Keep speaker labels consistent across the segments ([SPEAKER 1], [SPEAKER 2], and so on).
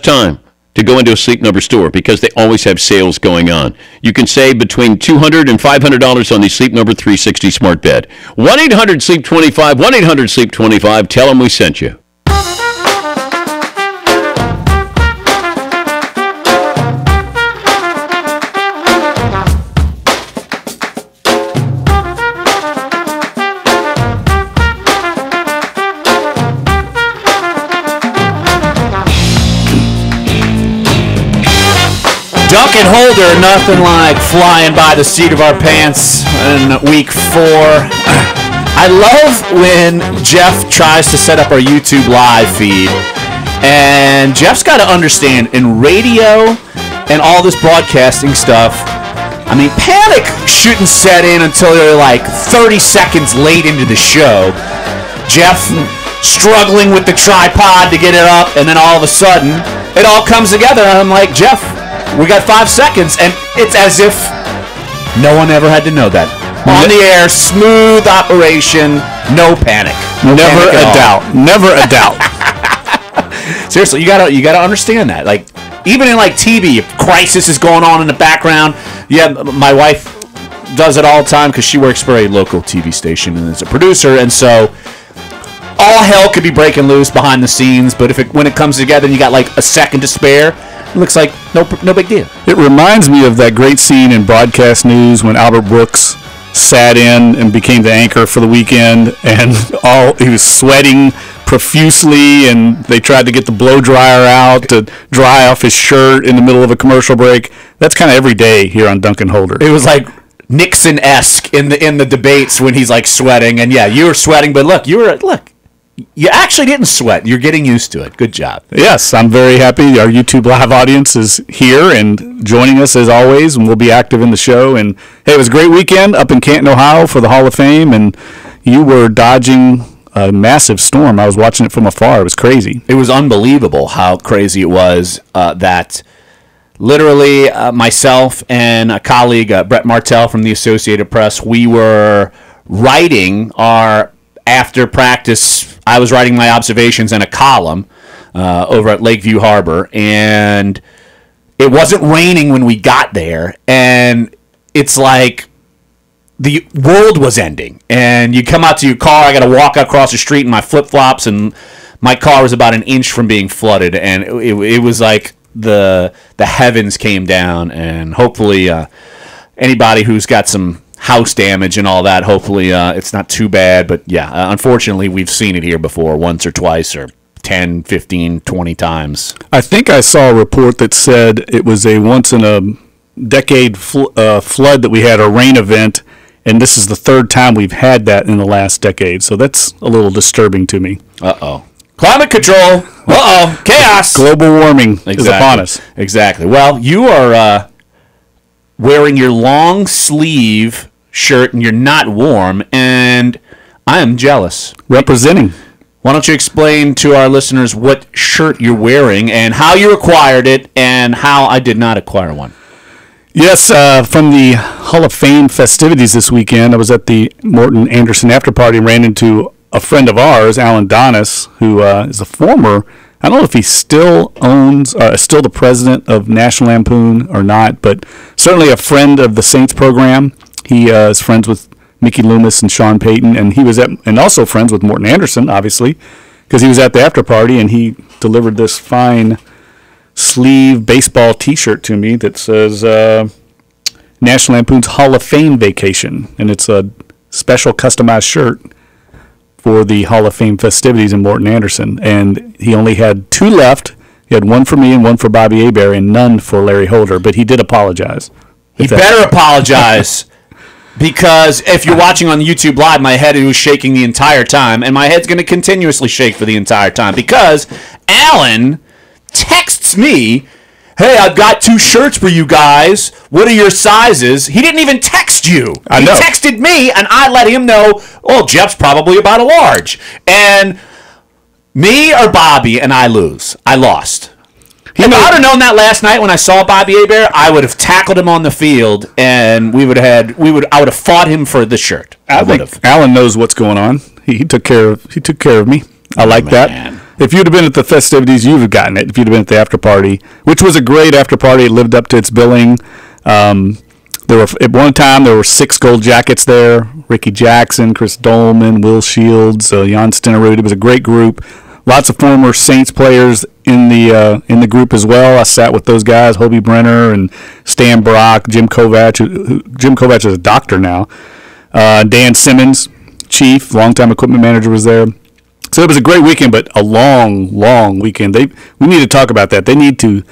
[SPEAKER 1] best time to go into a Sleep Number store because they always have sales going on. You can save between $200 and $500 on the Sleep Number 360 smart bed. 1-800-SLEEP-25, 1-800-SLEEP-25. Tell them we sent you.
[SPEAKER 2] Dunc and Holder, nothing like flying by the seat of our pants in week 4. I love when Jeff tries to set up our YouTube live feed. And Jeff's got to understand, in radio and all this broadcasting stuff, I mean, panic shouldn't set in until you're like 30 seconds late into the show. Jeff struggling with the tripod to get it up, and then all of a sudden, it all comes together. And I'm like, Jeff, we got 5 seconds, and it's as if no one ever had to know that. On the air, smooth operation, no panic.
[SPEAKER 3] Never a doubt. Never a doubt.
[SPEAKER 2] Seriously, you gotta understand that. Like, even in like TV, if crisis is going on in the background, yeah, my wife does it all the time because she works for a local TV station and is a producer, and so all hell could be breaking loose behind the scenes. But when it comes together and you got like a second to spare, it looks like no big deal.
[SPEAKER 3] It reminds me of that great scene in broadcast news when Albert Brooks sat in and became the anchor for the weekend, and he was sweating profusely, and they tried to get the blow dryer out to dry off his shirt in the middle of a commercial break. That's kind of every day here on Dunc and Holder.
[SPEAKER 2] It was like Nixon-esque in the debates when he's like sweating, and yeah, you were sweating, but look, you actually didn't sweat. You're getting used to it. Good job.
[SPEAKER 3] Yes, I'm very happy. Our YouTube Live audience is here and joining us as always, and we'll be active in the show. And hey, it was a great weekend up in Canton, Ohio for the Hall of Fame, and you were dodging a massive storm. I was watching it from afar. It was crazy.
[SPEAKER 2] It was unbelievable how crazy it was that literally myself and a colleague, Brett Martell from the Associated Press, we were writing our after practice. I was writing my observations in a column over at Lakeview Harbor, and it wasn't raining when we got there, and it's like the world was ending. And you come out to your car, I got to walk across the street in my flip-flops, and my car was about an inch from being flooded, and it was like the heavens came down, and hopefully anybody who's got some house damage and all that, hopefully it's not too bad. But yeah, unfortunately, we've seen it here before, once or twice, or 10, 15, 20 times.
[SPEAKER 3] I think I saw a report that said it was a once-in-a-decade flood that we had, a rain event, and this is the third time we've had that in the last decade. So that's a little disturbing to me.
[SPEAKER 2] Uh-oh. Climate control. Uh-oh. Chaos.
[SPEAKER 3] Global warming is upon us.
[SPEAKER 2] Exactly. Well, you are wearing your long sleeve shirt and you're not warm, and I am jealous.
[SPEAKER 3] Representing.
[SPEAKER 2] Why don't you explain to our listeners what shirt you're wearing and how you acquired it and how I did not acquire one?
[SPEAKER 3] Yes, from the Hall of Fame festivities this weekend, I was at the Morton Anderson after party and ran into a friend of ours, Alan Donis, who is a former, I don't know if he still still the president of National Lampoon or not, but certainly a friend of the Saints program. He is friends with Mickey Loomis and Sean Payton, and he was and also friends with Morton Anderson, obviously, because he was at the after party, and he delivered this fine sleeve baseball T-shirt to me that says National Lampoon's Hall of Fame Vacation, and it's a special customized shirt for the Hall of Fame festivities in Morton Anderson, and he only had 2 left. He had one for me and one for Bobby Hebert, and none for Larry Holder, but he did apologize.
[SPEAKER 2] He better apologize. Because if you're watching on YouTube Live, my head was shaking the entire time, and my head's going to continuously shake for the entire time because Alan texts me, hey, I've got 2 shirts for you guys. What are your sizes? He didn't even text you.
[SPEAKER 3] I know.
[SPEAKER 2] He texted me, and I let him know, oh, Jeff's probably about a large. And me or Bobby, and I lose. I lost. If I would have known that last night when I saw Bobby Hebert, I would have tackled him on the field, and I would have fought him for the shirt.
[SPEAKER 3] I think Alan knows what's going on. He took care of me. I like that. If you'd have been at the festivities, you'd have gotten it. If you'd have been at the after party, which was a great after party, it lived up to its billing. There were at one time there were 6 gold jackets there: Ricky Jackson, Chris Dolman, Will Shields, Jan Stenerud. It was a great group. Lots of former Saints players in the group as well. I sat with those guys: Hobie Brenner and Stan Brock, Jim Kovac. Jim Kovac is a doctor now. Dan Simmons, chief, longtime equipment manager, was there. So it was a great weekend, but a long, long weekend. We need to talk about that. They need to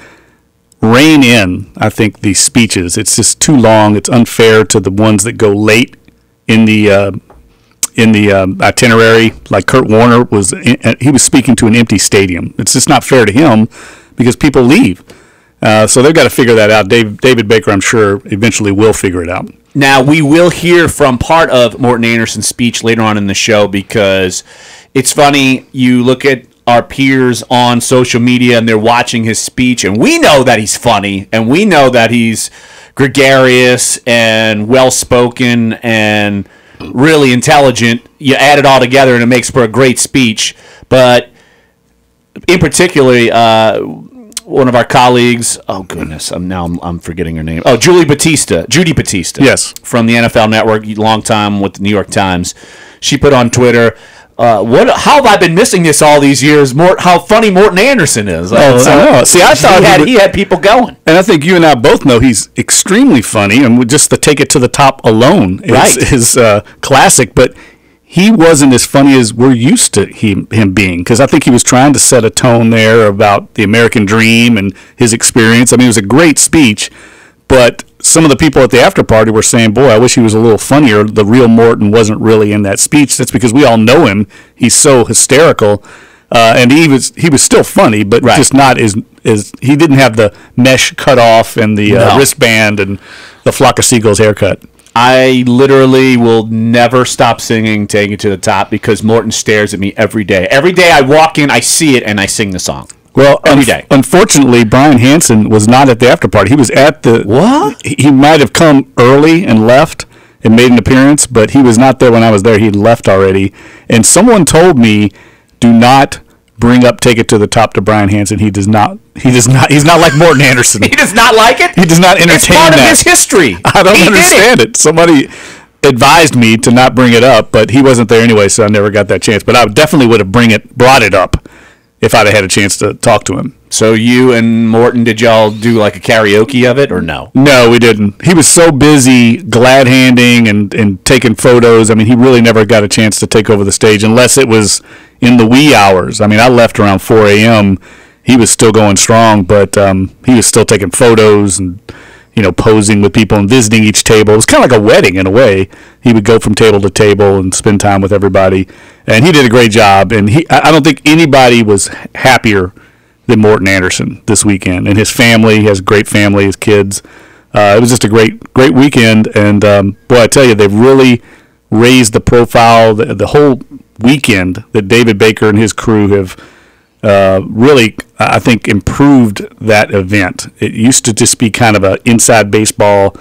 [SPEAKER 3] rein in, I think, these speeches. It's just too long. It's unfair to the ones that go late in the itinerary. Like Kurt Warner he was speaking to an empty stadium. It's just not fair to him because people leave. So they've got to figure that out. David Baker, I'm sure, eventually will figure it out.
[SPEAKER 2] Now, we will hear from part of Morton Anderson's speech later on in the show because it's funny. You look at our peers on social media and they're watching his speech, and we know that he's funny, and we know that he's gregarious and well-spoken and really intelligent. You add it all together and it makes for a great speech. But in particular, one of our colleagues, oh goodness, I'm forgetting her name. Oh, Judy Batista.
[SPEAKER 3] Yes.
[SPEAKER 2] From the NFL Network, long time with the New York Times. She put on Twitter, how have I been missing this all these years? How funny Morton Anderson is.
[SPEAKER 3] I know. See, I thought
[SPEAKER 2] he had people going.
[SPEAKER 3] And I think you and I both know he's extremely funny, and just the Take It to the Top alone is classic. But he wasn't as funny as we're used to him being, because I think he was trying to set a tone there about the American dream and his experience. I mean, it was a great speech, but some of the people at the after party were saying, boy, I wish he was a little funnier. The real Morton wasn't really in that speech. That's because we all know him. He's so hysterical. And he was still funny, but just not as he didn't have the mesh cut off and the wristband and the flock of seagulls haircut.
[SPEAKER 2] I literally will never stop singing Take It to the Top because Morton stares at me every day. Every day I walk in, I see it, and I sing the song.
[SPEAKER 3] Well,
[SPEAKER 2] every day.
[SPEAKER 3] Unfortunately, Brian Hansen was not at the after party. He was at the...
[SPEAKER 2] What?
[SPEAKER 3] He might have come early and left and made an appearance, but he was not there when I was there. He had left already. And someone told me, do not bring up Take It to the Top to Brian Hansen. He does not. He's not like Morton Anderson.
[SPEAKER 2] He does not like it?
[SPEAKER 3] He does not entertain that.
[SPEAKER 2] It's part of his history.
[SPEAKER 3] I don't understand it. Somebody advised me to not bring it up, but he wasn't there anyway, so I never got that chance. But I definitely would have brought it up if I'd have had a chance to talk to him.
[SPEAKER 2] So you and Morton, did y'all do like a karaoke of it or no?
[SPEAKER 3] No, we didn't. He was so busy glad-handing and taking photos. I mean, he really never got a chance to take over the stage unless it was in the wee hours. I mean, I left around 4 a.m. He was still going strong, but he was still taking photos and, posing with people and visiting each table. It was kind of like a wedding in a way. He would go from table to table and spend time with everybody. And he did a great job. And I don't think anybody was happier than Morton Anderson this weekend. And his family, he has a great family, his kids. It was just a great weekend. And, boy, I tell you, they've really raised the profile. The whole weekend that David Baker and his crew have really, I think, improved that event. It used to just be kind of an inside baseball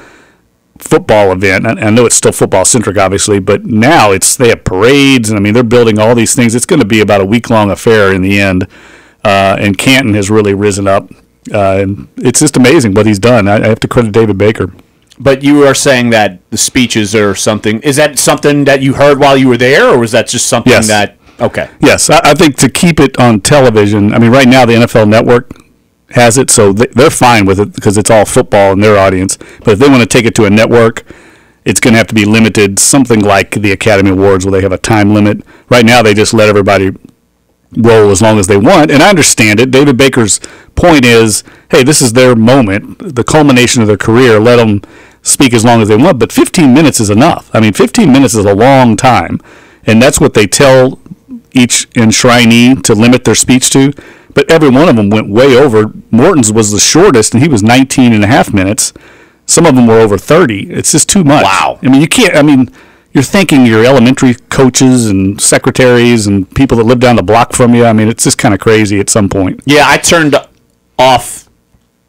[SPEAKER 3] football event. I know it's still football centric, obviously, but now they have parades, and I mean they're building all these things. It's going to be about a week-long affair in the end, and Canton has really risen up. And it's just amazing what he's done. I have to credit David Baker.
[SPEAKER 2] But you are saying that the speeches are something. Is that something that you heard while you were there, or was that just something that? Okay.
[SPEAKER 3] Yes, I think to keep it on television. I mean, right now the NFL Network has it, so they're fine with it because it's all football in their audience. But if they want to take it to a network, it's going to have to be limited, something like the Academy Awards where they have a time limit. Right now they just let everybody roll as long as they want, and I understand it. David Baker's point is, hey, this is their moment, the culmination of their career. Let them speak as long as they want, but 15 minutes is enough. I mean, 15 minutes is a long time, and that's what they tell each enshrinee to limit their speech to. But every one of them went way over. Morton's was the shortest, and he was 19 and a half minutes. Some of them were over 30. It's just too much.
[SPEAKER 2] Wow.
[SPEAKER 3] I mean, you're thinking your elementary coaches and secretaries and people that live down the block from you. I mean, it's just kind of crazy at some point.
[SPEAKER 2] Yeah, I turned off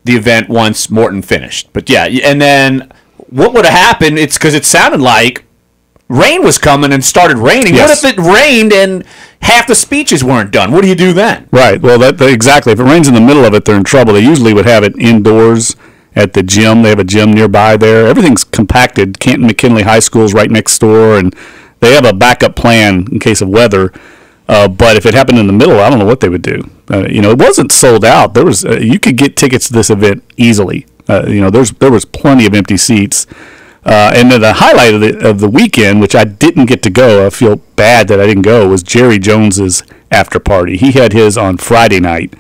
[SPEAKER 2] the event once Morton finished. But yeah, and then what would have happened, it's because it sounded like rain was coming and started raining.
[SPEAKER 3] Yes.
[SPEAKER 2] What if it rained and half the speeches weren't done? What do you do then?
[SPEAKER 3] Right. Well, exactly. If it rains in the middle of it, they're in trouble. They usually would have it indoors at the gym. They have a gym nearby there. Everything's compacted. Canton McKinley High School is right next door, and they have a backup plan in case of weather. But if it happened in the middle, I don't know what they would do. It wasn't sold out. There was you could get tickets to this event easily. There was plenty of empty seats. And then the highlight of the weekend, which I didn't get to go, I feel bad that I didn't go, was Jerry Jones's after party. He had his on Friday night,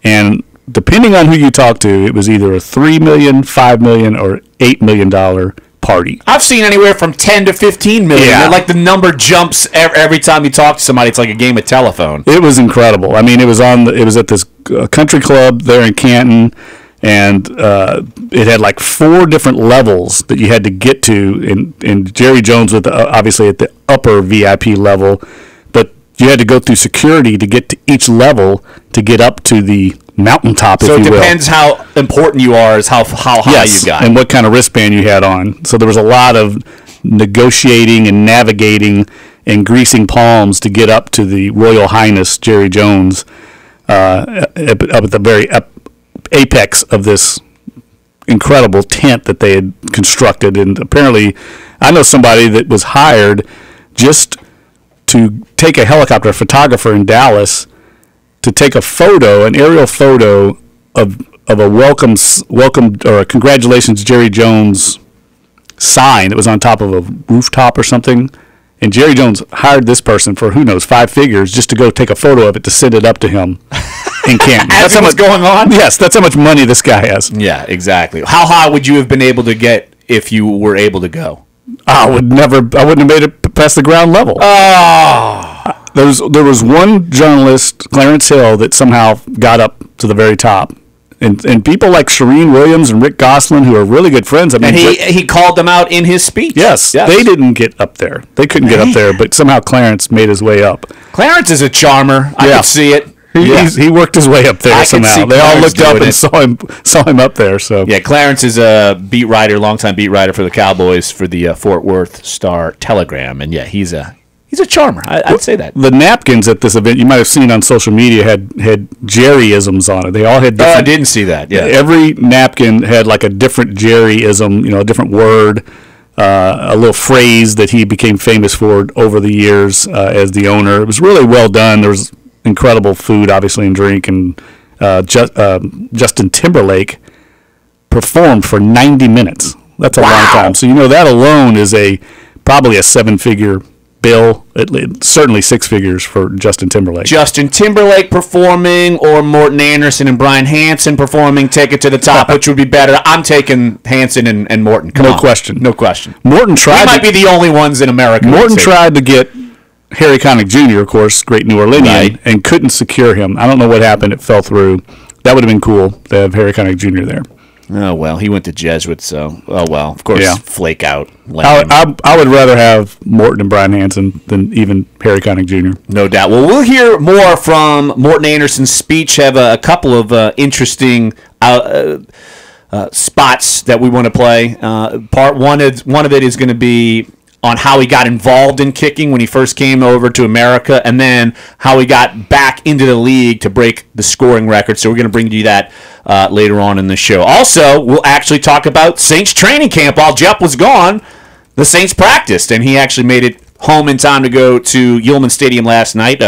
[SPEAKER 3] and depending on who you talk to, it was either a $3 million, $5 million, or $8 million party.
[SPEAKER 2] I've seen anywhere from 10 to 15 million.
[SPEAKER 3] Yeah.
[SPEAKER 2] Like the number jumps every time you talk to somebody. It's like a game of telephone.
[SPEAKER 3] It was incredible. I mean, it was at this country club there in Canton, and it had like 4 different levels that you had to get to. And Jerry Jones was obviously at the upper VIP level, but you had to go through security to get to each level to get up to the mountaintop, if you will.
[SPEAKER 2] So it depends how important you are is how high you got.
[SPEAKER 3] And what kind of wristband you had on. So there was a lot of negotiating and navigating and greasing palms to get up to the Royal Highness Jerry Jones up at the very apex of this incredible tent that they had constructed. And apparently, I know somebody that was hired just to take a helicopter, a photographer in Dallas, to take a photo, an aerial photo of a welcome or a congratulations Jerry Jones sign that was on top of a rooftop or something. And Jerry Jones hired this person for, who knows, 5 figures just to go take a photo of it to send it up to him in Canton.
[SPEAKER 2] That's how much going on?
[SPEAKER 3] Yes, that's how much money this guy has.
[SPEAKER 2] Yeah, exactly. How high would you have been able to get if you were able to go?
[SPEAKER 3] I wouldn't have made it past the ground level.
[SPEAKER 2] Oh.
[SPEAKER 3] There was one journalist, Clarence Hill, that somehow got up to the very top. And people like Shireen Williams and Rick Gosselin, who are really good friends. I mean,
[SPEAKER 2] and he called them out in his speech.
[SPEAKER 3] Yes, they didn't get up there. They couldn't get up there, but somehow Clarence made his way up.
[SPEAKER 2] Clarence is a charmer. I could see it.
[SPEAKER 3] He worked his way up there somehow. They all looked up and saw him up there. So
[SPEAKER 2] yeah, Clarence is a longtime beat writer for the Cowboys for the Fort Worth Star Telegram, and yeah, he's a charmer. I'd say that.
[SPEAKER 3] The napkins at this event, you might have seen on social media, had Jerryisms on it. They all had different...
[SPEAKER 2] I didn't see that, yeah.
[SPEAKER 3] Every napkin had like a different Jerryism, a different word, a little phrase that he became famous for over the years as the owner. It was really well done. There was incredible food, obviously, and drink, and Justin Timberlake performed for 90 minutes. That's a long time. So that alone is probably a 7-figure bill, certainly 6 figures for Justin Timberlake.
[SPEAKER 2] Justin Timberlake performing, or Morton Anderson and Brian Hansen performing, take it to the top, which would be better? I'm taking Hansen and Morton.
[SPEAKER 3] No question.
[SPEAKER 2] Morton tried. We might be the only ones in America.
[SPEAKER 3] Morton tried to get Harry Connick Jr., of course, great New Orleanian, and couldn't secure him. I don't know what happened. It fell through. That would have been cool to have Harry Connick Jr. there.
[SPEAKER 2] Oh, well, he went to Jesuit, so, of course, flake out.
[SPEAKER 3] I would rather have Morton and Brian Hansen than even Harry Connick Jr.
[SPEAKER 2] No doubt. Well, we'll hear more from Morton Anderson's speech, have a couple of interesting spots that we want to play. One of it is going to be on how he got involved in kicking when he first came over to America, and then how he got back into the league to break the scoring record. So we're going to bring you that later on in the show. Also, we'll actually talk about Saints training camp. While Jeff was gone, the Saints practiced, and he actually made it home in time to go to Yulman Stadium last night.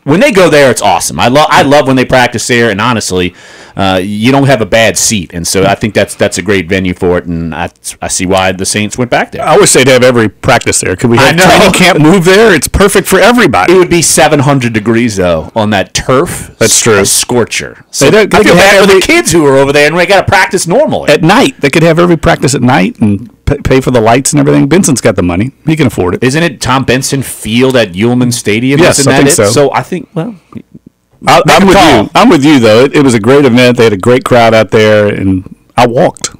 [SPEAKER 2] When they go there, it's awesome. I love when they practice there, and honestly, you don't have a bad seat, and so I think that's a great venue for it, and I see why the Saints went back there.
[SPEAKER 3] I wish they'd have every practice there. Could we have training camp move there? It's perfect for everybody.
[SPEAKER 2] It would be 700 degrees, though, on that turf.
[SPEAKER 3] That's true.
[SPEAKER 2] A scorcher. So
[SPEAKER 3] I
[SPEAKER 2] feel bad for the kids who are over there, and they got to practice normally.
[SPEAKER 3] At night. They could have every practice at night and pay for the lights and everything. Benson's got the money. He can afford it.
[SPEAKER 2] Isn't it Tom Benson Field at Yulman Stadium?
[SPEAKER 3] Yes, I think so.
[SPEAKER 2] So I think, well...
[SPEAKER 3] I'm with you. I'm with you, though. It was a great event. They had a great crowd out there, and I walked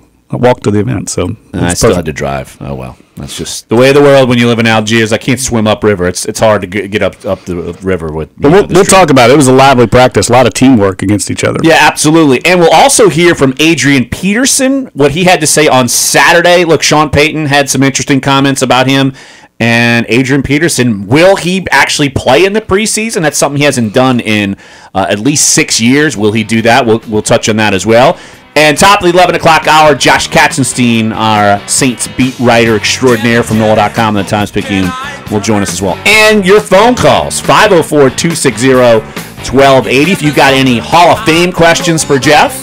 [SPEAKER 3] to the event. So
[SPEAKER 2] I still had to drive. Oh well, that's just the way of the world when you live in Algiers. I can't swim upriver. It's hard to get up the river with.
[SPEAKER 3] But we'll talk about it. It was a lively practice. A lot of teamwork against each other.
[SPEAKER 2] Yeah, absolutely. And we'll also hear from Adrian Peterson, what he had to say on Saturday. Look, Sean Payton had some interesting comments about him. And Adrian Peterson, will he actually play in the preseason? That's something he hasn't done in at least 6 years. Will he do that? We'll touch on that as well. And top of the 11 o'clock hour, Josh Katsonstein, our Saints beat writer extraordinaire from NOLA.com and the Times-Picayune, will join us as well. And your phone calls, 504-260-1280. If you got any Hall of Fame questions for Jeff,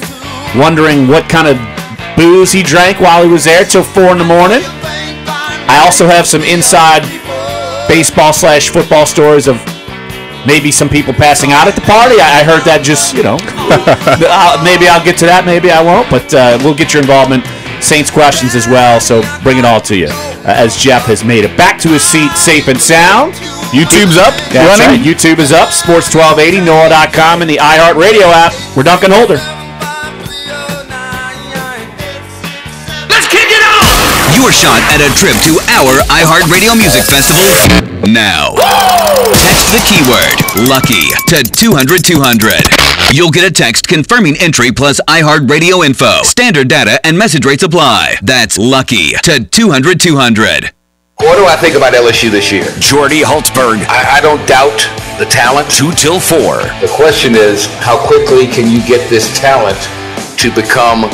[SPEAKER 2] wondering what kind of booze he drank while he was there till 4 in the morning. I also have some inside baseball/football stories of maybe some people passing out at the party. I heard that just, maybe I'll get to that, maybe I won't, but we'll get your involvement. Saints questions as well, so bring it all to you. As Jeff has made it back to his seat safe and sound.
[SPEAKER 3] YouTube's up,
[SPEAKER 2] That's
[SPEAKER 3] running.
[SPEAKER 2] Right. YouTube is up, Sports 1280, NOLA.com, and the iHeartRadio app. We're Dunc and Holder.
[SPEAKER 4] Your shot at a trip to our iHeartRadio Music Festival now. Text the keyword LUCKY to 200-200. You'll get a text confirming entry plus iHeartRadio info. Standard data and message rates apply. That's LUCKY to 200-200.
[SPEAKER 5] What do I think about LSU this year?
[SPEAKER 4] Jordy Holtzberg.
[SPEAKER 5] I don't doubt the talent.
[SPEAKER 4] 2 till 4.
[SPEAKER 5] The question is, how quickly can you get this talent to become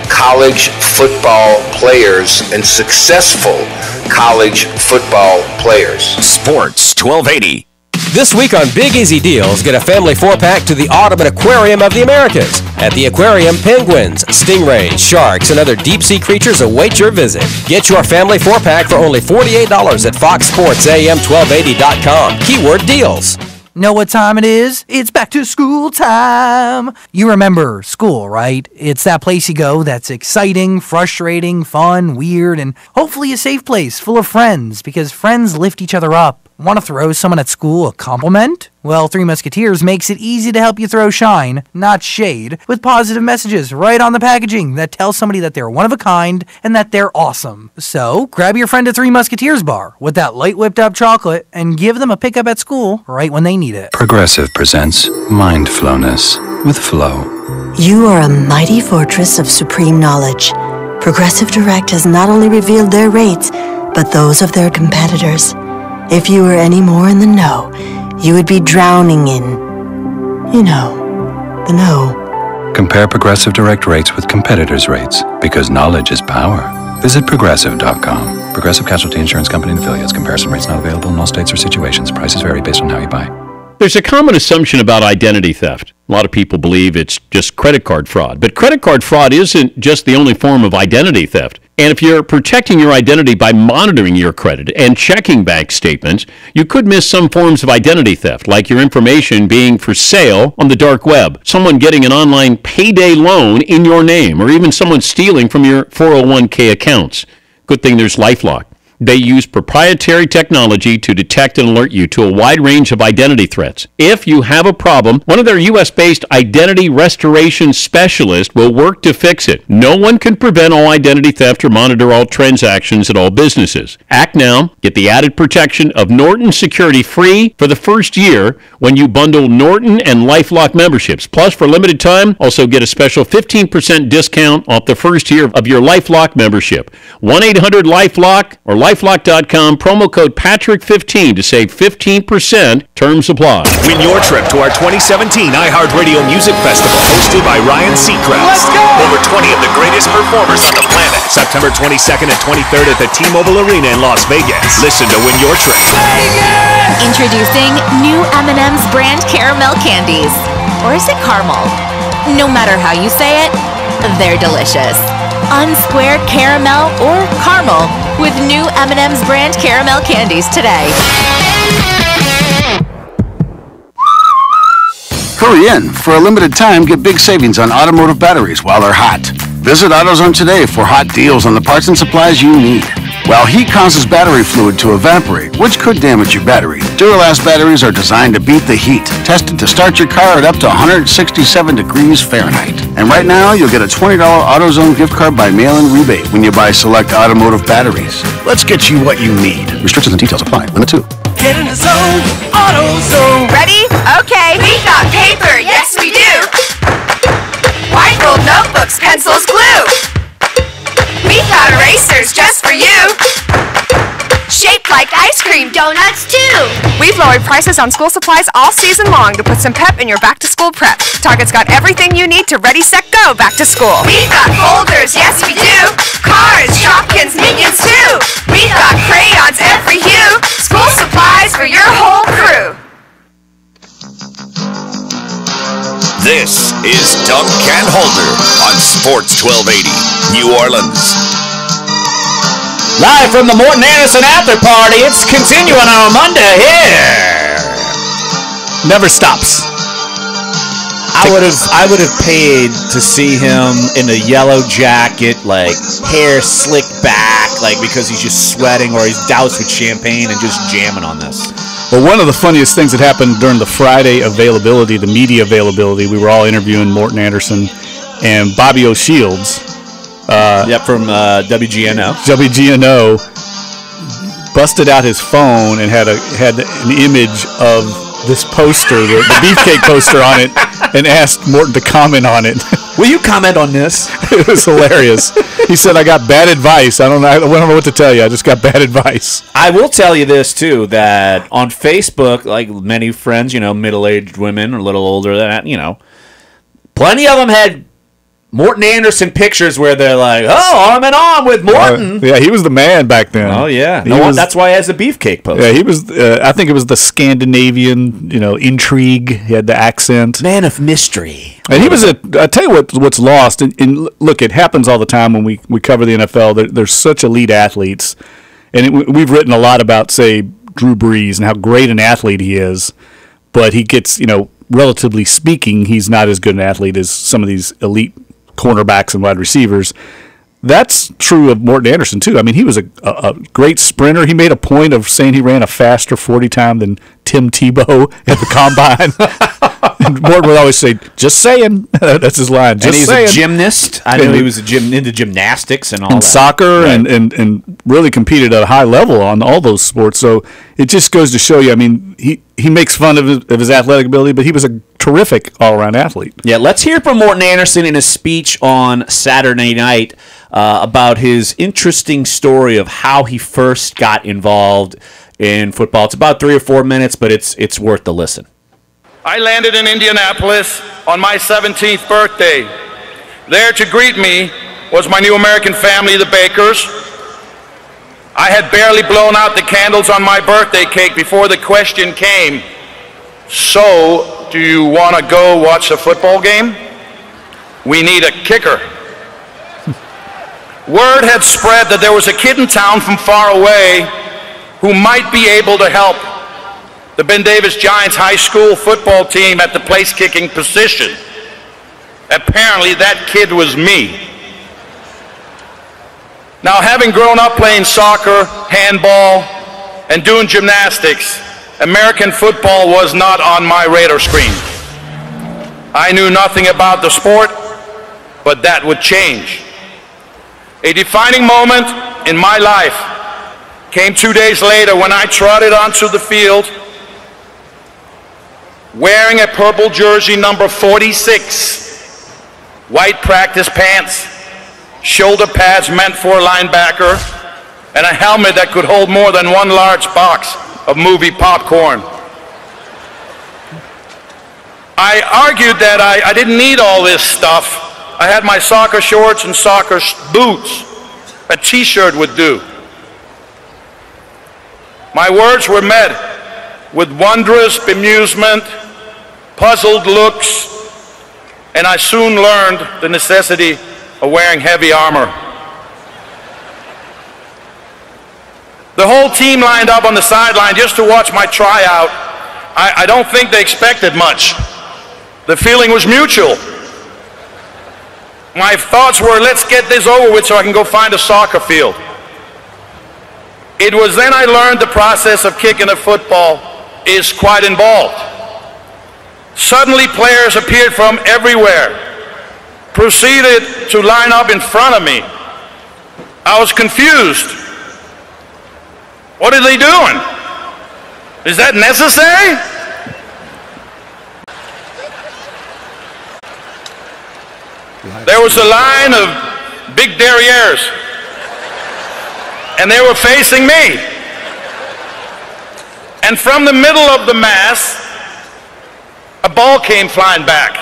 [SPEAKER 5] college football players and successful college football players?
[SPEAKER 4] Sports 1280.
[SPEAKER 6] This week on Big Easy Deals, get a family 4-pack to the Audubon Aquarium of the Americas. At the aquarium, penguins, stingrays, sharks, and other deep-sea creatures await your visit. Get your family 4-pack for only $48 at FoxSportsAM1280.com. Keyword deals.
[SPEAKER 7] Know what time it is? It's back to school time. You remember school, right? It's that place you go that's exciting, frustrating, fun, weird, and hopefully a safe place full of friends, because friends lift each other up. Want to throw someone at school a compliment? Well, Three Musketeers makes it easy to help you throw shine, not shade, with positive messages right on the packaging that tell somebody that they're one of a kind and that they're awesome. So, grab your friend at Three Musketeers bar with that light whipped up chocolate and give them a pickup at school right when they need it.
[SPEAKER 8] Progressive presents Mindfulness with Flow.
[SPEAKER 9] You are a mighty fortress of supreme knowledge. Progressive Direct has not only revealed their rates, but those of their competitors. If you were any more in the know, you would be drowning in, the know.
[SPEAKER 8] Compare Progressive Direct rates with competitors' rates, because knowledge is power. Visit Progressive.com. Progressive Casualty Insurance Company and Affiliates. Comparison rates not available in all states or situations. Prices vary based on how you buy.
[SPEAKER 1] There's a common assumption about identity theft. A lot of people believe it's just credit card fraud. But credit card fraud isn't just the only form of identity theft. And if you're protecting your identity by monitoring your credit and checking bank statements, you could miss some forms of identity theft, like your information being for sale on the dark web, someone getting an online payday loan in your name, or even someone stealing from your 401k accounts. Good thing there's LifeLock. They use proprietary technology to detect and alert you to a wide range of identity threats. If you have a problem, one of their U.S.-based identity restoration specialists will work to fix it. No one can prevent all identity theft or monitor all transactions at all businesses. Act now. Get the added protection of Norton Security free for the first year when you bundle Norton and LifeLock memberships. Plus, for a limited time, also get a special 15% discount off the first year of your LifeLock membership. 1-800-LifeLock or LifeLock.com, promo code Patrick15 to save 15%. Terms apply.
[SPEAKER 10] Win your trip to our 2017 iHeartRadio Music Festival, hosted by Ryan Seacrest.
[SPEAKER 6] Let's go!
[SPEAKER 10] Over 20 of the greatest performers on the planet. September 22nd and 23rd at the T-Mobile Arena in Las Vegas. Listen to win your trip.
[SPEAKER 11] Introducing new M&M's brand caramel candies. Or is it caramel? No matter how you say it, they're delicious. Unsquared caramel or caramel with new M&M's brand caramel candies today.
[SPEAKER 12] Hurry in. For a limited time, get big savings on automotive batteries while they're hot. Visit AutoZone today for hot deals on the parts and supplies you need. While heat causes battery fluid to evaporate, which could damage your battery, Duralast batteries are designed to beat the heat, tested to start your car at up to 167 degrees Fahrenheit. And right now, you'll get a $20 AutoZone gift card by mail-in rebate when you buy select automotive batteries. Let's get you what you need. Restrictions and details apply. Limit 2.
[SPEAKER 6] Get in the zone, AutoZone.
[SPEAKER 11] Ready? Okay. We got paper, yes we do. White rolled notebooks, pencils, glue. We got erasers just for you. Shaped like
[SPEAKER 13] like ice cream, donuts too. We've lowered prices on school supplies all season long to put some pep in your back-to-school prep. Target's got everything you need to ready, set, go back to school. We've got folders, yes we do. Cars, Shopkins, Minions too. We've got crayons every hue. School supplies for your whole crew.
[SPEAKER 10] This is Dunc and Holder on Sports 1280, New Orleans.
[SPEAKER 2] Live from the Morton Anderson after party, it's continuing on Monday here.
[SPEAKER 3] Never stops.
[SPEAKER 2] I would have paid to see him in a yellow jacket, like hair slicked back, like because he's just sweating or he's doused with champagne and just jamming on this.
[SPEAKER 3] Well, one of the funniest things that happened during the Friday availability, the media availability, we were all interviewing Morton Anderson and Bobby O'Shields.
[SPEAKER 2] From WGNO.
[SPEAKER 3] WGNO busted out his phone and had an image of this poster, the beefcake poster on it, and asked Morton to comment on it.
[SPEAKER 2] Will you comment on this?
[SPEAKER 3] It was hilarious. He said, I got bad advice. I don't know what to tell you. I just got bad advice.
[SPEAKER 2] I will tell you this, too, that on Facebook, like many friends, middle-aged women or a little older than that, plenty of them had Morton Anderson pictures where they're like, oh, arm in arm with Morton.
[SPEAKER 3] Yeah, he was the man back then.
[SPEAKER 2] Oh, yeah. That's why he has a beefcake poster.
[SPEAKER 3] Yeah, he was, I think it was the Scandinavian, intrigue. He had the accent.
[SPEAKER 2] Man of mystery.
[SPEAKER 3] And he was I tell you what's lost. And look, it happens all the time when we cover the NFL. There's such elite athletes. And we've written a lot about, say, Drew Brees and how great an athlete he is. But he gets, relatively speaking, he's not as good an athlete as some of these elite cornerbacks and wide receivers. That's true of Morton Anderson, too. I mean, he was a great sprinter. He made a point of saying he ran a faster 40 time than Tim Tebow at the Combine. And Morton would always say, just saying. That's his line. Just
[SPEAKER 2] and he's
[SPEAKER 3] saying.
[SPEAKER 2] A gymnast. I know he was into gymnastics and all that.
[SPEAKER 3] Soccer,
[SPEAKER 2] right.
[SPEAKER 3] and really competed at a high level on all those sports. So it just goes to show you, I mean, he makes fun of his athletic ability, but he was a terrific all-around athlete.
[SPEAKER 2] Yeah, let's hear from Morton Anderson in his speech on Saturday night about his interesting story of how he first got involved in football. It's about 3 or 4 minutes, but it's worth the listen.
[SPEAKER 14] I landed in Indianapolis on my 17th birthday. There to greet me was my new American family, the Bakers. I had barely blown out the candles on my birthday cake before the question came, so do you want to go watch a football game? We need a kicker. Word had spread that there was a kid in town from far away who might be able to help the Ben Davis Giants high school football team at the place-kicking position. Apparently that kid was me. Now, having grown up playing soccer, handball, and doing gymnastics, American football was not on my radar screen. I knew nothing about the sport, but that would change. A defining moment in my life came 2 days later when I trotted onto the field wearing a purple jersey number 46, white practice pants, shoulder pads meant for a linebacker, and a helmet that could hold more than one large box of movie popcorn. I argued that I didn't need all this stuff. I had my soccer shorts and soccer boots. A t-shirt would do. My words were met with wondrous bemusement, puzzled looks, and I soon learned the necessity of wearing heavy armor. The whole team lined up on the sideline just to watch my tryout. I don't think they expected much. The feeling was mutual. My thoughts were, let's get this over with so I can go find a soccer field. It was then I learned the process of kicking a football is quite involved. Suddenly players appeared from everywhere, proceeded to line up in front of me. I was confused. What are they doing? Is that necessary? There was a line of big derrieres, and they were facing me. And from the middle of the mass, a ball came flying back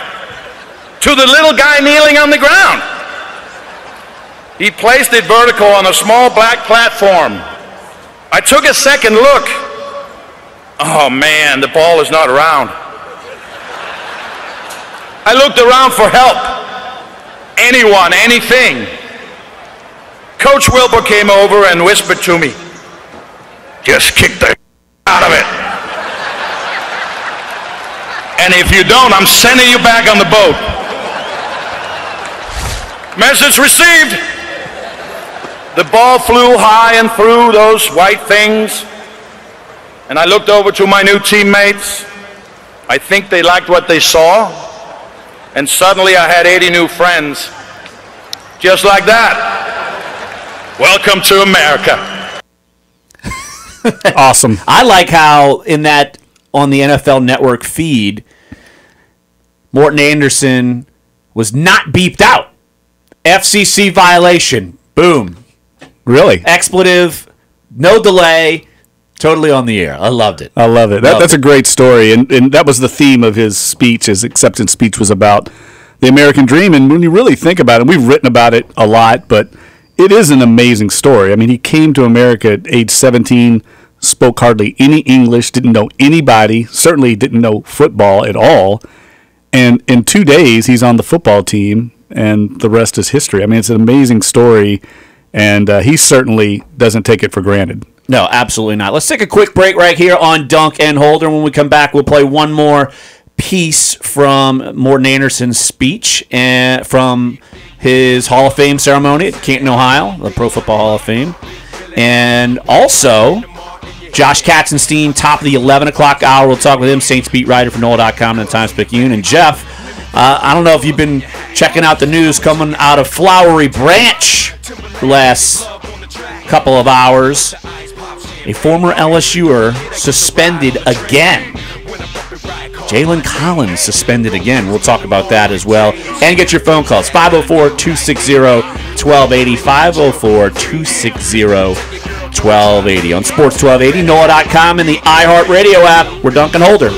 [SPEAKER 14] to the little guy kneeling on the ground. He placed it vertical on a small black platform. I took a second look. Oh man, the ball is not around. I looked around for help. Anyone, anything. Coach Wilbur came over and whispered to me, "Just kick the out of it. And if you don't, I'm sending you back on the boat." Message received. The ball flew high and through those white things. And I looked over to my new teammates. I think they liked what they saw. And suddenly I had 80 new friends. Just like that. Welcome to America.
[SPEAKER 3] Awesome.
[SPEAKER 2] I like how on the NFL Network feed, Morton Anderson was not beeped out. FCC violation. Boom.
[SPEAKER 3] Really?
[SPEAKER 2] Expletive. No delay. Totally on the air. I loved it.
[SPEAKER 3] I love it. That's a great story. And that was the theme of his speech. His acceptance speech was about the American dream. And when you really think about it, we've written about it a lot, but it is an amazing story. I mean, he came to America at age 17, spoke hardly any English, didn't know anybody, certainly didn't know football at all. And in 2 days, he's on the football team, and the rest is history. I mean, it's an amazing story, and he certainly doesn't take it for granted.
[SPEAKER 2] No, absolutely not. Let's take a quick break right here on Dunc and Holder. When we come back, we'll play one more piece from Morton Anderson's speech and from his Hall of Fame ceremony at Canton, Ohio, the Pro Football Hall of Fame. And also, Josh Katsonstein, top of the 11 o'clock hour. We'll talk with him, Saints beat writer for NOLA.com and the Times-Picayune. And Jeff, I don't know if you've been checking out the news coming out of Flowery Branch the last couple of hours. A former LSUer suspended again. Jalen Collins suspended again. We'll talk about that as well. And get your phone calls. 504-260-1280. 504-260-1280. On Sports 1280, NOLA.com, and the iHeartRadio app. We're Dunc and Holder.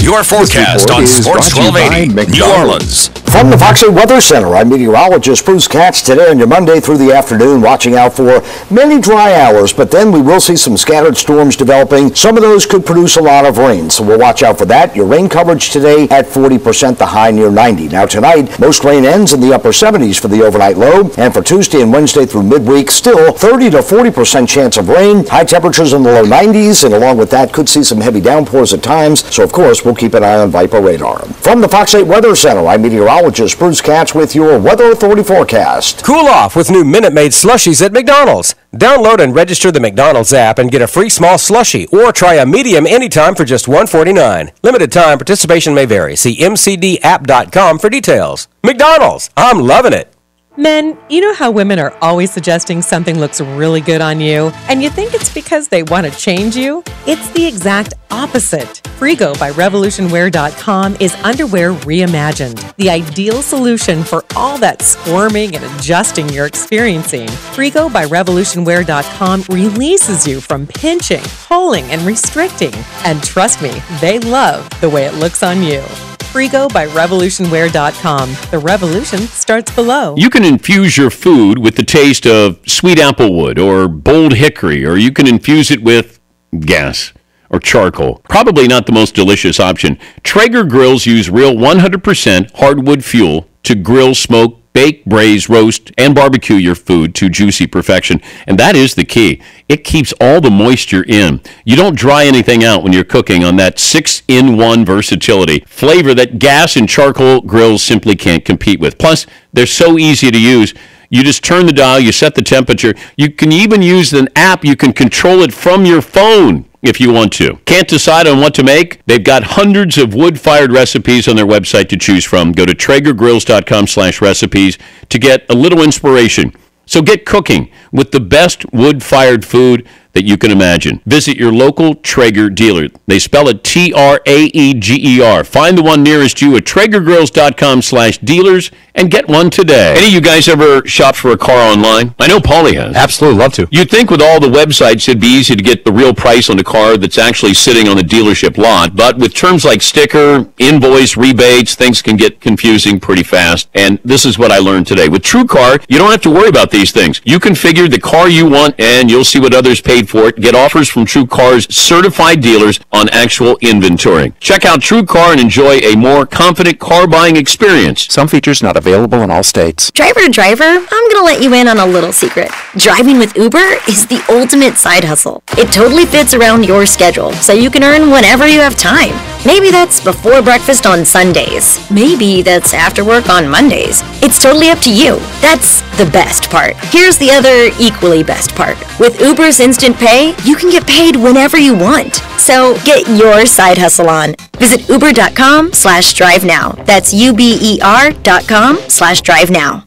[SPEAKER 10] Your forecast on Sports 1280, New Orleans.
[SPEAKER 15] From the Fox 8 Weather Center, I'm meteorologist Bruce Katz. Today on your Monday through the afternoon, watching out for many dry hours, but then we will see some scattered storms developing. Some of those could produce a lot of rain, so we'll watch out for that. Your rain coverage today at 40%, the high near 90. Now tonight, most rain ends in the upper 70s for the overnight low, and for Tuesday and Wednesday through midweek, still 30 to 40% chance of rain. High temperatures in the low 90s, and along with that, could see some heavy downpours at times, so of course, we'll keep an eye on Viper radar. From the Fox 8 Weather Center, I'm meteorologist Bruce Katz with your Weather Authority forecast.
[SPEAKER 6] Cool off with new Minute Maid slushies at McDonald's. Download and register the McDonald's app and get a free small slushie, or try a medium anytime for just $1.49. Limited time participation may vary. See mcdapp.com for details. McDonald's, I'm loving it.
[SPEAKER 16] Men, you know how women are always suggesting something looks really good on you, and you think it's because they want to change you? It's the exact opposite. Frigo by RevolutionWear.com is underwear reimagined, the ideal solution for all that squirming and adjusting you're experiencing. Frigo by RevolutionWear.com releases you from pinching, pulling, and restricting. And trust me, they love the way it looks on you. Frigo by RevolutionWear.com. The revolution starts below.
[SPEAKER 1] You can infuse your food with the taste of sweet applewood or bold hickory, or you can infuse it with gas or charcoal. Probably not the most delicious option. Traeger grills use real 100% hardwood fuel to grill, smoke, bake, braise, roast, and barbecue your food to juicy perfection. And that is the key. It keeps all the moisture in. You don't dry anything out when you're cooking on that 6-in-1 versatility. Flavor that gas and charcoal grills simply can't compete with. Plus, they're so easy to use. You just turn the dial, you set the temperature. You can even use an app. You can control it from your phone if you want to. Can't decide on what to make? They've got hundreds of wood-fired recipes on their website to choose from. Go to TraegerGrills.com/recipes to get a little inspiration. So get cooking with the best wood-fired food that you can imagine. Visit your local Traeger dealer. They spell it Traeger. Find the one nearest you at TraegerGrills.com/dealers and get one today. Any of you guys ever shop for a car online? I know Paulie has.
[SPEAKER 17] Absolutely, love to.
[SPEAKER 1] You'd think with all the websites it'd be easy to get the real price on a car that's actually sitting on the dealership lot, but with terms like sticker, invoice, rebates, things can get confusing pretty fast. And this is what I learned today. With TrueCar, you don't have to worry about these things. You configure the car you want and you'll see what others paid for it. Get offers from TrueCar's certified dealers on actual inventory. Check out TrueCar and enjoy a more confident car buying experience.
[SPEAKER 17] Some features not available in all states.
[SPEAKER 18] Driver to driver, I'm gonna let you in on a little secret. Driving with Uber is the ultimate side hustle. It totally fits around your schedule, so you can earn whenever you have time. Maybe that's before breakfast on Sundays. Maybe that's after work on Mondays. It's totally up to you. That's the best part. Here's the other equally best part. With Uber's Instant Pay, you can get paid whenever you want. So get your side hustle on. Visit uber.com/drive now. That's uber.com/drive now.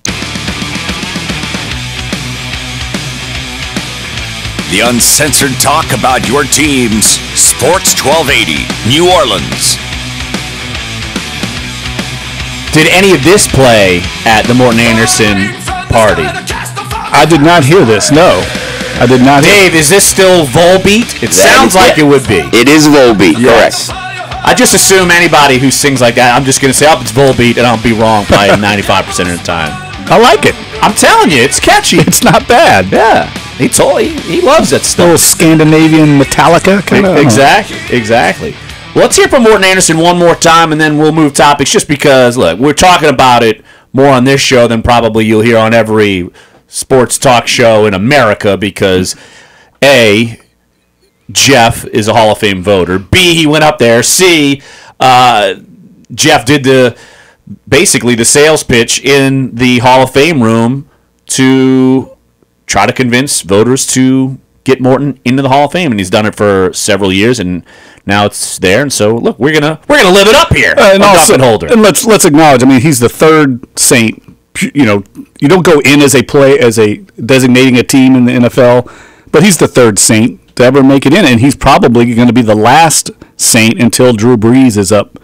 [SPEAKER 10] The uncensored talk about your teams. Sports 1280, New Orleans.
[SPEAKER 2] Did any of this play at the Morton Anderson party?
[SPEAKER 3] I did not hear this, no. I did not hear
[SPEAKER 2] Dave, is this still Volbeat? It sounds like it would be.
[SPEAKER 19] It is Volbeat,
[SPEAKER 2] yes. Correct. I just assume anybody who sings like that, I'm just going to say, oh, it's Volbeat, and I'll be wrong probably 95% of the time.
[SPEAKER 3] I like it.
[SPEAKER 2] I'm telling you, it's catchy.
[SPEAKER 3] It's not bad.
[SPEAKER 2] Yeah. He loves that stuff.
[SPEAKER 3] A little Scandinavian Metallica kind of.
[SPEAKER 2] Exactly. Well, let's hear from Morton Anderson one more time, and then we'll move topics just because, look, we're talking about it more on this show than probably you'll hear on every sports talk show in America because, A, Jeff is a Hall of Fame voter. B, he went up there. C, Jeff did basically the sales pitch in the Hall of Fame room to try to convince voters to get Morton into the Hall of Fame, and he's done it for several years, and now it's there. And so, look, we're gonna live it up here.
[SPEAKER 3] And also,
[SPEAKER 2] Holder.
[SPEAKER 3] And let's acknowledge. I mean, he's the third Saint. You know, you don't go in as a designating a team in the NFL, but he's the third Saint to ever make it in, and he's probably going to be the last Saint until Drew Brees is up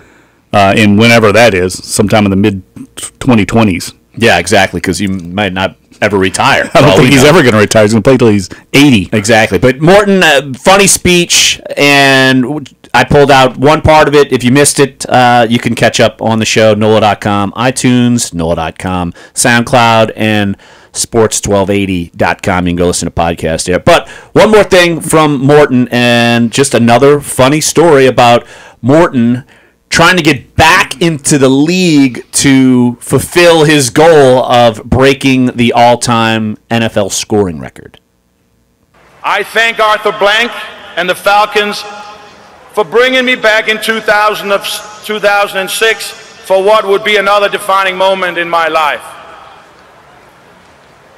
[SPEAKER 3] in whenever that is, sometime in the mid 2020s.
[SPEAKER 2] Yeah, exactly, because you might not ever retire.
[SPEAKER 3] I don't think he's ever going to retire. He's going to play till he's 80.
[SPEAKER 2] Exactly. But Morton, funny speech, and I pulled out one part of it. If you missed it, you can catch up on the show, NOLA.com, iTunes, NOLA.com, SoundCloud, and sports1280.com. You can go listen to podcasts there. But one more thing from Morton, and just another funny story about Morton trying to get back into the league to fulfill his goal of breaking the all-time NFL scoring record.
[SPEAKER 14] I thank Arthur Blank and the Falcons for bringing me back in 2006 for what would be another defining moment in my life.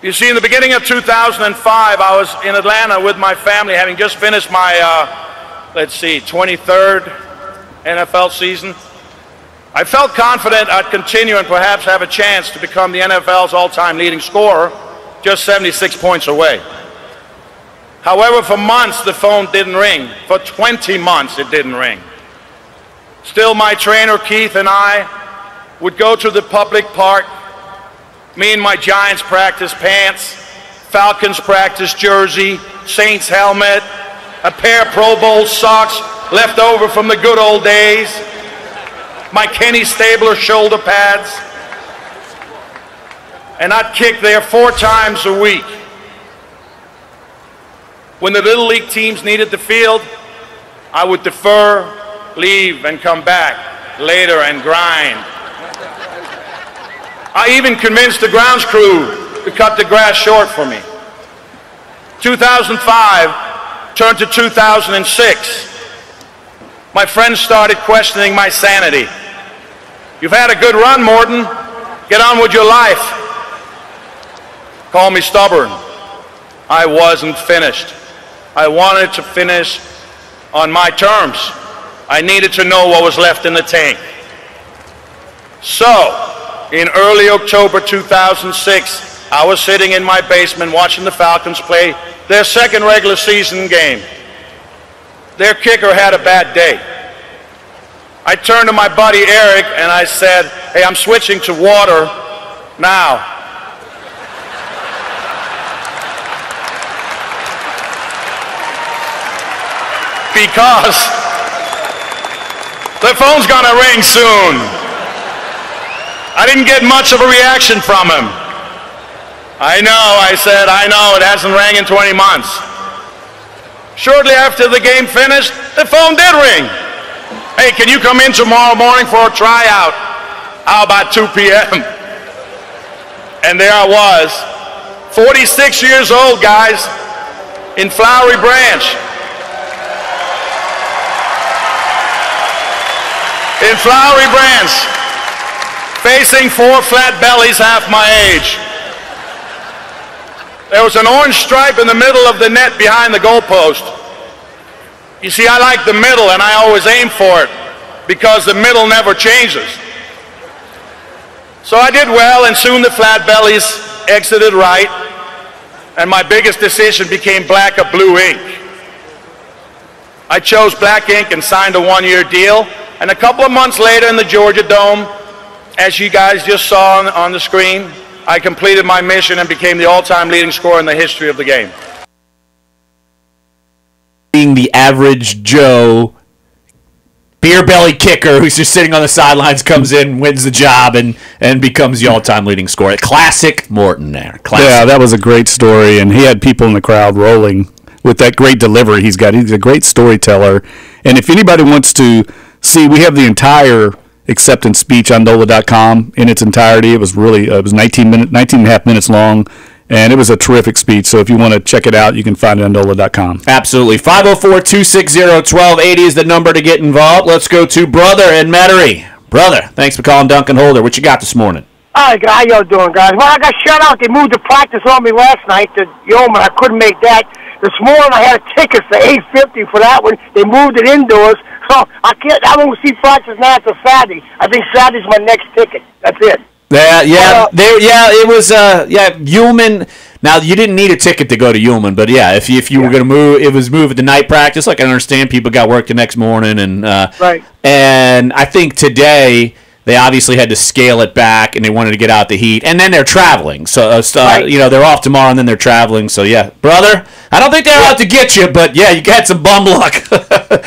[SPEAKER 14] You see, in the beginning of 2005, I was in Atlanta with my family, having just finished my, 23rd NFL season. I felt confident I'd continue and perhaps have a chance to become the NFL's all-time leading scorer, just 76 points away. However, for months the phone didn't ring. For 20 months it didn't ring. Still, my trainer Keith and I would go to the public park, me in my Giants practice pants, Falcons practice jersey, Saints helmet, a pair of Pro Bowl socks left over from the good old days, my Kenny Stabler shoulder pads, and I'd kick there 4 times a week. When the Little League teams needed the field, I would defer, leave, and come back later and grind. I even convinced the grounds crew to cut the grass short for me. 2005 turned to 2006. My friends started questioning my sanity. You've had a good run, Morton. Get on with your life. Call me stubborn. I wasn't finished. I wanted to finish on my terms. I needed to know what was left in the tank. So, in early October 2006, I was sitting in my basement watching the Falcons play their second regular season game. Their kicker had a bad day. I turned to my buddy Eric and I said, hey, I'm switching to water now. Because the phone's gonna ring soon. I didn't get much of a reaction from him. I know, I said, I know, it hasn't rang in 20 months. Shortly after the game finished, the phone did ring. Hey, can you come in tomorrow morning for a tryout? How about 2 p.m.? And there I was, 46 years old, guys, in Flowery Branch. In Flowery Branch, facing 4 flat bellies half my age. There was an orange stripe in the middle of the net behind the goalpost. You see, I like the middle and I always aim for it because the middle never changes. So I did well, and soon the flat bellies exited right, and my biggest decision became black or blue ink. I chose black ink and signed a 1-year deal, and a couple of months later in the Georgia Dome, as you guys just saw on the screen, I completed my mission and became the all-time leading scorer in the history of the game.
[SPEAKER 2] Being the average Joe beer belly kicker who's just sitting on the sidelines comes in, wins the job, and becomes the all-time leading scorer. Classic Morton there. Classic.
[SPEAKER 3] Yeah, that was a great story, and he had people in the crowd rolling with that great delivery he's got. He's a great storyteller, and if anybody wants to see, we have the entire acceptance speech on NOLA.com in its entirety. It was really, it was 19 and a half minutes long, and it was a terrific speech. So if you want to check it out, you can find it on NOLA.com.
[SPEAKER 2] Absolutely. 504-260-1280 is the number to get involved. Let's go to Brother in Metairie. Brother, thanks for calling Dunc and Holder. What you got this morning?
[SPEAKER 19] Hi, how y'all doing, guys? Well, I got shut out. They moved the practice on me last night to Yeoman. I couldn't make that. This morning I had a ticket for $8.50 for that one. They moved it indoors. So I won't see practice now until Saturday. I think Saturday's my next ticket. That's it.
[SPEAKER 2] It was Yeoman. Now you didn't need a ticket to go to Yeoman, but yeah, if you were going to move, it was moved to night practice. Like I understand, people got work the next morning, and
[SPEAKER 19] right.
[SPEAKER 2] And I think today they obviously had to scale it back, and they wanted to get out the heat, and then they're traveling. So
[SPEAKER 19] right.
[SPEAKER 2] They're off tomorrow, and then they're traveling. So yeah, brother, I don't think they're out to get you, but yeah, you got some bum luck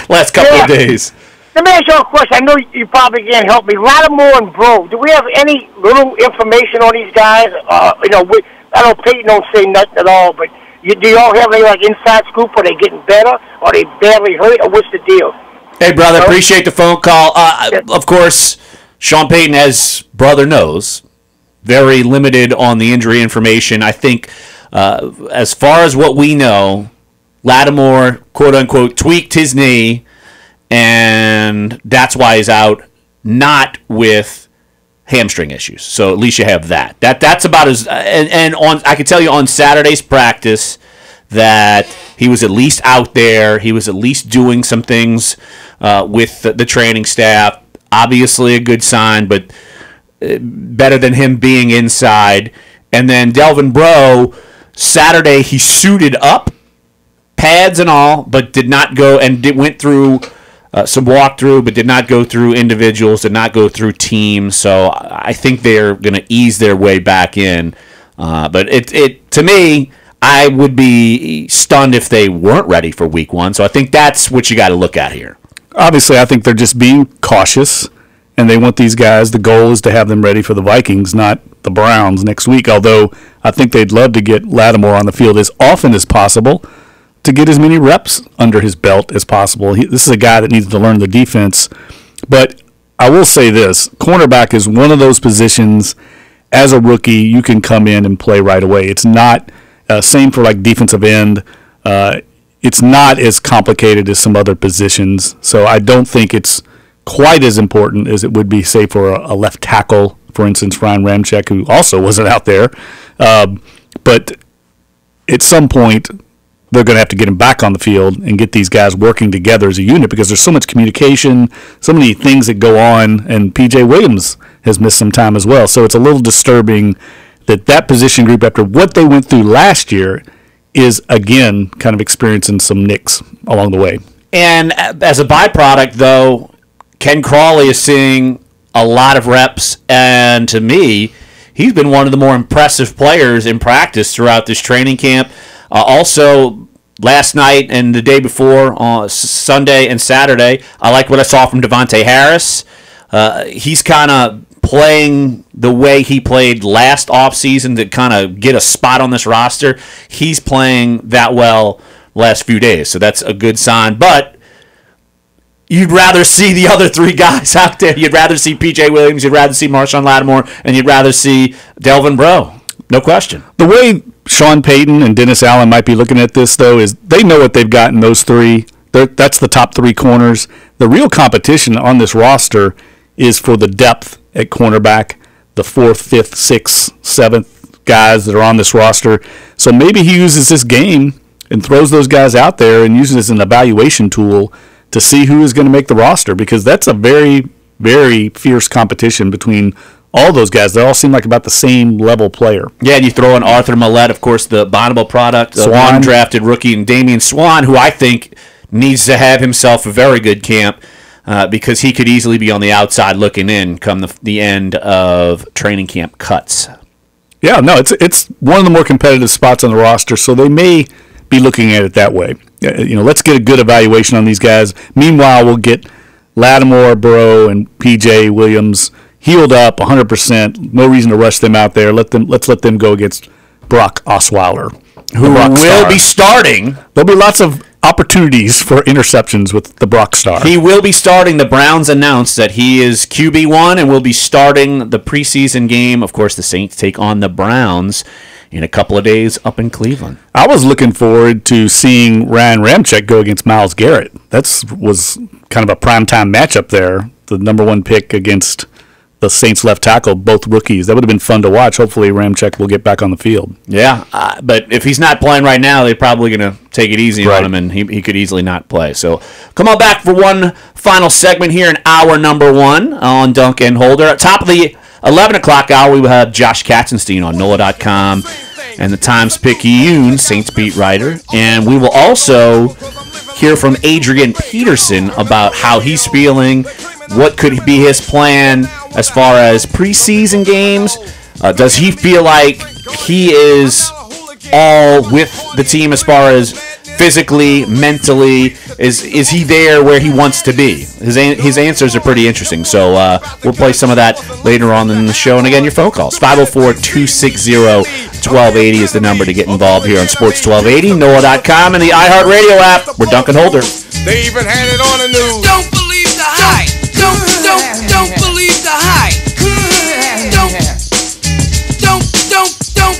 [SPEAKER 2] last couple of days.
[SPEAKER 19] Let me ask you a question. I know you probably can't help me. Lattimore and Bro, do we have any little information on these guys? I know Peyton don't say nothing at all, but do y'all have any inside scoop? Are they getting better? Are they badly hurt? Or what's the deal?
[SPEAKER 2] Hey, brother, appreciate the phone call. Of course, Sean Payton, as brother knows, very limited on the injury information. I think as far as what we know, Lattimore, quote-unquote, tweaked his knee, and that's why he's out, not with hamstring issues. So at least you have that. That's about as and on. I can tell you on Saturday's practice that he was at least out there. He was at least doing some things with the training staff. Obviously a good sign, but better than him being inside. And then Delvin Breaux, Saturday he suited up, pads and all, but did not go and went through some walkthrough, but did not go through individuals, did not go through teams. So I think they're going to ease their way back in. But it to me, I would be stunned if they weren't ready for week 1. So I think that's what you got to look at here.
[SPEAKER 3] Obviously, I think they're just being cautious, and they want these guys. The goal is to have them ready for the Vikings, not the Browns next week, although I think they'd love to get Lattimore on the field as often as possible to get as many reps under his belt as possible. This is a guy that needs to learn the defense. But I will say this, cornerback is one of those positions, as a rookie, you can come in and play right away. It's not, same for defensive end, it's not as complicated as some other positions. So I don't think it's quite as important as it would be, say, for a left tackle, for instance, Ryan Ramczyk, who also wasn't out there. But at some point, they're going to have to get him back on the field and get these guys working together as a unit because there's so much communication, so many things that go on, and P.J. Williams has missed some time as well. So it's a little disturbing that position group, after what they went through last year, is, again, kind of experiencing some nicks along the way.
[SPEAKER 2] And as a byproduct, though, Ken Crawley is seeing a lot of reps, and to me, he's been one of the more impressive players in practice throughout this training camp. Also, last night and the day before, Sunday and Saturday, I like what I saw from Devontae Harris. He's kind of playing the way he played last offseason to kind of get a spot on this roster. He's playing that well last few days, so that's a good sign. But you'd rather see the other three guys out there. You'd rather see P.J. Williams, you'd rather see Marshawn Lattimore, and you'd rather see Delvin Breaux. No question.
[SPEAKER 3] The way Sean Payton and Dennis Allen might be looking at this, though, is they know what they've got in those three. That's the top three corners. The real competition on this roster is for the depth at cornerback, the 4th, 5th, 6th, 7th guys that are on this roster. So maybe he uses this game and throws those guys out there and uses it as an evaluation tool to see who is going to make the roster, because that's a very, very fierce competition between all those guys. They all seem like about the same level player.
[SPEAKER 2] Yeah, and you throw in Arthur Millette, of course, the Bonneville product, the undrafted rookie, and Damian Swann, who I think needs to have himself a very good camp because he could easily be on the outside looking in come the end of training camp cuts.
[SPEAKER 3] Yeah, no, it's one of the more competitive spots on the roster, so they may be looking at it that way. Let's get a good evaluation on these guys. Meanwhile, we'll get Lattimore, Breaux, and P.J. Williams healed up 100%. No reason to rush them out there. Let's let them go against Brock Osweiler,
[SPEAKER 2] who will be starting.
[SPEAKER 3] There'll be lots of opportunities for interceptions with the Brock Star.
[SPEAKER 2] He will be starting. The Browns announced that he is QB1 and will be starting the preseason game. Of course, the Saints take on the Browns in a couple of days up in Cleveland.
[SPEAKER 3] I was looking forward to seeing Ryan Ramczyk go against Myles Garrett. That was kind of a primetime matchup there. The number 1 pick against the Saints left tackle, both rookies. That would have been fun to watch. Hopefully Ramczyk will get back on the field.
[SPEAKER 2] Yeah, but if he's not playing right now, they're probably going to take it easy on him, and he could easily not play. So come on back for one final segment here in hour number 1 on Dunc and Holder. At top of the 11 o'clock hour, we will have Josh Katsonstein on NOLA.com and the Times-Picayune Saints beat writer. And we will also hear from Adrian Peterson about how he's feeling, what could be his plan as far as preseason games. Does he feel like he is all with the team as far as physically, mentally? Is he there where he wants to be? His answers are pretty interesting. So we'll play some of that later on in the show. And again, your phone calls. 504-260-1280 is the number to get involved here on Sports 1280, NOLA.com, and the iHeartRadio app. We're Dunc and Holder.
[SPEAKER 20] They even had it on the news. Don't believe the hype. Don't believe the hype. Don't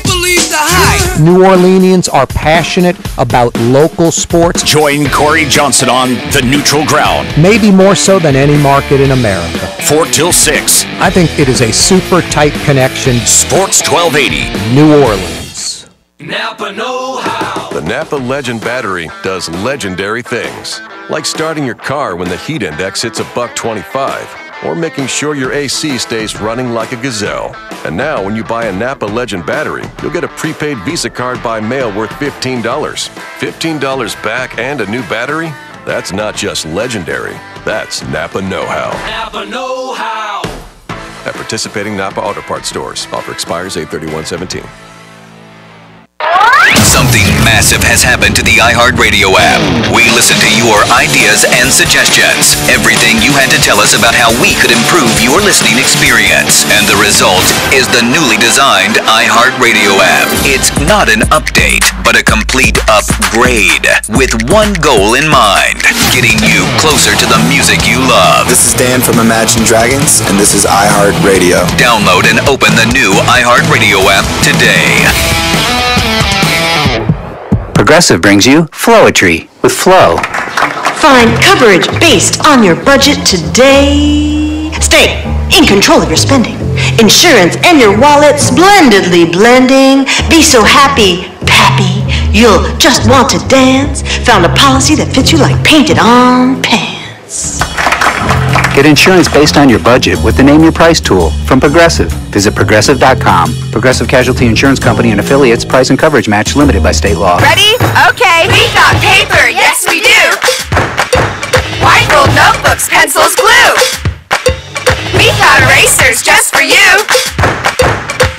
[SPEAKER 20] believe the hype.
[SPEAKER 21] New Orleanians are passionate about local sports.
[SPEAKER 10] Join Corey Johnson on The Neutral Ground.
[SPEAKER 21] Maybe more so than any market in America.
[SPEAKER 10] 4 till 6.
[SPEAKER 21] I think it is a super tight connection.
[SPEAKER 10] Sports 1280.
[SPEAKER 21] New Orleans.
[SPEAKER 20] Napa know-how.
[SPEAKER 22] The Napa Legend battery does legendary things, like starting your car when the heat index hits $1.25, or making sure your AC stays running like a gazelle. And now, when you buy a Napa Legend battery, you'll get a prepaid Visa card by mail worth $15. $15 back and a new battery? That's not just legendary, that's Napa know-how.
[SPEAKER 20] Napa know-how.
[SPEAKER 22] At participating Napa Auto Parts stores. Offer expires 8/31/17.
[SPEAKER 4] Something massive has happened to the iHeartRadio app. We listen to your ideas and suggestions. Everything you had to tell us about how we could improve your listening experience. And the result is the newly designed iHeartRadio app. It's not an update, but a complete upgrade with one goal in mind: getting you closer to the music you love.
[SPEAKER 23] This is Dan from Imagine Dragons, and this is iHeartRadio.
[SPEAKER 4] Download and open the new iHeartRadio app today.
[SPEAKER 24] Progressive brings you Flowetry with Flow.
[SPEAKER 9] Find coverage based on your budget today. Stay in control of your spending. Insurance and your wallet splendidly blending. Be so happy, pappy, you'll just want to dance. Found a policy that fits you like painted on pants.
[SPEAKER 24] Get insurance based on your budget with the Name Your Price tool from Progressive. Visit Progressive.com. Progressive Casualty Insurance Company and Affiliates. Price and coverage match limited by state law.
[SPEAKER 13] Ready? Okay. We got paper. Yes, we do. White rolled notebooks, pencils, glue. We got erasers just for you.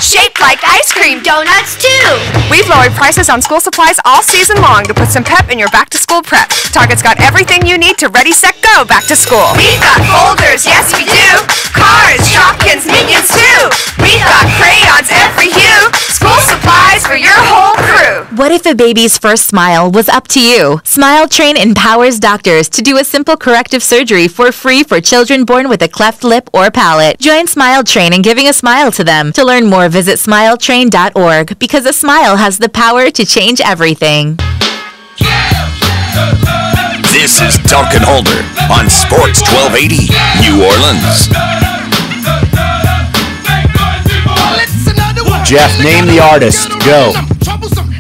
[SPEAKER 13] Shaped like ice cream, donuts too. We've lowered prices on school supplies all season long to put some pep in your back-to-school prep. Target's got everything you need to ready, set, go back to school. We've got folders, yes we do. Cars, Shopkins, Minions too. We've got crayons every hue. School supplies for your whole crew.
[SPEAKER 11] What if a baby's first smile was up to you? Smile Train empowers doctors to do a simple corrective surgery for free for children born with a cleft lip or palate. Join Smile Train in giving a smile to them. To learn more, visit smiletrain.org, because a smile has the power to change everything.
[SPEAKER 4] This is Dunc and Holder on Sports 1280, New Orleans.
[SPEAKER 2] Jeff, name the artist. Go.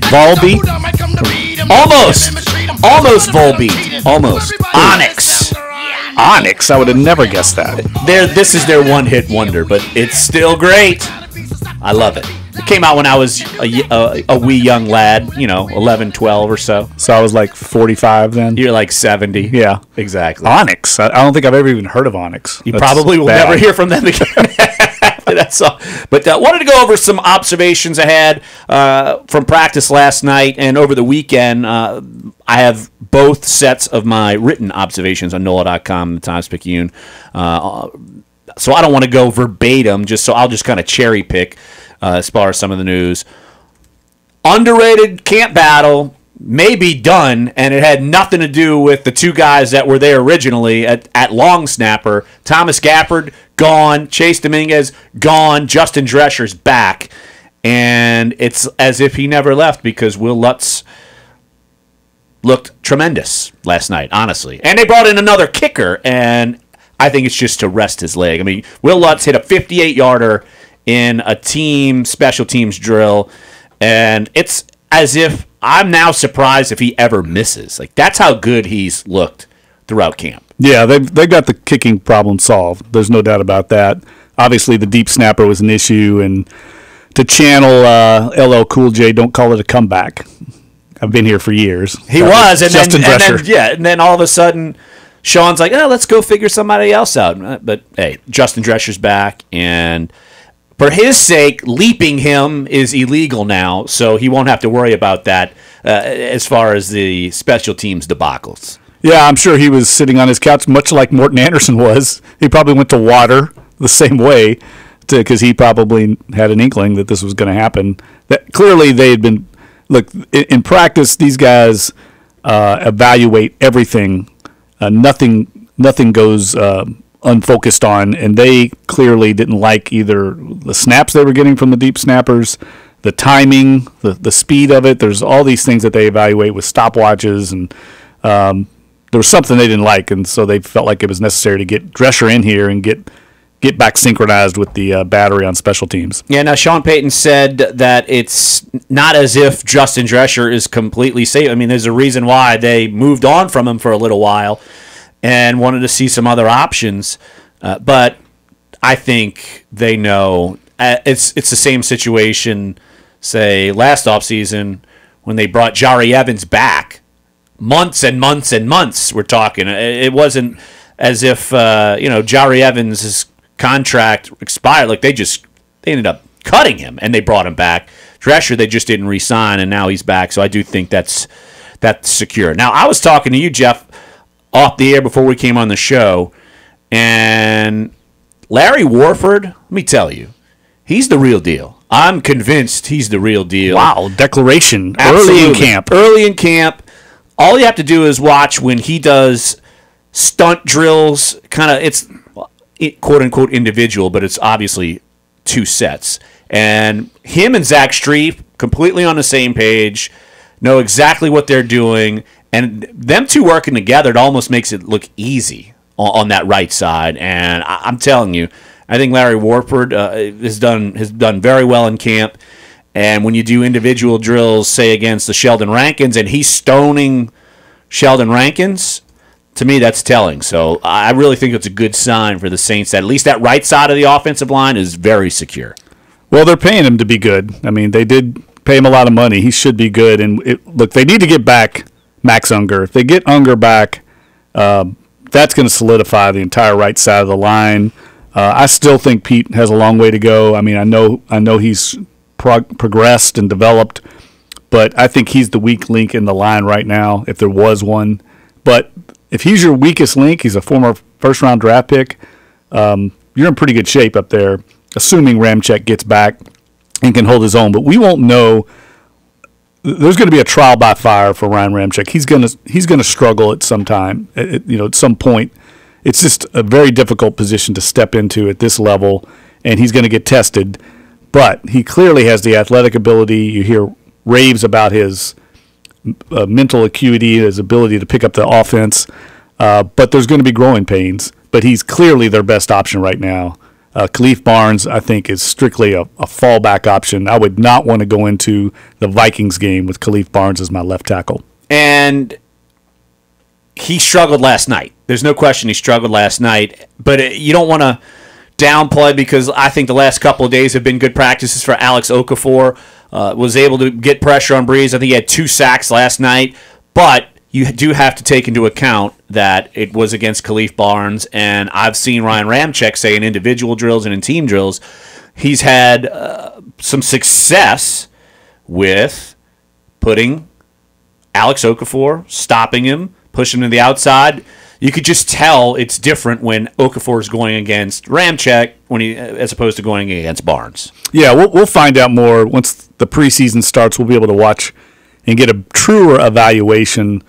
[SPEAKER 2] Volbeat? Almost Volbeat. Almost. Onyx.
[SPEAKER 3] Onyx? I would have never guessed that.
[SPEAKER 2] This is their one-hit wonder, but it's still great. I love it. It came out when I was a wee young lad, 11, 12 or so.
[SPEAKER 3] So I was like 45 then?
[SPEAKER 2] You're like 70.
[SPEAKER 3] Yeah.
[SPEAKER 2] Exactly.
[SPEAKER 3] Onyx? I don't think I've ever even heard of Onyx.
[SPEAKER 2] You probably will never hear from them again. That's all. But wanted to go over some observations I had from practice last night and over the weekend. I have both sets of my written observations on NOLA.com, the Times-Picayune. So I don't want to go verbatim, so I'll just kind of cherry pick as far as some of the news. Underrated camp battle may be done, and it had nothing to do with the two guys that were there originally at long snapper. Thomas Gafford, gone. Chase Dominguez, gone. Justin Drescher's back. And it's as if he never left, because Will Lutz looked tremendous last night, honestly. And they brought in another kicker, and I think it's just to rest his leg. I mean, Will Lutz hit a 58-yarder in a team special teams drill, and it's as if I'm now surprised if he ever misses. Like, that's how good he's looked throughout camp.
[SPEAKER 3] Yeah, they've got the kicking problem solved. There's no doubt about that. Obviously, the deep snapper was an issue, and to channel LL Cool J, don't call it a comeback. I've been here for years.
[SPEAKER 2] He was, and
[SPEAKER 3] Justin Drescher.
[SPEAKER 2] And then all of a sudden, Sean's like, let's go figure somebody else out. But, hey, Justin Drescher's back, and for his sake, leaping him is illegal now, so he won't have to worry about that as far as the special teams debacles.
[SPEAKER 3] Yeah, I'm sure he was sitting on his couch, much like Morton Anderson was. He probably went to water the same way, because he probably had an inkling that this was going to happen. That clearly they had been. Look, in practice, these guys evaluate everything. Nothing goes unfocused on, and they clearly didn't like either the snaps they were getting from the deep snappers, the timing, the speed of it. There's all these things that they evaluate with stopwatches, and there was something they didn't like, and so they felt like it was necessary to get Drescher in here and get back synchronized with the battery on special teams.
[SPEAKER 2] Yeah, now Sean Payton said that it's not as if Justin Drescher is completely safe. I mean, there's a reason why they moved on from him for a little while and wanted to see some other options. But I think they know it's the same situation, say, last offseason when they brought Jari Evans back. Months and months and months we're talking. It wasn't as if, Jari Evans' contract expired. Like, they ended up cutting him, and they brought him back. Drescher, they just didn't re-sign, and now he's back. So I do think that's secure. Now, I was talking to you, Jeff, off the air before we came on the show, and Larry Warford, let me tell you, he's the real deal. I'm convinced he's the real deal.
[SPEAKER 3] Wow, declaration.
[SPEAKER 2] Absolutely.
[SPEAKER 3] Early in
[SPEAKER 2] camp. All you have to do is watch when he does stunt drills. It's quote-unquote individual, but it's obviously two sets. And him and Zach Strief, completely on the same page, know exactly what they're doing. And them two working together, it almost makes it look easy on that right side. And I'm telling you, I think Larry Warford has done very well in camp. And when you do individual drills, say against the Sheldon Rankins, and he's stoning Sheldon Rankins, To me, that's telling. So I really think it's a good sign for the Saints that at least that right side of the offensive line is very secure.
[SPEAKER 3] Well, they're paying him to be good. I mean, they did pay him a lot of money. He should be good. And look, they need to get back Max Unger. If they get Unger back, that's going to solidify the entire right side of the line. I still think Pete has a long way to go. I mean, I know he's progressed and developed, but I think he's the weak link in the line right now, if there was one. But if he's your weakest link, he's a former first-round draft pick, you're in pretty good shape up there, assuming Ramczyk gets back and can hold his own. But we won't know. There's going to be a trial by fire for Ryan Ramczyk. He's going to struggle at some time. At some point, it's just a very difficult position to step into at this level, and he's going to get tested. But he clearly has the athletic ability. You hear raves about his mental acuity, his ability to pick up the offense. But there's going to be growing pains. But he's clearly their best option right now. Khalif Barnes, I think, is strictly a fallback option. I would not want to go into the Vikings game with Khalif Barnes as my left tackle.
[SPEAKER 2] And he struggled last night. There's no question he struggled last night. But you don't want to downplay, because I think the last couple of days have been good practices for Alex Okafor. Was able to get pressure on Breeze. I think he had 2 sacks last night. But you do have to take into account that it was against Khalif Barnes, and I've seen Ryan Ramczyk say in individual drills and in team drills, he's had some success with putting Alex Okafor, stopping him, pushing him to the outside. You could just tell it's different when Okafor is going against Ramczyk as opposed to going against Barnes.
[SPEAKER 3] Yeah, we'll find out more once the preseason starts. We'll be able to watch and get a truer evaluation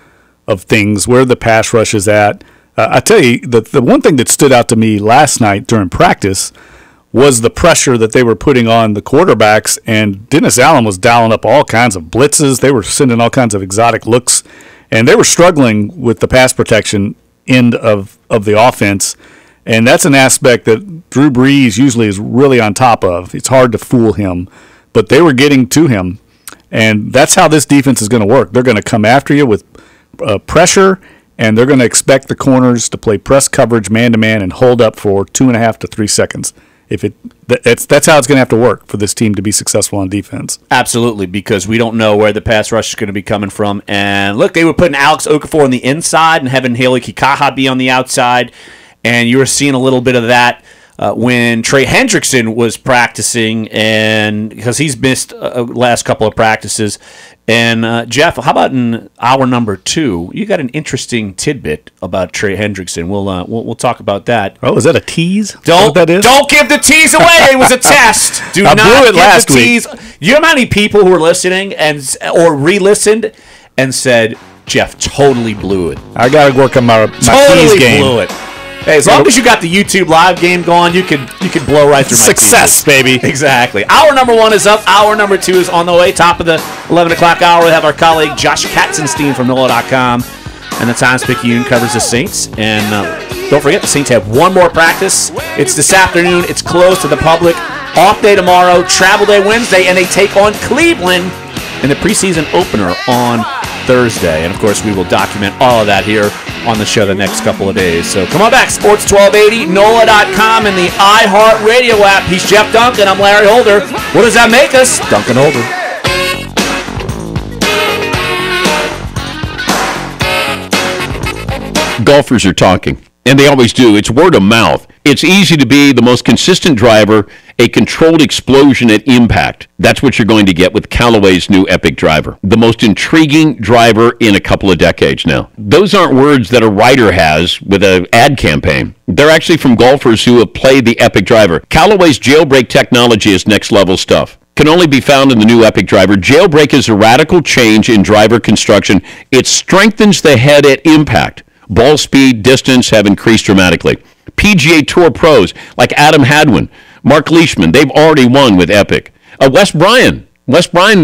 [SPEAKER 3] of things, where the pass rush is at. I tell you, the one thing that stood out to me last night during practice was the pressure that they were putting on the quarterbacks, and Dennis Allen was dialing up all kinds of blitzes. They were sending all kinds of exotic looks, and they were struggling with the pass protection end of the offense, and that's an aspect that Drew Brees usually is really on top of. It's hard to fool him, but they were getting to him, and that's how this defense is going to work. They're going to come after you with pressure, and they're going to expect the corners to play press coverage man-to-man and hold up for 2.5 to 3 seconds. That's how it's going to have to work for this team to be successful on defense.
[SPEAKER 2] Absolutely, because we don't know where the pass rush is going to be coming from. And look, they were putting Alex Okafor on the inside and having Haley Kikaha be on the outside, and you were seeing a little bit of that when Trey Hendrickson was practicing, and because he's missed last couple of practices. And Jeff, how about in hour number 2? You got an interesting tidbit about Trey Hendrickson. We'll talk about that.
[SPEAKER 3] Oh, is that a tease?
[SPEAKER 2] Don't give the tease away. It was a test. Do
[SPEAKER 3] I
[SPEAKER 2] not
[SPEAKER 3] blew it
[SPEAKER 2] give
[SPEAKER 3] last
[SPEAKER 2] the tease.
[SPEAKER 3] week.
[SPEAKER 2] You know how many people who were listening or re-listened and said Jeff totally blew it.
[SPEAKER 3] I got to work on my
[SPEAKER 2] totally
[SPEAKER 3] tease game.
[SPEAKER 2] Blew it. Hey, as long as you got the YouTube live game going, you could blow right through my
[SPEAKER 3] success, baby.
[SPEAKER 2] Exactly. Hour number 1 is up. Hour number 2 is on the way. Top of the 11 o'clock hour, we have our colleague Josh Katsonstein from NOLA.com. And the Times-Picayune covers the Saints. And don't forget, the Saints have one more practice. It's this afternoon. It's closed to the public. Off day tomorrow, travel day Wednesday, and they take on Cleveland in the preseason opener on Thursday. And, of course, we will document all of that here on the show the next couple of days. So come on back, Sports 1280, NOLA.com, and the iHeartRadio app. He's Jeff Dunc, and I'm Larry Holder. What does that make us? Dunc and Holder.
[SPEAKER 1] Golfers are talking, and they always do. It's word of mouth. It's easy to be the most consistent driver, a controlled explosion at impact. That's what you're going to get with Callaway's new Epic driver. The most intriguing driver in a couple of decades now. Those aren't words that a writer has with an ad campaign. They're actually from golfers who have played the Epic driver. Callaway's jailbreak technology is next level stuff. Can only be found in the new Epic driver. Jailbreak is a radical change in driver construction. It strengthens the head at impact. Ball speed, distance have increased dramatically. PGA Tour pros like Adam Hadwin, Mark Leishman, they've already won with Epic. Wes Bryan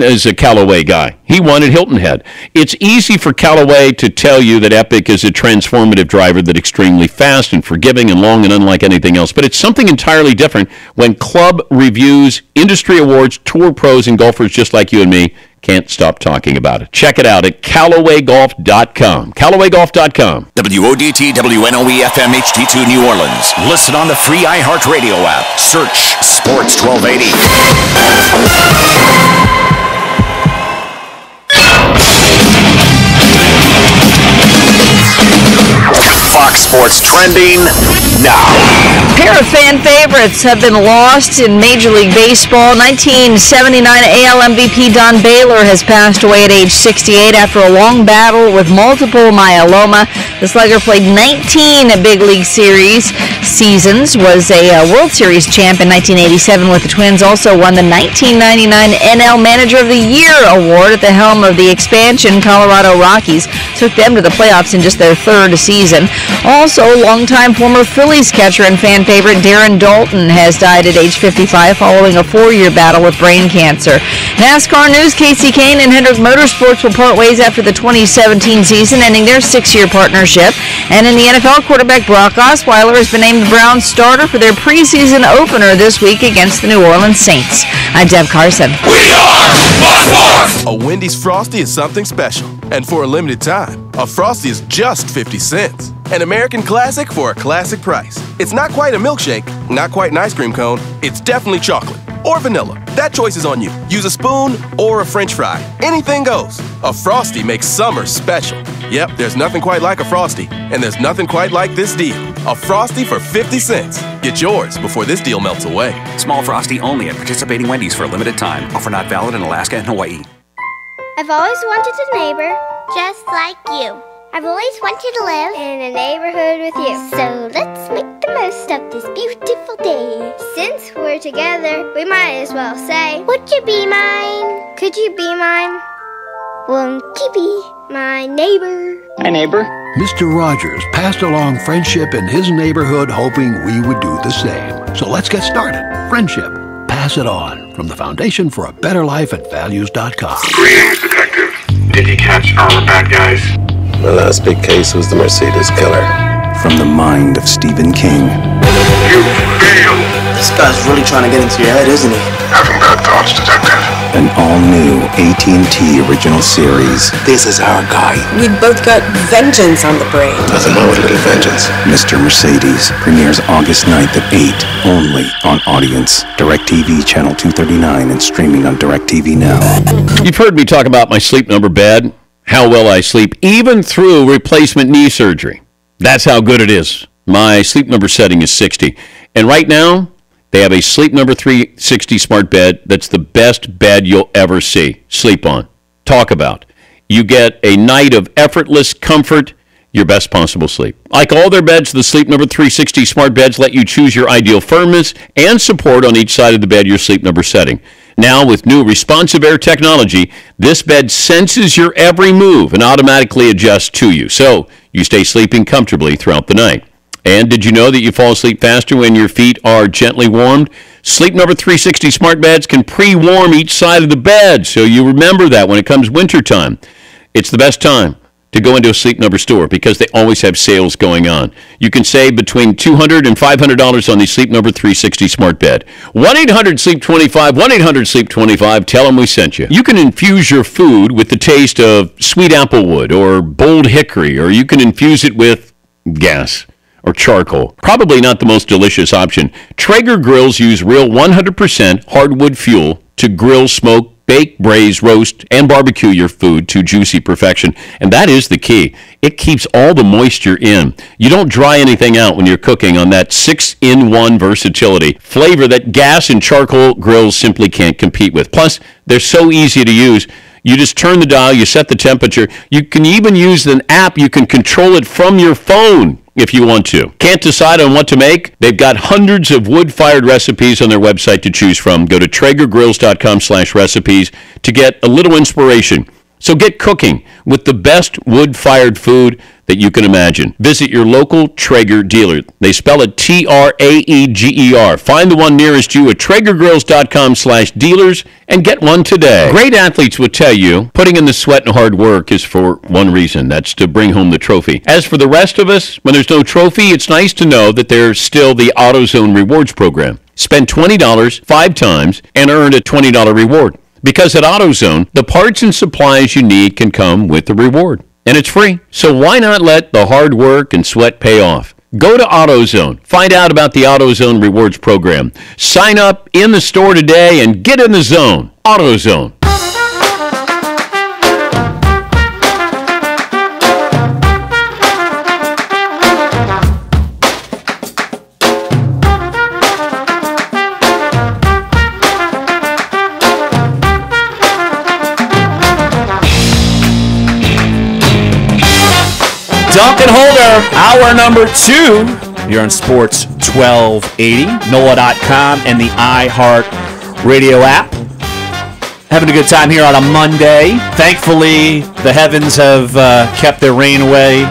[SPEAKER 1] is a Callaway guy. He won at Hilton Head. It's easy for Callaway to tell you that Epic is a transformative driver that's extremely fast and forgiving and long and unlike anything else. But it's something entirely different when club reviews, industry awards, tour pros, and golfers just like you and me Can't stop talking about it. Check it out at CallawayGolf.com. CallawayGolf.com.
[SPEAKER 5] WODT WNOE FM HD2 New Orleans. Listen on the free iHeartRadio app. Search Sports 1280. Fox Sports trending now.
[SPEAKER 7] A pair of fan favorites have been lost in Major League Baseball. 1979 AL MVP Don Baylor has passed away at age 68 after a long battle with multiple myeloma. The slugger played 19 Big League Series seasons, was a World Series champ in 1987 with the Twins, also won the 1999 NL Manager of the Year award at the helm of the expansion Colorado Rockies. Took them to the playoffs in just their third season. Also, longtime former Phillies catcher and fan favorite Darren Daulton has died at age 55 following a 4-year battle with brain cancer. NASCAR news, Casey Kane and Hendrick Motorsports will part ways after the 2017 season, ending their 6-year partnership. And in the NFL, quarterback Brock Osweiler has been named the Browns starter for their preseason opener this week against the New Orleans Saints. I'm Deb Carson.
[SPEAKER 8] We are Fox! A Wendy's Frosty is something special. And for a limited time, a Frosty is just 50 cents. An American classic for a classic price. It's not quite a milkshake, not quite an ice cream cone. It's definitely chocolate or vanilla. That choice is on you. Use a spoon or a French fry. Anything goes. A Frosty makes summer special. Yep, there's nothing quite like a Frosty. And there's nothing quite like this deal. A Frosty for 50 cents. Get yours before this deal melts away.
[SPEAKER 12] Small Frosty only at participating Wendy's for a limited time. Offer not valid in Alaska and Hawaii.
[SPEAKER 25] I've always wanted a neighbor just like you. I've always wanted to live in a neighborhood with you. So let's make the most of this beautiful day. Since we're together, we might as well say, would you be mine? Could you be mine? Won't you be my neighbor?
[SPEAKER 26] Hi, neighbor. Mr. Rogers passed along friendship in his neighborhood, hoping we would do the same. So let's get started. Friendship. Pass it on. From the Foundation for a Better Life at Values.com.
[SPEAKER 27] Greetings, Detective. Did you catch our bad guys?
[SPEAKER 28] The last big case was the Mercedes killer.
[SPEAKER 24] From the mind of Stephen King.
[SPEAKER 27] You failed.
[SPEAKER 29] This guy's really trying to get into your head, isn't he?
[SPEAKER 27] Having bad thoughts, Detective.
[SPEAKER 24] An all-new AT&T original series.
[SPEAKER 29] This is our guy.
[SPEAKER 30] We both got vengeance on the brain.
[SPEAKER 28] Nothing wrong with a little vengeance.
[SPEAKER 24] Mr. Mercedes premieres August 9th at 8, only on Audience, DirecTV Channel 239, and streaming on DirecTV Now.
[SPEAKER 1] You've heard me talk about my Sleep Number bed, how well I sleep, even through replacement knee surgery. That's how good it is. My Sleep Number setting is 60. And right now, they have a Sleep Number 360 smart bed that's the best bed you'll ever see. Sleep on. Talk about. You get a night of effortless comfort, your best possible sleep. Like all their beds, the Sleep Number 360 smart beds let you choose your ideal firmness and support on each side of the bed your Sleep Number setting. Now, with new responsive air technology, this bed senses your every move and automatically adjusts to you, so you stay sleeping comfortably throughout the night. And did you know that you fall asleep faster when your feet are gently warmed? Sleep Number 360 smart beds can pre-warm each side of the bed, so you remember that when it comes wintertime. It's the best time to go into a Sleep Number store because they always have sales going on. You can save between $200 and $500 on the Sleep Number 360 smart bed. 1-800-SLEEP-25, 1-800-SLEEP-25, tell them we sent you. You can infuse your food with the taste of sweet applewood or bold hickory, or you can infuse it with gas or charcoal. Probably not the most delicious option. Traeger grills use real 100% hardwood fuel to grill, smoke, bake, braise, roast, and barbecue your food to juicy perfection. And that is the key. It keeps all the moisture in. You don't dry anything out when you're cooking on that 6-in-1 versatility. Flavor that gas and charcoal grills simply can't compete with. Plus, they're so easy to use. You just turn the dial, you set the temperature. You can even use an app. You can control it from your phone if you want to. Can't decide on what to make? They've got hundreds of wood-fired recipes on their website to choose from. Go to TraegerGrills.com/recipes to get a little inspiration. So get cooking with the best wood-fired food that you can imagine. Visit your local Traeger dealer. They spell it Traeger. Find the one nearest you at TraegerGrills.com/dealers and get one today. Great athletes would tell you putting in the sweat and hard work is for one reason. That's to bring home the trophy. As for the rest of us, when there's no trophy, it's nice to know that there's still the AutoZone Rewards program. Spend $20 5 times and earn a $20 reward. Because at AutoZone, the parts and supplies you need can come with the reward. And it's free. So why not let the hard work and sweat pay off? Go to AutoZone. Find out about the AutoZone Rewards program. Sign up in the store today and get in the zone. AutoZone.
[SPEAKER 2] Dunc and Holder, hour number 2. You're on Sports 1280, NOLA.com, and the iHeart Radio app. Having a good time here on a Monday. Thankfully, the heavens have kept their rain away.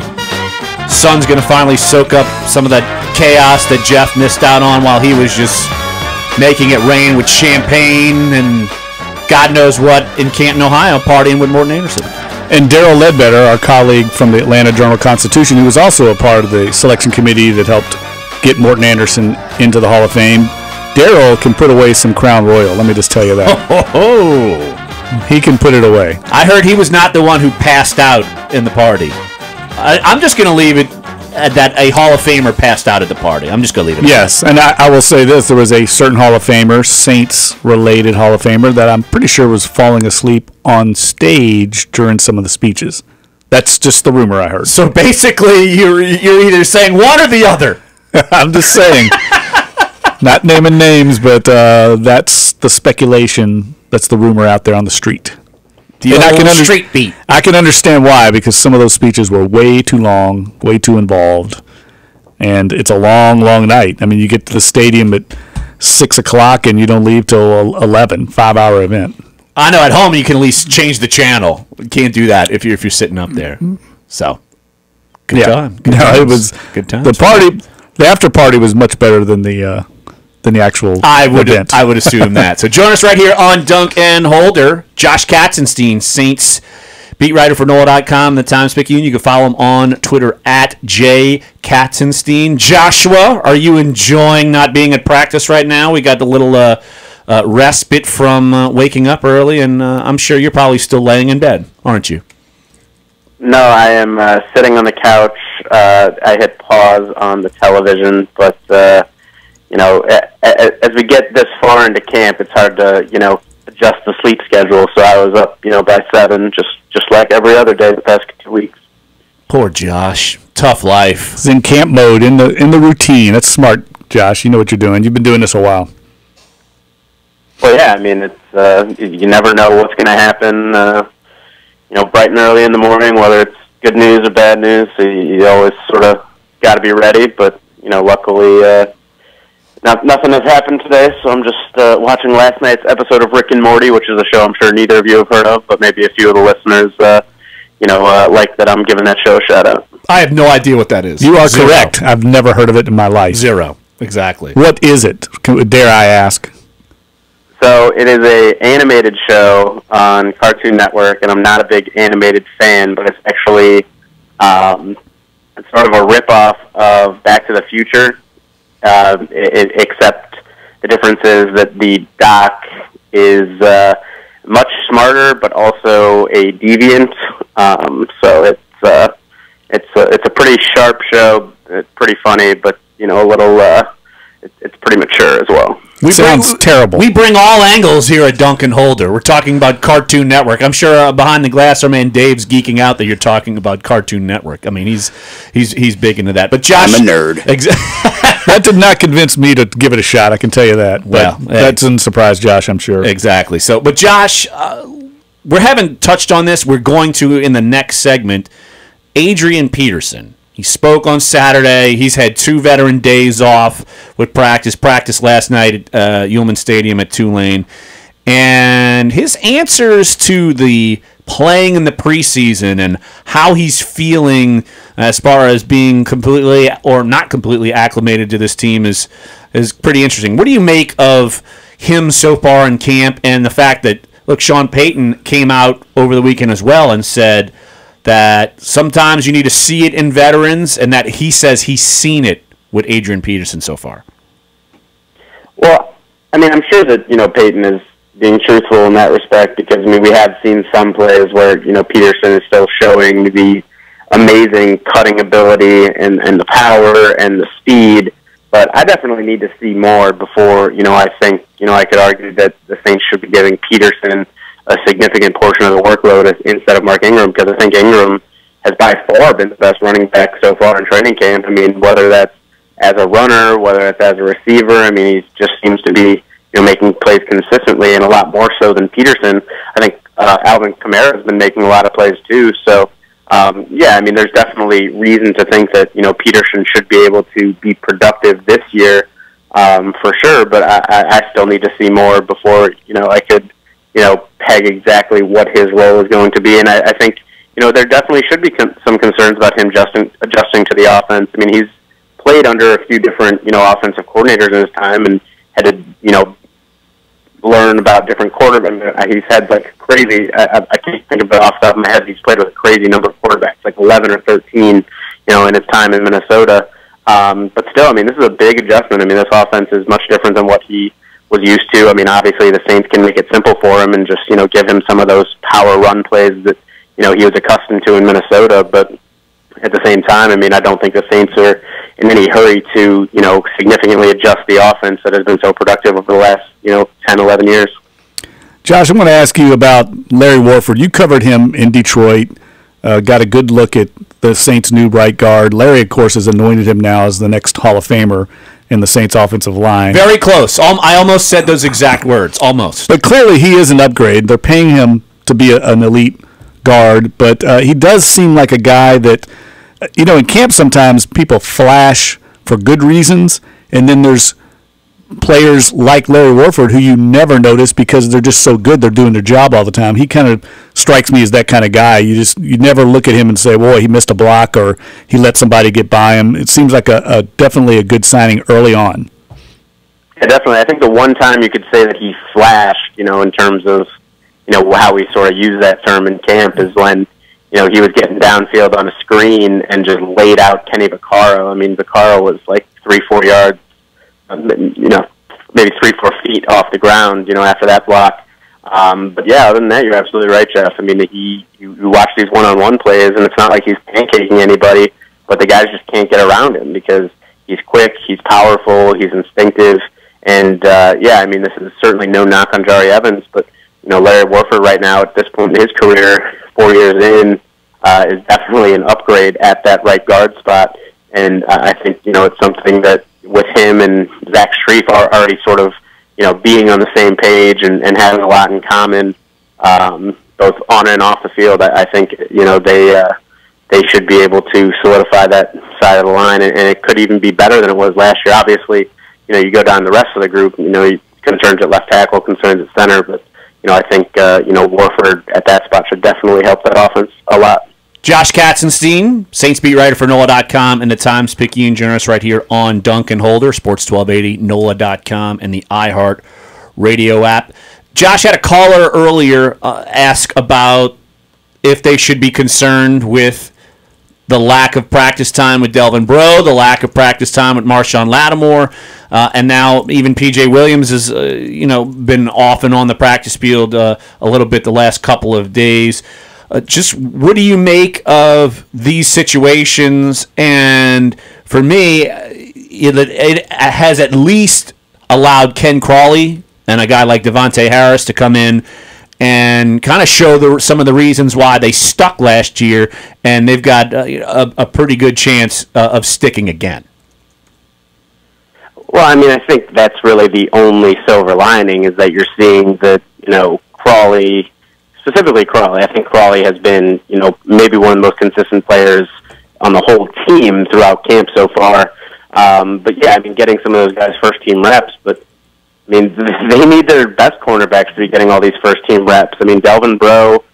[SPEAKER 2] Sun's going to finally soak up some of that chaos that Jeff missed out on while he was just making it rain with champagne and God knows what in Canton, Ohio, partying with Morton Anderson.
[SPEAKER 3] And Daryl Ledbetter, our colleague from the Atlanta Journal-Constitution, who was also a part of the selection committee that helped get Morton Anderson into the Hall of Fame. Daryl can put away some Crown Royal, let me just tell you that. He can put it away.
[SPEAKER 2] I heard he was not the one who passed out in the party. I'm just going to leave it at that a Hall of Famer passed out at the party. I'm just going to leave it at
[SPEAKER 3] Yes, and I will say this. There was a certain Hall of Famer, Saints-related Hall of Famer, that I'm pretty sure was falling asleep on stage during some of the speeches. That's just the rumor I heard.
[SPEAKER 2] So basically, you're either saying one or the other.
[SPEAKER 3] I'm just saying. Not naming names, but that's the speculation. That's the rumor out there on the street.
[SPEAKER 2] Street beat.
[SPEAKER 3] I can understand why, because some of those speeches were way too long, way too involved, and it's a long, long night. I mean, you get to the stadium at 6 o'clock and you don't leave till 11, 5-hour event.
[SPEAKER 2] I know at home you can at least change the channel. You can't do that if you're sitting up there. So, good time. Good times.
[SPEAKER 3] It was
[SPEAKER 2] good time.
[SPEAKER 3] The after party was much better than the actual event.
[SPEAKER 2] I would assume that. So join us right here on Dunc and Holder. Josh Katsonstein, Saints beat writer for NOLA.com, the Times-Picayune. You can follow him on Twitter at @JKatzenstein. Joshua, are you enjoying not being at practice right now? We got the little respite from waking up early, and I'm sure you're probably still laying in bed, aren't you?
[SPEAKER 6] No, I am sitting on the couch. I hit pause on the television, but as we get this far into camp, it's hard to, adjust the sleep schedule. So I was up, by 7, just like every other day the past 2 weeks.
[SPEAKER 2] Poor Josh. Tough life.
[SPEAKER 3] It's in camp mode, in the routine. That's smart, Josh. You know what you're doing. You've been doing this a while.
[SPEAKER 6] Well, yeah, I mean, it's you never know what's going to happen, bright and early in the morning, whether it's good news or bad news. So you always sort of got to be ready, but, luckily, nothing has happened today, so I'm just watching last night's episode of Rick and Morty, which is a show I'm sure neither of you have heard of, but maybe a few of the listeners, like that I'm giving that show a shout-out.
[SPEAKER 2] I have no idea what that is.
[SPEAKER 3] You are correct. I've never heard of it in my life.
[SPEAKER 2] Zero. Exactly.
[SPEAKER 3] What is it? Dare I ask?
[SPEAKER 6] So it is a animated show on Cartoon Network, and I'm not a big animated fan, but it's actually it's sort of a rip-off of Back to the Future. Except the difference is that the Doc is much smarter, but also a deviant. So it's a pretty sharp show. It's pretty funny, but a little. It's pretty mature as well.
[SPEAKER 3] Sounds terrible.
[SPEAKER 2] We bring all angles here at Dunc and Holder. We're talking about Cartoon Network. I'm sure behind the glass, our man Dave's geeking out that you're talking about Cartoon Network. I mean, he's big into that. But Josh,
[SPEAKER 6] I'm a nerd.
[SPEAKER 3] That did not convince me to give it a shot. I can tell you that.
[SPEAKER 2] Well,
[SPEAKER 3] that doesn't surprise Josh, I'm sure.
[SPEAKER 2] Exactly. So, but Josh, we haven't touched on this. We're going to in the next segment. Adrian Peterson. He spoke on Saturday. He's had 2 veteran days off with practice. Practice last night at Ullman Stadium at Tulane. And his answers to the playing in the preseason and how he's feeling as far as being completely or not completely acclimated to this team is pretty interesting. What do you make of him so far in camp and the fact that, look, Sean Payton came out over the weekend as well and said that sometimes you need to see it in veterans, and that he says he's seen it with Adrian Peterson so far?
[SPEAKER 6] Well, I mean, I'm sure that, Peyton is, being truthful in that respect, because, I mean, we have seen some plays where, you know, Peterson is still showing the amazing cutting ability and the power and the speed, but I definitely need to see more before, you know, I think, you know, I could argue that the Saints should be giving Peterson a significant portion of the workload instead of Mark Ingram, because I think Ingram has by far been the best running back so far in training camp. I mean, whether that's as a runner, whether it's as a receiver, I mean, he just seems to be, you know, making plays consistently and a lot more so than Peterson. I think Alvin Kamara has been making a lot of plays too. So, yeah, I mean, there's definitely reason to think that, you know, Peterson should be able to be productive this year, for sure. But I still need to see more before, you know, I could, you know, peg exactly what his role is going to be. And I think, you know, there definitely should be some concerns about him adjusting to the offense. I mean, he's played under a few different, you know, offensive coordinators in his time and had to, you know, learn about different quarterbacks. He's had like crazy, I can't think of it off the top of my head, he's played with a crazy number of quarterbacks, like 11 or 13, you know, in his time in Minnesota. But still, I mean, this is a big adjustment. I mean, this offense is much different than what he was used to. I mean, obviously the Saints can make it simple for him and just, you know, give him some of those power run plays that, you know, he was accustomed to in Minnesota. But at the same time, I mean, I don't think the Saints are in any hurry to, you know, significantly adjust the offense that has been so productive over the last, you know, 10, 11 years.
[SPEAKER 3] Josh, I'm going to ask you about Larry Warford. You covered him in Detroit, got a good look at the Saints' new right guard. Larry, of course, has anointed him now as the next Hall of Famer in the Saints' offensive line.
[SPEAKER 2] Very close. I almost said those exact words, almost.
[SPEAKER 3] But clearly he is an upgrade. They're paying him to be an elite guard, but he does seem like a guy that, you know, in camp sometimes people flash for good reasons, and then there's players like Larry Warford who you never notice because they're just so good, they're doing their job all the time. He kind of strikes me as that kind of guy. You never look at him and say, boy, he missed a block or he let somebody get by him. It seems like a definitely a good signing early on.
[SPEAKER 6] Yeah, definitely. I think the one time you could say that he flashed, you know, in terms of, you know, how we sort of use that term in camp is when, you know, he was getting downfield on a screen and just laid out Kenny Vaccaro. I mean, Vaccaro was like 3-4 yards, you know, maybe 3-4 feet off the ground, you know, after that block. But yeah, other than that, you're absolutely right, Jeff. I mean, you watch these one-on-one plays, and it's not like he's pancaking anybody, but the guys just can't get around him because he's quick, he's powerful, he's instinctive, and yeah, I mean, this is certainly no knock on Jari Evans, but you know, Larry Warford right now at this point in his career, 4 years in, is definitely an upgrade at that right guard spot. And I think, you know, it's something that with him and Zach Strief are already sort of, you know, being on the same page and having a lot in common, both on and off the field. I think, you know, they should be able to solidify that side of the line, and it could even be better than it was last year. Obviously, you know, you go down the rest of the group, you know, concerns at left tackle, concerns at center, but you know, I think, you know, Warford at that spot should definitely help that offense a lot.
[SPEAKER 2] Josh Katsonstein, Saints beat writer for NOLA.com and the Times Picayune and Generous right here on Dunc and Holder, Sports 1280, NOLA.com, and the iHeart Radio app. Josh had a caller earlier ask about if they should be concerned with the lack of practice time with Delvin Breaux, the lack of practice time with Marshawn Lattimore, and now even P.J. Williams has you know, been off and on the practice field a little bit the last couple of days. Just what do you make of these situations? And for me, it has at least allowed Ken Crawley and a guy like Devontae Harris to come in and kind of show some of the reasons why they stuck last year, and they've got a pretty good chance of sticking again.
[SPEAKER 6] Well, I mean, I think that's really the only silver lining is that you're seeing that, you know, Crawley, specifically Crawley, I think Crawley has been, you know, maybe one of the most consistent players on the whole team throughout camp so far. But yeah, I mean, getting some of those guys first-team reps, but I mean, they need their best cornerbacks to be getting all these first-team reps. I mean, Delvin Breaux,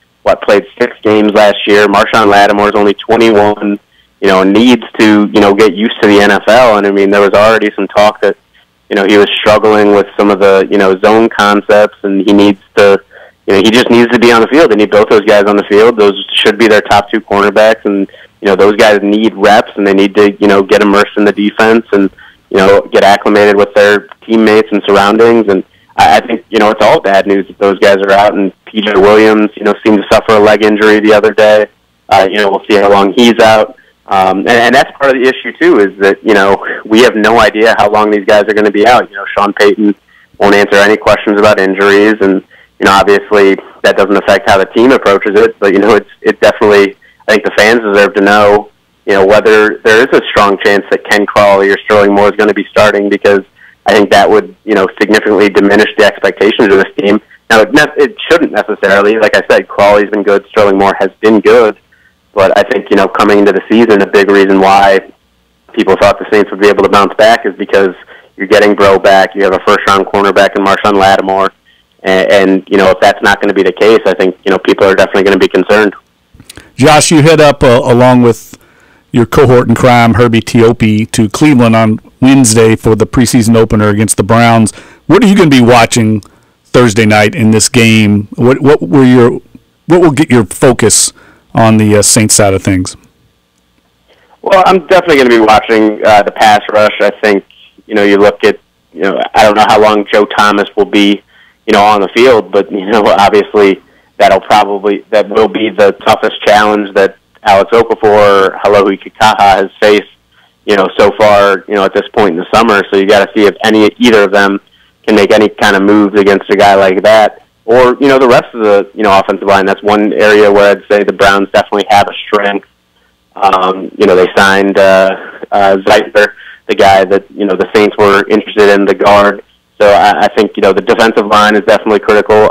[SPEAKER 6] played 6 games last year. Marshawn Lattimore is only 21, you know, needs to, you know, get used to the NFL. And, I mean, there was already some talk that, you know, he was struggling with some of the, you know, zone concepts, and he needs to, you know, he just needs to be on the field. They need both those guys on the field. Those should be their top 2 cornerbacks, and, you know, those guys need reps, and they need to, you know, get immersed in the defense and, you know, get acclimated with their teammates and surroundings. And I think, it's all bad news that those guys are out, and P.J. Williams, seemed to suffer a leg injury the other day. We'll see how long he's out. And that's part of the issue, too, is that, we have no idea how long these guys are going to be out. Sean Payton won't answer any questions about injuries, and, obviously that doesn't affect how the team approaches it, but, it definitely, I think the fans deserve to know, whether there is a strong chance that Ken Crawley or Sterling Moore is going to be starting, because I think that would, significantly diminish the expectations of this team. Now, it shouldn't necessarily. Like I said, Crawley's been good, Sterling Moore has been good, but I think, coming into the season, a big reason why people thought the Saints would be able to bounce back is because you're getting Bro back, you have a first-round cornerback in Marshawn Lattimore, and if that's not going to be the case, I think, people are definitely going to be concerned.
[SPEAKER 3] Josh, you head up along with your cohort in crime, Herbie Teope, to Cleveland on Wednesday for the preseason opener against the Browns. What are you going to be watching Thursday night in this game? What will get your focus on the Saints side of things?
[SPEAKER 6] Well, I'm definitely going to be watching the pass rush. I think, you look at, I don't know how long Joe Thomas will be, on the field, but, obviously that will be the toughest challenge that Alex Okafor or Halohi Kikaha has faced, so far, at this point in the summer. So you got to see if either of them can make any kind of moves against a guy like that. Or, the rest of the, offensive line. That's one area where I'd say the Browns definitely have a strength. They signed Zeitler, the guy that, the Saints were interested in, the guard. So I think, the defensive line is definitely critical.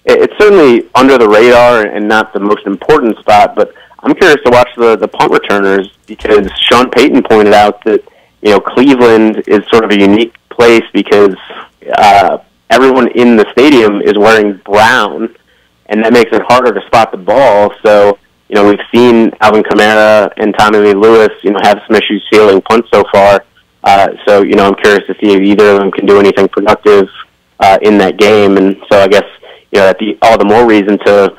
[SPEAKER 6] It's certainly under the radar and not the most important spot, but I'm curious to watch the punt returners, because Sean Payton pointed out that, Cleveland is sort of a unique place because everyone in the stadium is wearing brown, and that makes it harder to spot the ball. So, we've seen Alvin Kamara and Tommy Lee Lewis, have some issues fielding punts so far. So, I'm curious to see if either of them can do anything productive in that game. And so I guess, all the more reason to,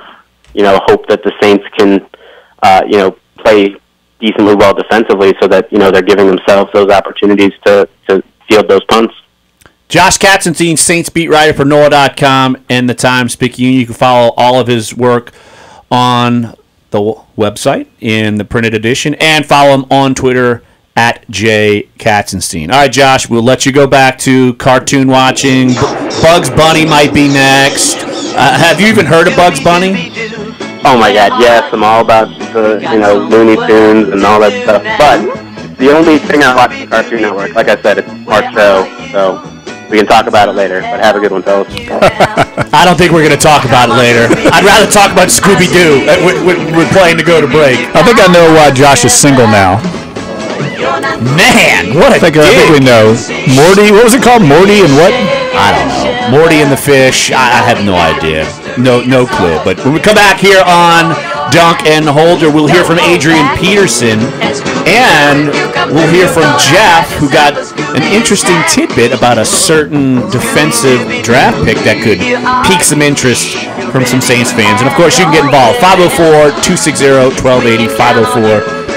[SPEAKER 6] hope that the Saints can, play decently well defensively so that, they're giving themselves those opportunities to field those punts.
[SPEAKER 2] Josh Katsonstein, Saints beat writer for NOLA.com and the Times-Picayune. You can follow all of his work on the website in the printed edition, and follow him on Twitter at J Katzenstein. All right, Josh, we'll let you go back to cartoon watching. Bugs Bunny might be next. Have you even heard of Bugs Bunny?
[SPEAKER 6] Oh my God, yes! I'm all about the Looney Tunes and all that stuff. But the only thing I watch on Cartoon Network, like I said, it's our show, so we can talk about it later. But have a good one, fellas.
[SPEAKER 2] I don't think we're going to talk about it later. I'd rather talk about Scooby-Doo. We're playing to go to break.
[SPEAKER 3] I think I know why Josh is single now.
[SPEAKER 2] Man, what a
[SPEAKER 3] I think we know. Morty, what was it called? Morty and what?
[SPEAKER 2] I don't know. Morty and the Fish. I have no idea. No clue. But when we come back here on Dunc and Holder, we'll hear from Adrian Peterson, and we'll hear from Jeff, who got an interesting tidbit about a certain defensive draft pick that could pique some interest from some Saints fans. And, of course, you can get involved. 504-260-1280,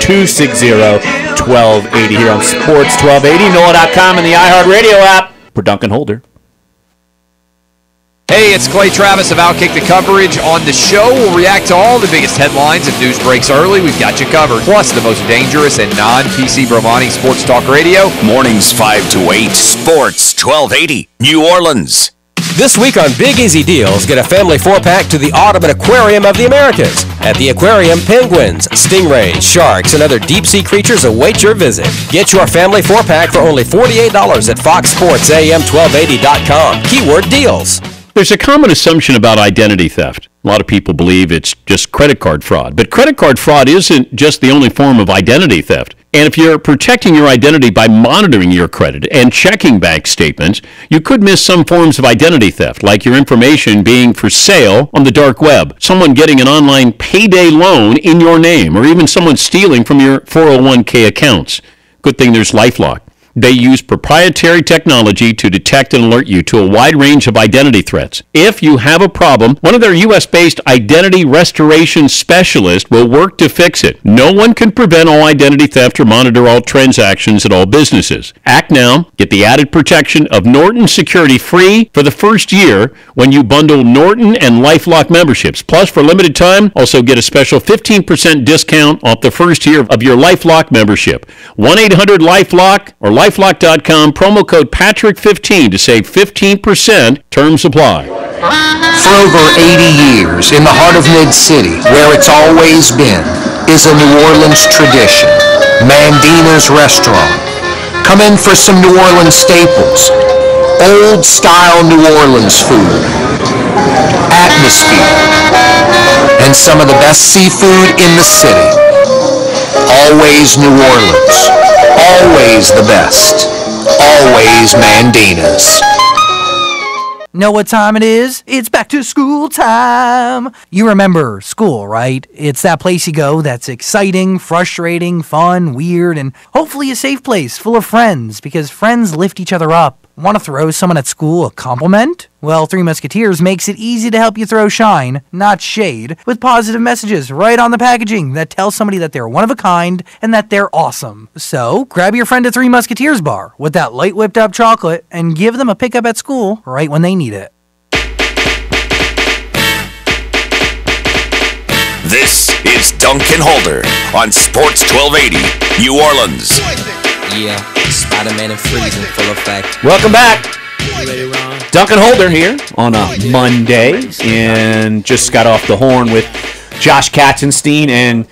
[SPEAKER 2] 504-260-1280 here on Sports 1280, NOLA.com, and the iHeartRadio app for Dunc and Holder.
[SPEAKER 10] Hey, it's Clay Travis of Outkick the Coverage. On the show, we'll react to all the biggest headlines. If news breaks early, we've got you covered. Plus, the most dangerous and non-PC Bromani sports talk radio.
[SPEAKER 5] Mornings 5 to 8, Sports 1280, New Orleans.
[SPEAKER 14] This week on Big Easy Deals, get a family 4-pack to the Audubon Aquarium of the Americas. At the aquarium, penguins, stingrays, sharks, and other deep-sea creatures await your visit. Get your family 4-pack for only $48 at FoxSportsAM1280.com. Keyword deals.
[SPEAKER 1] There's a common assumption about identity theft. A lot of people believe it's just credit card fraud. But credit card fraud isn't just the only form of identity theft. And if you're protecting your identity by monitoring your credit and checking bank statements, you could miss some forms of identity theft, like your information being for sale on the dark web, someone getting an online payday loan in your name, or even someone stealing from your 401k accounts. Good thing there's LifeLock. They use proprietary technology to detect and alert you to a wide range of identity threats. If you have a problem, one of their U.S.-based identity restoration specialists will work to fix it. No one can prevent all identity theft or monitor all transactions at all businesses. Act now. Get the added protection of Norton Security free for the first year when you bundle Norton and LifeLock memberships. Plus, for limited time, also get a special 15% discount off the first year of your LifeLock membership. 1-800-LifeLock or LifeLock.com, promo code Patrick15 to save 15%. Terms apply.
[SPEAKER 9] For over 80 years, in the heart of Mid-City, where it's always been, is a New Orleans tradition, Mandina's Restaurant. Come in for some New Orleans staples, old-style New Orleans food, atmosphere, and some of the best seafood in the city. Always New Orleans, always the best, always Mandina's.
[SPEAKER 15] Know what time it is? It's back to school time. You remember school, right? It's that place you go that's exciting, frustrating, fun, weird, and hopefully a safe place full of friends, because friends lift each other up. Want to throw someone at school a compliment? Well, Three Musketeers makes it easy to help you throw shine, not shade, with positive messages right on the packaging that tell somebody that they're one of a kind and that they're awesome. So, grab your friend a Three Musketeers bar with that light whipped up chocolate and give them a pickup at school right when they need it.
[SPEAKER 5] This is Dunc and Holder on Sports 1280, New Orleans.
[SPEAKER 14] Yeah, Spider-Man and Freeze in full effect.
[SPEAKER 2] Welcome back. Dunc and Holder here on a Monday, and just got off the horn with Josh Katsonstein. And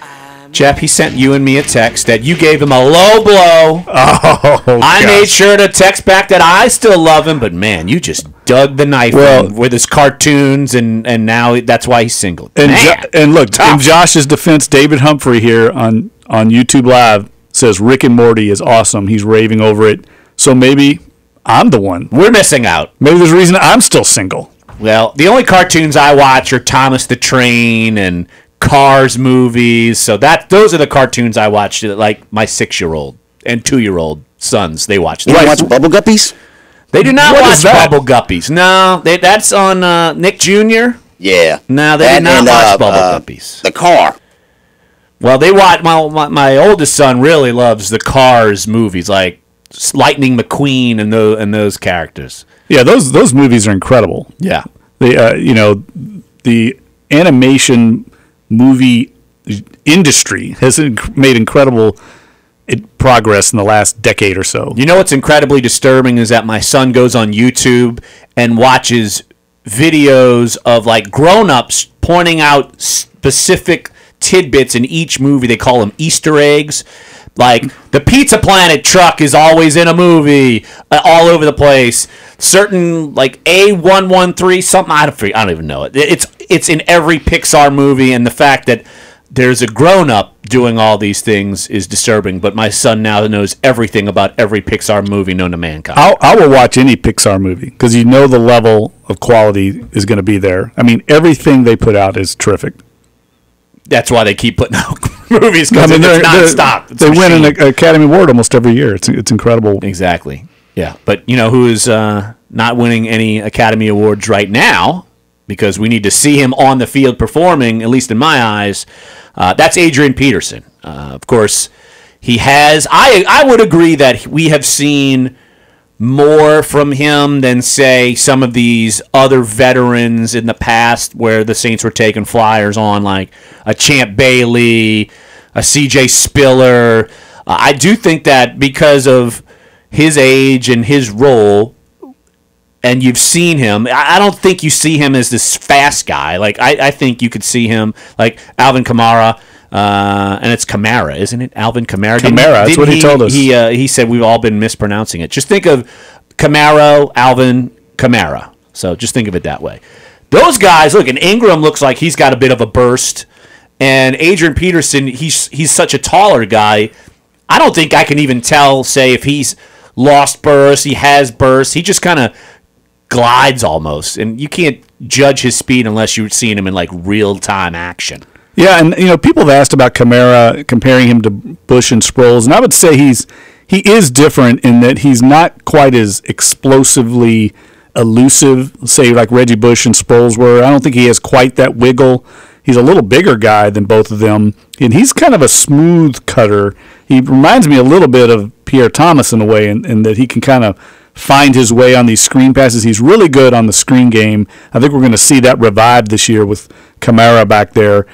[SPEAKER 2] Jeff, he sent you and me a text that you gave him a low blow. I made sure to text back that I still love him, but man, you just dug the knife in with his cartoons, and now that's why he's single.
[SPEAKER 3] And look, in Josh's defense, David Humphrey here on YouTube Live says Rick and Morty is awesome. He's raving over it. So maybe I'm the one.
[SPEAKER 2] We're missing out.
[SPEAKER 3] Maybe there's a reason I'm still single.
[SPEAKER 2] Well, the only cartoons I watch are Thomas the Train and Cars movies. So those are the cartoons I watch, like my 6-year-old and 2-year-old sons. They watch them.
[SPEAKER 16] You watch Bubble Guppies?
[SPEAKER 2] They do not watch Bubble Guppies. No, that's on Nick Jr.
[SPEAKER 16] Yeah.
[SPEAKER 2] No, they do not watch Bubble Guppies.
[SPEAKER 16] The Car.
[SPEAKER 2] Well, they watch. My oldest son really loves the Cars movies, like Lightning McQueen and those characters.
[SPEAKER 3] Yeah, those movies are incredible.
[SPEAKER 2] Yeah,
[SPEAKER 3] the animation movie industry has made incredible progress in the last decade or so.
[SPEAKER 2] You know what's incredibly disturbing is that my son goes on YouTube and watches videos of like grown-ups pointing out specific tidbits in each movie. They call them Easter eggs. Like the Pizza Planet truck is always in a movie, all over the place. Certain like A113 something, I don't even know it. It's in every Pixar movie, and the fact that there's a grown-up doing all these things is disturbing. But my son now knows everything about every Pixar movie known to mankind.
[SPEAKER 3] I will watch any Pixar movie because the level of quality is going to be there. I mean, everything they put out is terrific.
[SPEAKER 2] That's why they keep putting out movies, because it's nonstop.
[SPEAKER 3] They win an Academy Award almost every year. It's incredible.
[SPEAKER 2] Exactly. Yeah, but you know who is not winning any Academy Awards right now, because we need to see him on the field performing, at least in my eyes. That's Adrian Peterson. Of course, he has. I would agree that we have seen more from him than, say, some of these other veterans in the past where the Saints were taking flyers on, like a Champ Bailey, a C.J. Spiller. I do think that because of his age and his role, and you've seen him, I don't think you see him as this fast guy. Like I think you could see him like Alvin Kamara, and it's Kamara, isn't it? Alvin Kamara.
[SPEAKER 3] That's what he told us.
[SPEAKER 2] He said we've all been mispronouncing it. Just think of Camaro, Alvin Kamara. So just think of it that way. Those guys, look, and Ingram looks like he's got a bit of a burst, and Adrian Peterson, he's such a taller guy. I don't think I can even tell, say, if he's lost burst, he has burst. He just kind of glides almost, and you can't judge his speed unless you've seen him in like real-time action.
[SPEAKER 3] Yeah, and people have asked about Kamara, comparing him to Bush and Sproles, and I would say he's he is different in that he's not quite as explosively elusive, say like Reggie Bush and Sproles were. I don't think he has quite that wiggle. He's a little bigger guy than both of them, and he's kind of a smooth cutter. He reminds me a little bit of Pierre Thomas in a way, in that he can kind of find his way on these screen passes. He's really good on the screen game. I think we're going to see that revived this year with Kamara back there.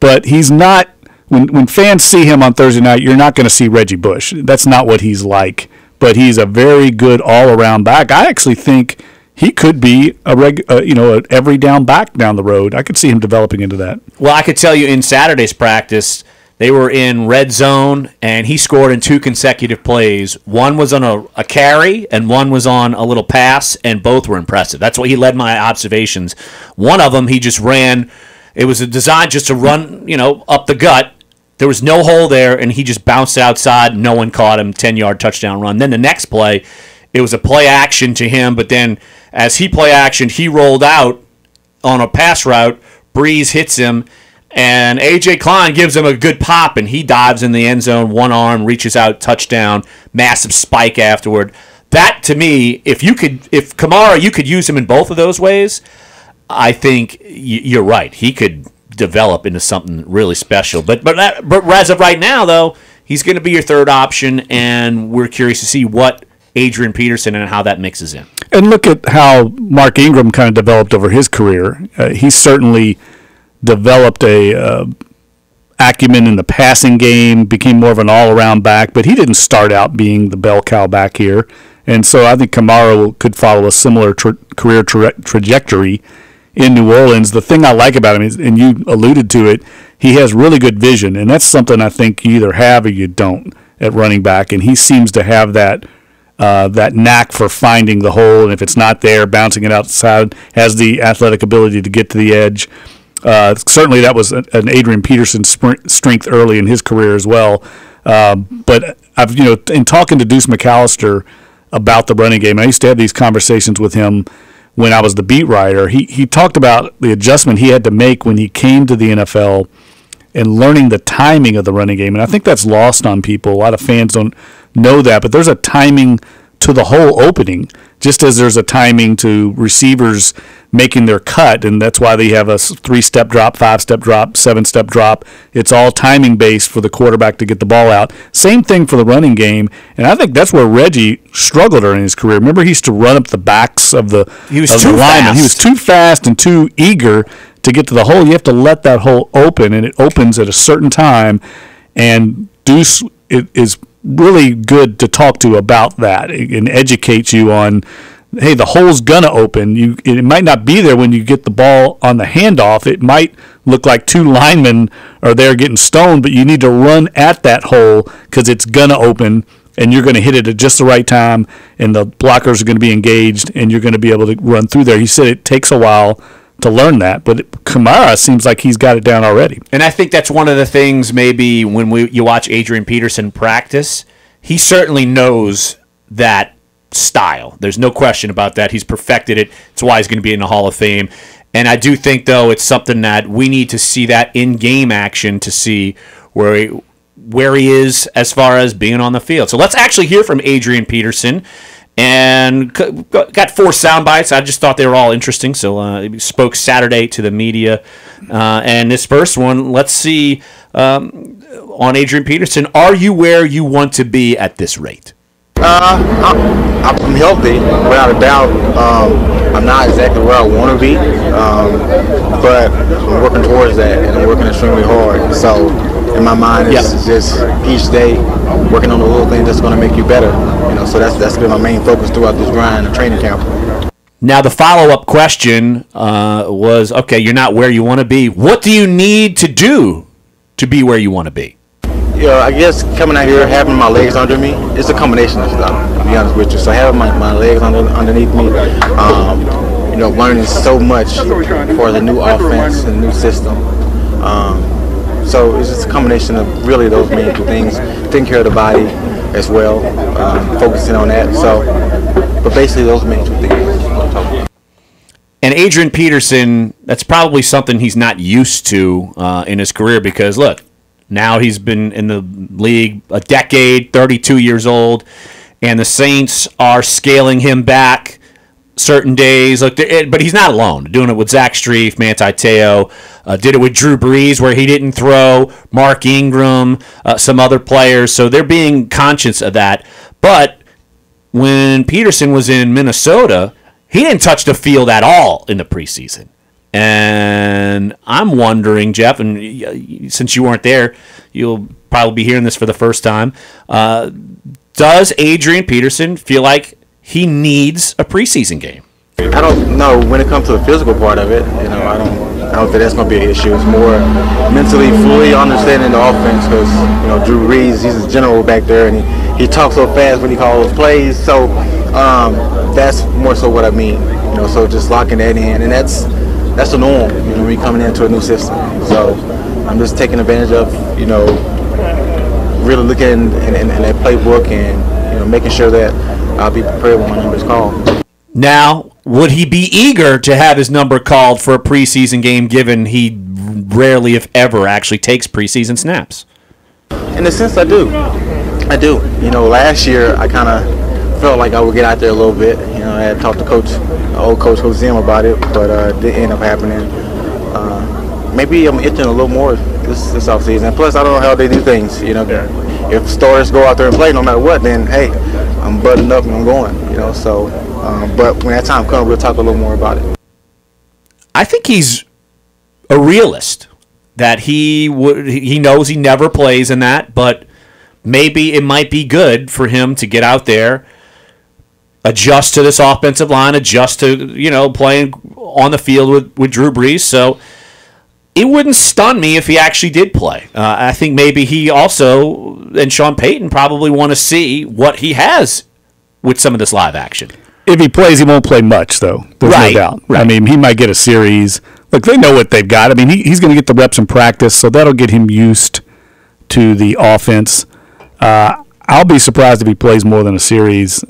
[SPEAKER 3] But he's not, when fans see him on Thursday night, you're not going to see Reggie Bush. That's not what he's like. But he's a very good all-around back. I actually think he could be an every down back down the road. I could see him developing into that.
[SPEAKER 2] Well, I could tell you in Saturday's practice, they were in red zone, and he scored in 2 consecutive plays. One was on a carry, and one was on a little pass, and both were impressive. That's what he led my observations. One of them, he just ran. It was a design just to run, up the gut. There was no hole there, and he just bounced outside. No one caught him. 10-yard touchdown run. Then the next play, it was a play action to him, but then as he play actioned, he rolled out on a pass route. Breeze hits him, and A.J. Klein gives him a good pop, and he dives in the end zone, one arm, reaches out, touchdown, massive spike afterward. That, to me, if Kamara, you could use him in both of those ways, I think you're right. He could develop into something really special. But as of right now, though, he's going to be your third option, and we're curious to see what Adrian Peterson and how that mixes in.
[SPEAKER 3] And look at how Mark Ingram kind of developed over his career. He certainly developed a acumen in the passing game, became more of an all-around back, but he didn't start out being the bell cow back here. And so I think Kamara could follow a similar career trajectory in New Orleans. The thing I like about him is, and you alluded to it, he has really good vision, and that's something I think you either have or you don't at running back, and he seems to have that knack for finding the hole, and if it's not there, bouncing it outside, has the athletic ability to get to the edge. Certainly that was an Adrian Peterson strength early in his career as well. But I've, in talking to Deuce McAllister about the running game, I used to have these conversations with him when I was the beat writer. He talked about the adjustment he had to make when he came to the NFL and learning the timing of the running game. And I think that's lost on people. A lot of fans don't know that, but there's a timing to the whole opening, just as there's a timing to receivers making their cut, and that's why they have a 3-step drop, 5-step drop, 7-step drop. It's all timing based for the quarterback to get the ball out. Same thing for the running game, and I think that's where Reggie struggled during his career. Remember, he used to run up the backs of the linemen. He was too fast and too eager to get to the hole. You have to let that hole open, and it opens at a certain time, and Deuce is really good to talk to about that and educate you on, hey, the hole's gonna open. It might not be there when you get the ball on the handoff. It might look like 2 linemen are there getting stoned, but you need to run at that hole because it's gonna open, and you're gonna hit it at just the right time, and the blockers are gonna be engaged, and you're gonna be able to run through there. He said it takes a while to learn that, but Kamara seems like he's got it down already.
[SPEAKER 2] And I think that's one of the things maybe when you watch Adrian Peterson practice, he certainly knows that style. There's no question about that. He's perfected it. It's why he's going to be in the Hall of Fame. And I do think, though, it's something that we need to see that in-game action to see where he is as far as being on the field. So let's actually hear from Adrian Peterson. And got 4 sound bites. I just thought they were all interesting, so he spoke Saturday to the media. And this first one, let's see, on Adrian Peterson, are you where you want to be at this rate?
[SPEAKER 11] I'm healthy, without a doubt. I'm not exactly where I want to be, but I'm working towards that, and I'm working extremely hard. So in my mind, it's just each day working on the little things that's going to make you better. So that's been my main focus throughout this grind and training camp.
[SPEAKER 2] Now the follow-up question was, okay, you're not where you want to be. What do you need to do to be where you want to be?
[SPEAKER 11] I guess coming out here, having my legs under me, it's a combination of stuff, to be honest with you. So having my legs underneath me, learning so much for the new offense and new system. So it's just a combination of really those main 2 things, taking care of the body as well, focusing on that. So, but basically those main 2 things.
[SPEAKER 2] And Adrian Peterson, that's probably something he's not used to in his career because, look, Now he's been in the league a decade, 32 years old, and the Saints are scaling him back certain days. Look, but he's not alone. Doing it with Zach Strief, Manti Te'o, did it with Drew Brees where he didn't throw, Mark Ingram, some other players. So they're being conscious of that. But when Peterson was in Minnesota, he didn't touch the field at all in the preseason. And I'm wondering, Jeff, and since you weren't there, you'll probably be hearing this for the first time. Does Adrian Peterson feel like he needs a preseason game?
[SPEAKER 11] I don't know when it comes to the physical part of it. I don't think that's going to be an issue. It's more mentally fully understanding the offense because Drew Brees, he's a general back there, and he talks so fast when he calls plays. So that's more so what I mean. So just locking that in, and that's the norm. When you're coming into a new system. So I'm just taking advantage of really looking in that playbook and making sure that I'll be prepared when my number's called.
[SPEAKER 2] Now, would he be eager to have his number called for a preseason game, given he rarely, if ever, actually takes preseason snaps?
[SPEAKER 11] In a sense, I do. Last year I kind of felt like I would get out there a little bit. I had talked to Coach Zim about it, but it didn't end up happening. Maybe I'm itching a little more this offseason. Plus, I don't know how they do things. If stars go out there and play no matter what, then hey, I'm buttoned up and I'm going. So. But when that time comes, we'll talk a little more about it.
[SPEAKER 2] I think he's a realist. That he knows he never plays in that, but maybe it might be good for him to get out there, adjust to this offensive line, adjust to playing on the field with Drew Brees. So it wouldn't stun me if he actually did play. I think maybe he also and Sean Payton probably want to see what he has with some of this live action.
[SPEAKER 3] If he plays, he won't play much, though. There's no doubt. Right. I mean, he might get a series. Look, they know what they've got. I mean, he's going to get the reps in practice, so that'll get him used to the offense. I'll be surprised if he plays more than a series,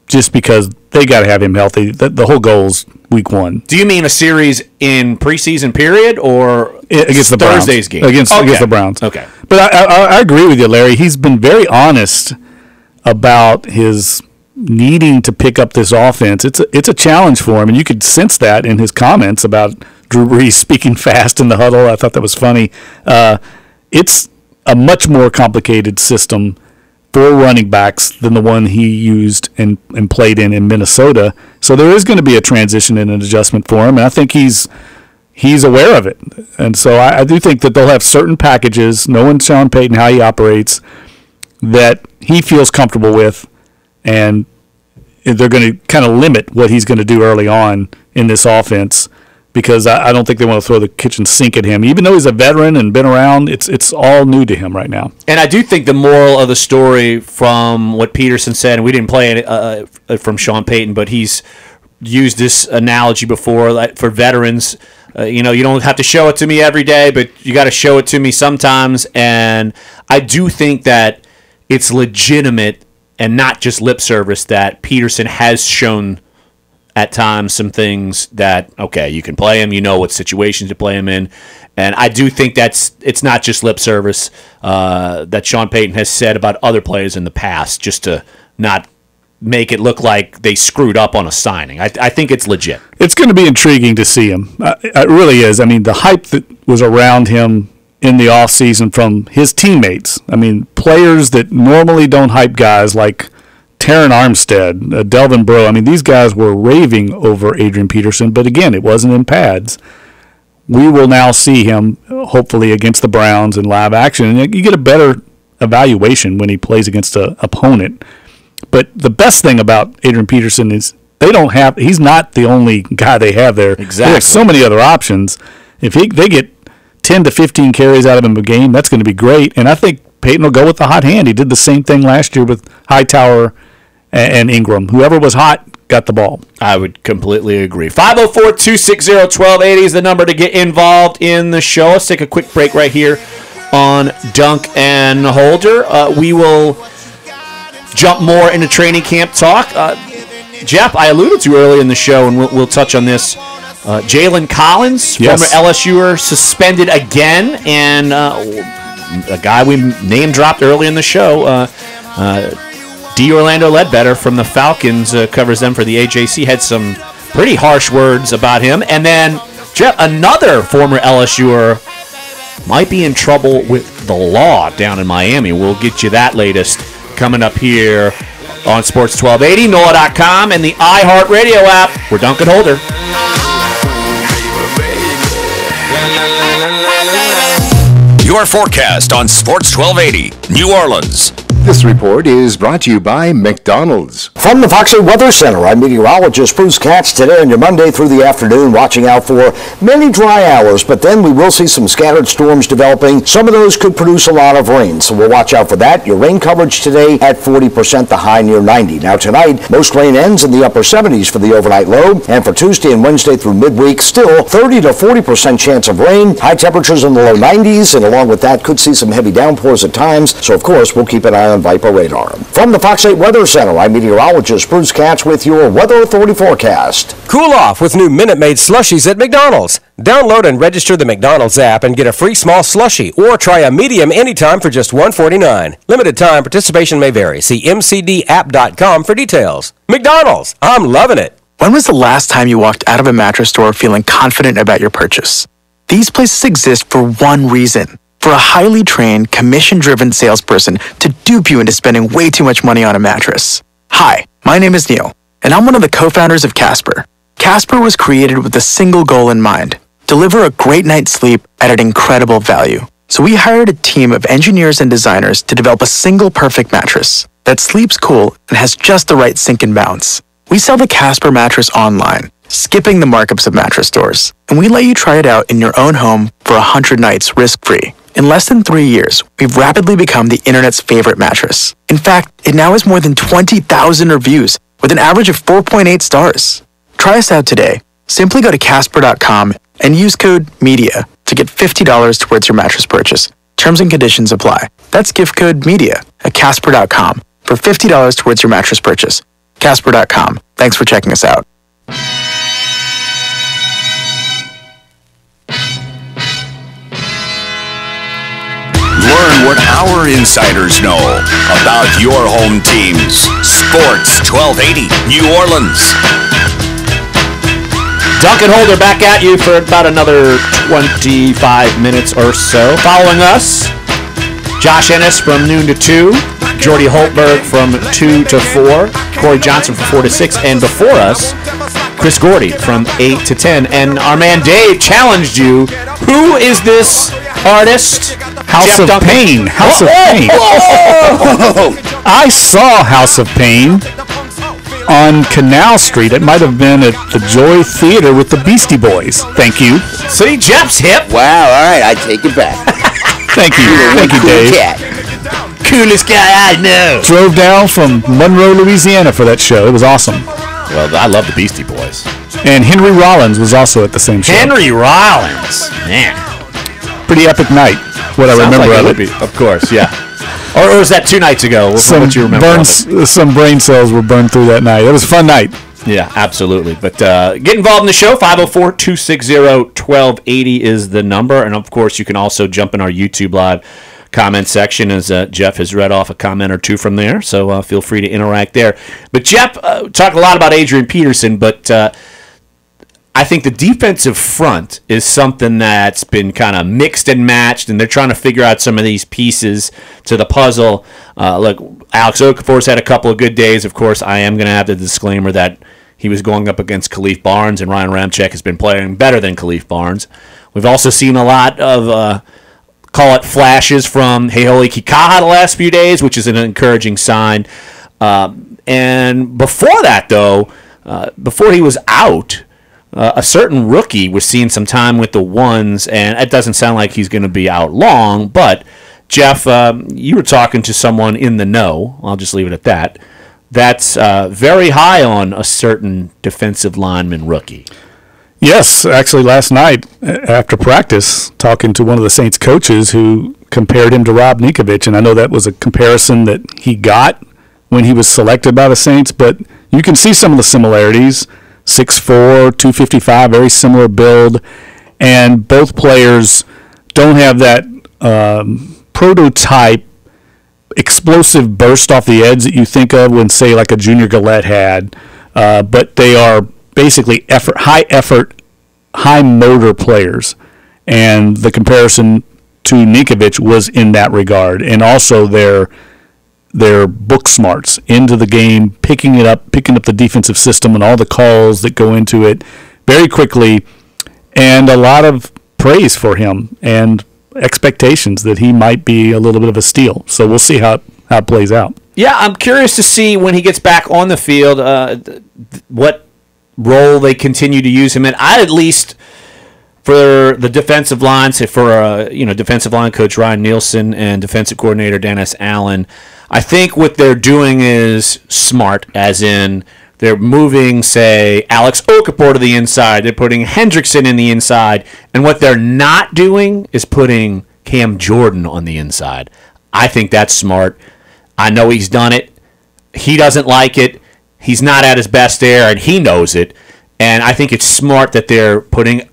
[SPEAKER 3] just because they got to have him healthy. The whole goal is week 1.
[SPEAKER 2] Do you mean a series in preseason period or
[SPEAKER 3] against the
[SPEAKER 2] Thursday's
[SPEAKER 3] Browns?
[SPEAKER 2] Game?
[SPEAKER 3] Against the Browns.
[SPEAKER 2] Okay.
[SPEAKER 3] But I agree with you, Larry. He's been very honest about his needing to pick up this offense. It's a challenge for him, and you could sense that in his comments about Drew Brees speaking fast in the huddle. I thought that was funny. It's a much more complicated system for running backs than the one he used and played in Minnesota. So there is going to be a transition and an adjustment for him, and I think he's aware of it. And so I do think that they'll have certain packages, knowing Sean Payton, how he operates, that he feels comfortable with, and they're going to kind of limit what he's going to do early on in this offense, because I don't think they want to throw the kitchen sink at him. Even though he's a veteran and been around, it's all new to him right now.
[SPEAKER 2] And I do think the moral of the story from what Peterson said, and we didn't play it from Sean Payton, but he's used this analogy before, like for veterans. You don't have to show it to me every day, but you got to show it to me sometimes. And I do think that it's legitimate and not just lip service that Peterson has shown at times some things that, okay, you can play him, what situations to play him in. And I do think it's not just lip service that Sean Payton has said about other players in the past, just to not make it look like they screwed up on a signing. I think it's legit.
[SPEAKER 3] It's going to be intriguing to see him. It really is. I mean, the hype that was around him in the offseason from his teammates. I mean, players that normally don't hype guys like Taron Armstead, Delvin Breaux. I mean, these guys were raving over Adrian Peterson, but again, it wasn't in pads. We will now see him, hopefully, against the Browns in live action. And you get a better evaluation when he plays against an opponent. But the best thing about Adrian Peterson is he's not the only guy they have there.
[SPEAKER 2] Exactly.
[SPEAKER 3] They have so many other options. If they get 10 to 15 carries out of him a game, that's going to be great. And I think Peyton will go with the hot hand. He did the same thing last year with Hightower and Ingram. Whoever was hot got the ball.
[SPEAKER 2] I would completely agree. 504-260-1280 is the number to get involved in the show. Let's take a quick break right here on Dunc and Holder. We will jump more into training camp talk. Jeff, I alluded to earlier in the show, and we'll touch on this. Jalen Collins,
[SPEAKER 3] yes,
[SPEAKER 2] former LSUer, suspended again, and a guy we name dropped early in the show, D. Orlando Ledbetter from the Falcons, covers them for the AJC, had some pretty harsh words about him. And then Jeff, another former LSUer, might be in trouble with the law down in Miami. We'll get you that latest coming up here on Sports 1280, NOLA.com, and the iHeartRadio app. We're Dunc and Holder.
[SPEAKER 5] Your forecast on Sports 1280, New Orleans.
[SPEAKER 4] This report is brought to you by McDonald's.
[SPEAKER 13] From the Fox 8 Weather Center, I'm meteorologist Bruce Katz. Today on your Monday through the afternoon, watching out for many dry hours, but then we will see some scattered storms developing. Some of those could produce a lot of rain, so we'll watch out for that. Your rain coverage today at 40%, the high near 90. Now tonight, most rain ends in the upper 70s for the overnight low, and for Tuesday and Wednesday through midweek, still 30 to 40% chance of rain. High temperatures in the low 90s, and along with that, could see some heavy downpours at times, so of course, we'll keep an eye on Viper radar. From the Fox 8 Weather Center, I'm meteorologist Bruce Katz with your Weather Authority forecast.
[SPEAKER 14] Cool off with new Minute Maid slushies at McDonald's. Download and register the McDonald's app and get a free small slushie, or try a medium anytime for just $1.49. Limited time participation may vary. See mcdapp.com for details. McDonald's, I'm loving it.
[SPEAKER 16] When was the last time you walked out of a mattress store feeling confident about your purchase? These places exist for one reason. For a highly trained, commission-driven salesperson to dupe you into spending way too much money on a mattress. Hi, my name is Neil, and I'm one of the co-founders of Casper. Casper was created with a single goal in mind: deliver a great night's sleep at an incredible value. So we hired a team of engineers and designers to develop a single perfect mattress that sleeps cool and has just the right sink and bounce. We sell the Casper mattress online, skipping the markups of mattress stores, and we let you try it out in your own home for 100 nights risk-free. In less than 3 years, we've rapidly become the internet's favorite mattress. In fact, it now has more than 20,000 reviews with an average of 4.8 stars. Try us out today. Simply go to Casper.com and use code MEDIA to get $50 towards your mattress purchase. Terms and conditions apply. That's gift code MEDIA at Casper.com for $50 towards your mattress purchase. Casper.com. Thanks for checking us out.
[SPEAKER 5] Learn what our insiders know about your home teams. Sports 1280, New Orleans.
[SPEAKER 2] Dunc and Holder back at you for about another 25 minutes or so. Following us, Josh Ennis from noon to 2, Jordy Holtberg from 2 to 4, Corey Johnson from 4 to 6, and before us, Chris Gordy from 8 to 10. And our man Dave challenged you. Who is this artist?
[SPEAKER 3] House of Pain. House of Pain. I saw House of Pain on Canal Street. It might have been at the Joy Theater with the Beastie Boys. Thank you.
[SPEAKER 2] See, Jeff's hip.
[SPEAKER 17] Wow, all right, I take it back.
[SPEAKER 3] Thank you. Thank you, Dave.
[SPEAKER 17] Cat.
[SPEAKER 2] Coolest guy I know.
[SPEAKER 3] Drove down from Monroe, Louisiana for that show. It was awesome.
[SPEAKER 2] Well, I love the Beastie Boys.
[SPEAKER 3] And Henry Rollins was also at the same show.
[SPEAKER 2] Henry Rollins. Man.
[SPEAKER 3] Pretty epic night. What I remember of it.
[SPEAKER 2] Of course, yeah. Or was that 2 nights ago? What you remember
[SPEAKER 3] some brain cells were burned through that night. It was a fun night.
[SPEAKER 2] Yeah, absolutely. But get involved in the show. 504-260-1280 is the number. And, of course, you can also jump in our YouTube Live comment section, as Jeff has read off a comment or two from there. So feel free to interact there. But, Jeff, talked a lot about Adrian Peterson, but I think the defensive front is something that's been kind of mixed and matched, and they're trying to figure out some of these pieces to the puzzle. Look, Alex Okafor's had a couple of good days. Of course, I am going to have the disclaimer that he was going up against Khalif Barnes, and Ryan Ramczyk has been playing better than Khalif Barnes. We've also seen a lot of, call it flashes from Heoli Kikaha the last few days, which is an encouraging sign. And before that, though, before he was out, a certain rookie was seeing some time with the ones, and it doesn't sound like he's going to be out long. But, Jeff, you were talking to someone in the know. I'll just leave it at that. That's very high on a certain defensive lineman rookie.
[SPEAKER 3] Yes, actually last night after practice, talking to one of the Saints coaches who compared him to Rob Ninkovich, and I know that was a comparison that he got when he was selected by the Saints, but you can see some of the similarities. 6'4", 255, very similar build, and both players don't have that prototype explosive burst off the edge that you think of when, say, like a Junior Gillette had, but they are basically high effort, high motor players, and the comparison to Ninkovich was in that regard, and also their book smarts into the game, picking up the defensive system and all the calls that go into it very quickly, and a lot of praise for him and expectations that he might be a little bit of a steal. So we'll see how it plays out.
[SPEAKER 2] Yeah, I'm curious to see when he gets back on the field what role they continue to use him in. I at least, for the defensive line, say for defensive line coach Ryan Nielsen and defensive coordinator Dennis Allen, I think what they're doing is smart, as in they're moving, say, Alex Okafor to the inside. They're putting Hendrickson in the inside. And what they're not doing is putting Cam Jordan on the inside. I think that's smart. I know he's done it. He doesn't like it. He's not at his best there, and he knows it. And I think it's smart that they're putting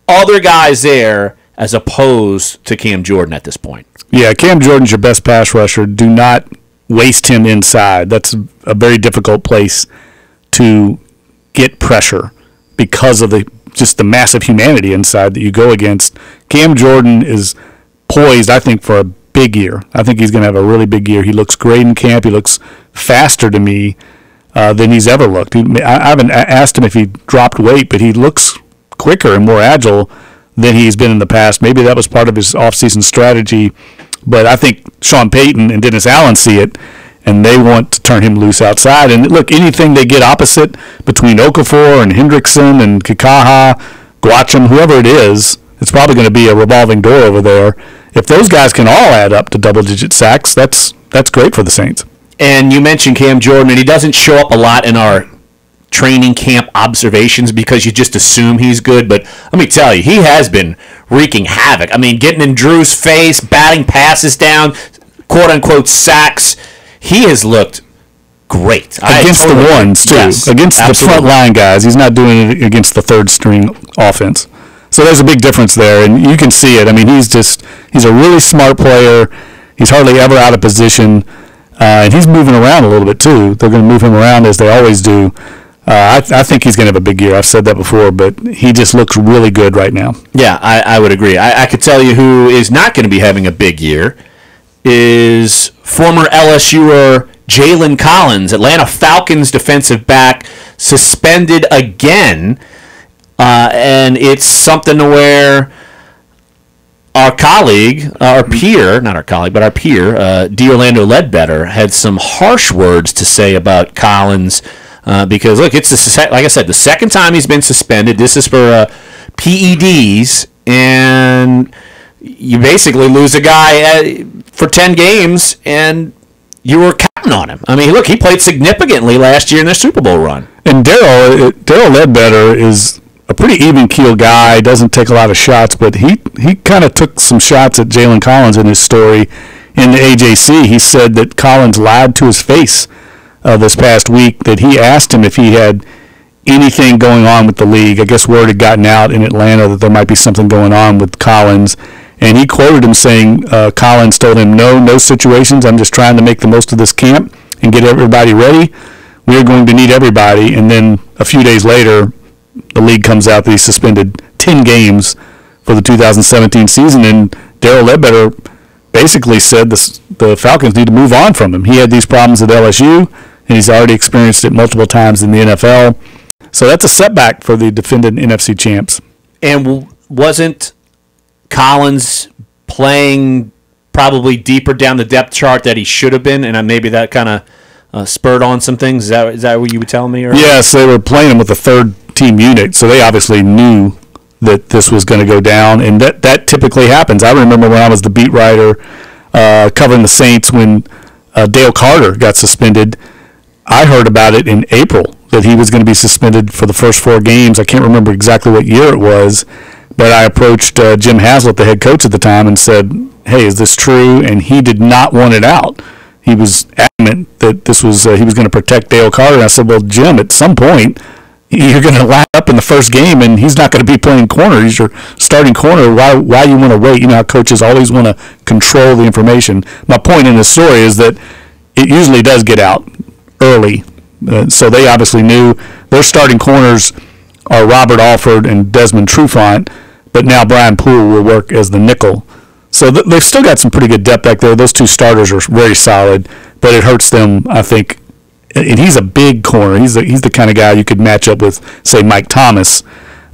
[SPEAKER 2] other guys there as opposed to Cam Jordan at this point.
[SPEAKER 3] Yeah, Cam Jordan's your best pass rusher. Do not waste him inside. That's a very difficult place to get pressure because of the massive humanity inside that you go against. Cam Jordan is poised, I think, for a big year. I think he's going to have a really big year. He looks great in camp. He looks faster to me than he's ever looked. I haven't asked him if he dropped weight, but he looks quicker and more agile than he's been in the past. Maybe that was part of his offseason strategy, but I think Sean Payton and Dennis Allen see it, and they want to turn him loose outside. And look, anything they get opposite between Okafor and Hendrickson and Kikaha, Guacham, whoever it is, it's probably going to be a revolving door over there. If those guys can all add up to double-digit sacks, that's great for the Saints.
[SPEAKER 2] And you mentioned Cam Jordan, and he doesn't show up a lot in our training camp observations because you just assume he's good. But let me tell you, he has been wreaking havoc. I mean, getting in Drew's face, batting passes down, quote-unquote sacks. He has looked great.
[SPEAKER 3] Against the ones, too.
[SPEAKER 2] Yes,
[SPEAKER 3] against
[SPEAKER 2] absolutely.
[SPEAKER 3] The front line guys. He's not doing it against the third-string offense. So there's a big difference there, and you can see it. I mean, he's a really smart player. He's hardly ever out of position, and he's moving around a little bit, too. They're going to move him around as they always do. I think he's going to have a big year. I've said that before, but he just looks really good right now.
[SPEAKER 2] Yeah, I would agree. I could tell you who is not going to be having a big year is former LSUer Jalen Collins, Atlanta Falcons defensive back, suspended again. And it's something to where our peer, D'Orlando Ledbetter, had some harsh words to say about Collins because, look, it's like I said, the second time he's been suspended. This is for PEDs, and you basically lose a guy for 10 games, and you were counting on him. I mean, look, he played significantly last year in their Super Bowl run.
[SPEAKER 3] And Darryl Ledbetter is a pretty even-keeled guy, doesn't take a lot of shots, but he kind of took some shots at Jalen Collins in his story in the AJC. He said that Collins lied to his face this past week, that he asked him if he had anything going on with the league. I guess word had gotten out in Atlanta that there might be something going on with Collins, and he quoted him saying, Collins told him, no situations, I'm just trying to make the most of this camp and get everybody ready. We are going to need everybody. And then a few days later, the league comes out that he suspended 10 games for the 2017 season, and Darryl Ledbetter basically said the Falcons need to move on from him. He had these problems at LSU, and he's already experienced it multiple times in the NFL. So that's a setback for the defending NFC champs.
[SPEAKER 2] And wasn't Collins playing probably deeper down the depth chart that he should have been, and maybe that kind of spurred on some things? Is that what you were telling me earlier?
[SPEAKER 3] Yes, they were playing him with a third-team unit, so they obviously knew that this was going to go down, and that typically happens. I remember when I was the beat writer covering the Saints when Dale Carter got suspended. I heard about it in April, that he was going to be suspended for the first 4 games. I can't remember exactly what year it was, but I approached Jim Haslett, the head coach at the time, and said, hey, is this true? And he did not want it out. He was adamant that this was he was going to protect Dale Carter. And I said, well, Jim, at some point, you're going to line up in the first game, and he's not going to be playing corner. He's your starting corner. Why you want to wait? You know how coaches always want to control the information. My point in this story is that it usually does get out early. So they obviously knew their starting corners are Robert Alford and Desmond Trufant, but now Brian Poole will work as the nickel. So they've still got some pretty good depth back there. Those two starters are very solid, but it hurts them, I think. And he's a big corner. He's the kind of guy you could match up with, say, Mike Thomas.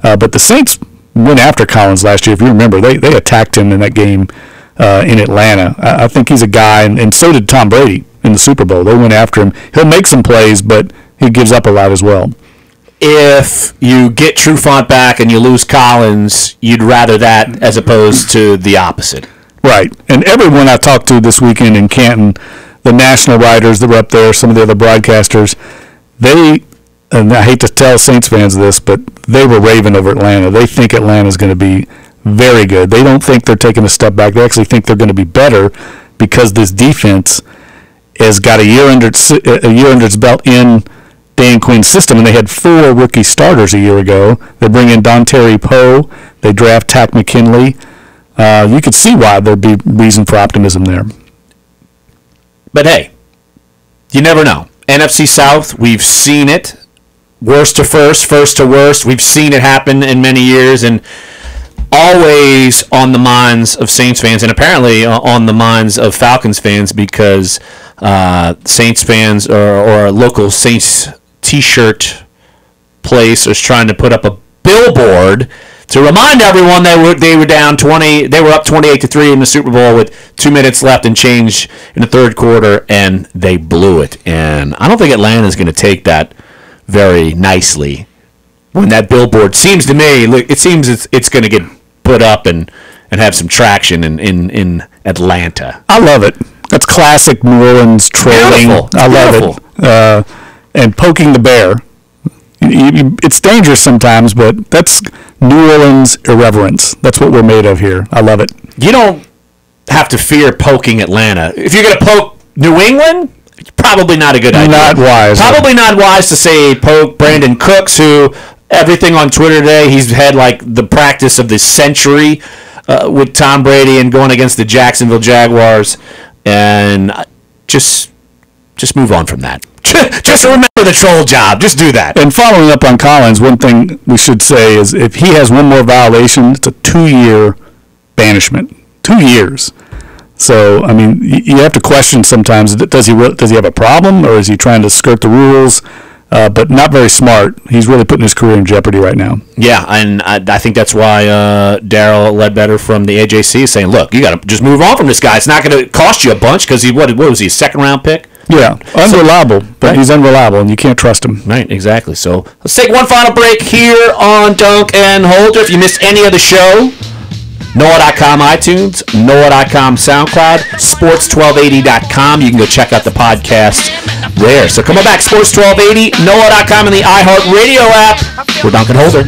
[SPEAKER 3] But the Saints went after Collins last year. If you remember, they attacked him in that game in Atlanta. I think he's a guy, and so did Tom Brady in the Super Bowl. They went after him. He'll make some plays, but he gives up a lot as well.
[SPEAKER 2] If you get Trufant back and you lose Collins, you'd rather that as opposed to the opposite.
[SPEAKER 3] Right. And everyone I talked to this weekend in Canton, the national writers that were up there, some of the other broadcasters, and I hate to tell Saints fans this, but they were raving over Atlanta. They think Atlanta's going to be very good. They don't think they're taking a step back. They actually think they're going to be better because this defense has got a year under its belt in Dan Quinn's system, and they had 4 rookie starters a year ago. They bring in Dontari Poe. They draft Tack McKinley. You could see why there'd be reason for optimism there.
[SPEAKER 2] But hey, you never know. NFC South, we've seen it. Worst to first, first to worst. We've seen it happen in many years, and always on the minds of Saints fans, and apparently on the minds of Falcons fans, because Saints fans or a local Saints T-shirt place is trying to put up a billboard to remind everyone they were down 20. They were up 28-3 in the Super Bowl with 2 minutes left and change in the third quarter, and they blew it. And I don't think Atlanta is going to take that very nicely. When that billboard seems to me, it seems it's going to get put up and have some traction in Atlanta.
[SPEAKER 3] I love it. That's classic New Orleans trolling.
[SPEAKER 2] Beautiful.
[SPEAKER 3] I love it. And poking the bear. It's dangerous sometimes, but that's New Orleans irreverence. That's what we're made of here. I love it.
[SPEAKER 2] You don't have to fear poking Atlanta. If you're going to poke New England, it's probably not a good idea.
[SPEAKER 3] Not wise.
[SPEAKER 2] Probably not wise to say poke Brandon Cooks, who everything on Twitter today, he's had like the practice of the century with Tom Brady and going against the Jacksonville Jaguars. And just move on from that. Just remember the troll job. Just do that.
[SPEAKER 3] And following up on Collins, one thing we should say is if he has one more violation, it's a 2-year banishment. 2 years. So, I mean, you have to question sometimes, does he have a problem, or is he trying to skirt the rules? But not very smart. He's really putting his career in jeopardy right now.
[SPEAKER 2] Yeah, and I think that's why Darrell Ledbetter from the AJC is saying, look, you got to just move on from this guy. It's not going to cost you a bunch because what was he, a second-round pick?
[SPEAKER 3] Yeah, unreliable, but he's unreliable, and you can't trust him.
[SPEAKER 2] Right, exactly. So let's take one final break here on Dunc and Holder. If you missed any of the show, NOLA.com iTunes, NOLA.com SoundCloud, Sports1280.com. You can go check out the podcast there. So come on back, Sports1280, NOLA.com, and the iHeartRadio app. We're Dunc and Holder.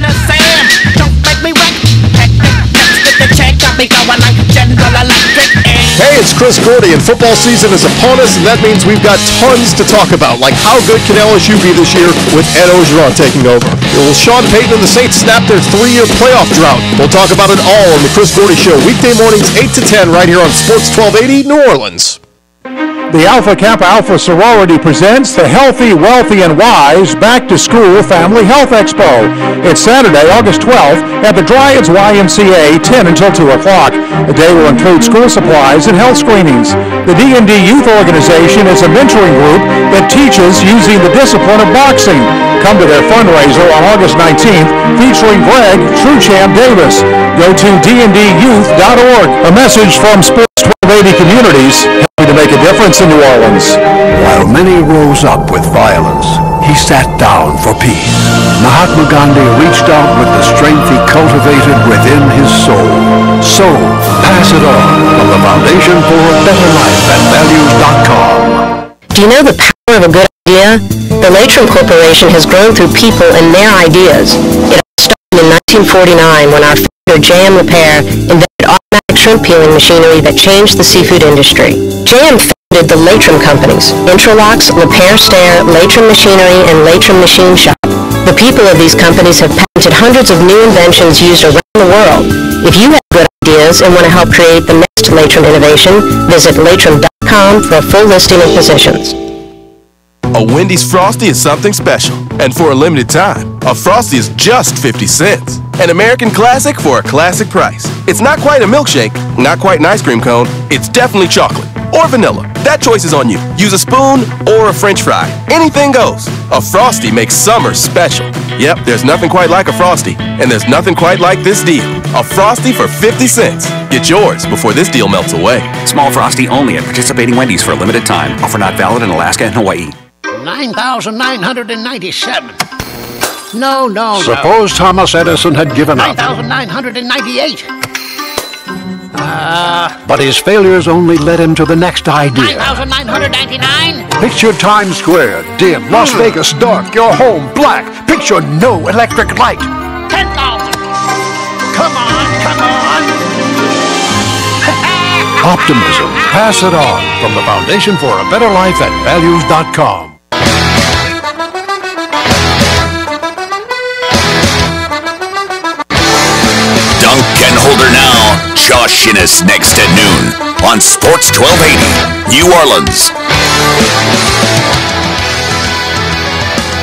[SPEAKER 7] Hey, it's Chris Gordy, and football season is upon us, and that means we've got tons to talk about, like how good can LSU be this year with Ed Orgeron taking over? Will Sean Payton and the Saints snap their 3-year playoff drought? We'll talk about it all on the Chris Gordy Show, weekday mornings 8 to 10 right here on Sports 1280 New Orleans.
[SPEAKER 8] The Alpha Kappa Alpha Sorority presents the Healthy, Wealthy, and Wise Back to School Family Health Expo. It's Saturday, August 12th at the Dryads YMCA, 10 until 2 o'clock. The day will include school supplies and health screenings. The D&D Youth Organization is a mentoring group that teaches using the discipline of boxing. Come to their fundraiser on August 19th featuring Greg Trucham Davis. Go to dndyouth.org. A message from Sports 1280 Communities, helping to make a difference in New Orleans.
[SPEAKER 26] While many rose up with violence, he sat down for peace. Mahatma Gandhi reached out with the strength he cultivated within his soul. So, pass it on from the Foundation for a Better Life at Values.com.
[SPEAKER 12] Do you know the power of a good idea? The Latrim Corporation has grown through people and their ideas. It all started in 1949 when our founder, J.M. LePere, invented automatic shrimp peeling machinery that changed the seafood industry. J.M. founded the Latrim companies, Intralocks, LePere Stair, Latrim Machinery, and Latrim Machine Shop. The people of these companies have patented hundreds of new inventions used around the world. If you have good ideas and want to help create the next Latrim innovation, visit Latrim.com for a full listing of positions.
[SPEAKER 18] A Wendy's Frosty is something special, and for a limited time, a Frosty is just 50 cents. An American classic for a classic price. It's not quite a milkshake, not quite an ice cream cone, it's definitely chocolate or vanilla. That choice is on you. Use a spoon or a French fry. Anything goes. A Frosty makes summer special. Yep, there's nothing quite like a Frosty, and there's nothing quite like this deal. A Frosty for 50 cents. Get yours before this deal melts away.
[SPEAKER 19] Small Frosty only at participating Wendy's for a limited time. Offer not valid in Alaska and Hawaii.
[SPEAKER 20] 9,997. No.
[SPEAKER 26] Suppose Thomas Edison had given up.
[SPEAKER 20] 9,998.
[SPEAKER 26] But his failures only led him to the next idea.
[SPEAKER 20] 9,999.
[SPEAKER 26] Picture Times Square, dim, Las Vegas dark, your home black. Picture no electric light.
[SPEAKER 20] 10,000. Come on.
[SPEAKER 26] Optimism. Pass it on from the Foundation for a Better Life at Values.com.
[SPEAKER 5] Dunc and Holder now. Josh Innes next at noon on Sports 1280, New Orleans.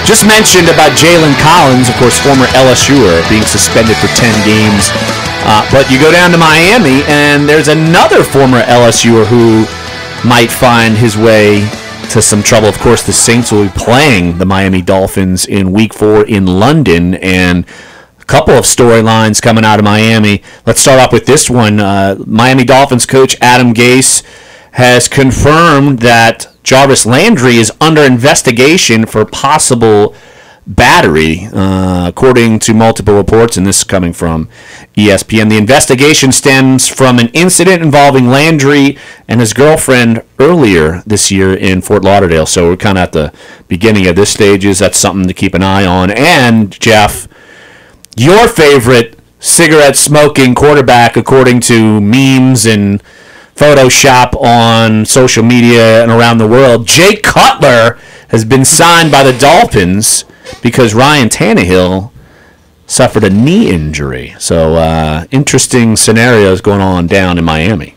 [SPEAKER 2] Just mentioned about Jalen Collins, of course, former LSUer, being suspended for 10 games. But you go down to Miami, and there's another former LSUer who might find his way to some trouble. Of course, the Saints will be playing the Miami Dolphins in Week 4 in London, and a couple of storylines coming out of Miami. Let's start off with this one. Miami Dolphins coach Adam Gase has confirmed that Jarvis Landry is under investigation for possible battery, according to multiple reports, and this is coming from ESPN. The investigation stems from an incident involving Landry and his girlfriend earlier this year in Fort Lauderdale. So we're kind of at the beginning of this stages. That's something to keep an eye on. And, Jeff, your favorite cigarette-smoking quarterback, according to memes and Photoshop on social media and around the world, Jay Cutler has been signed by the Dolphins because Ryan Tannehill suffered a knee injury. So interesting scenarios going on down in Miami.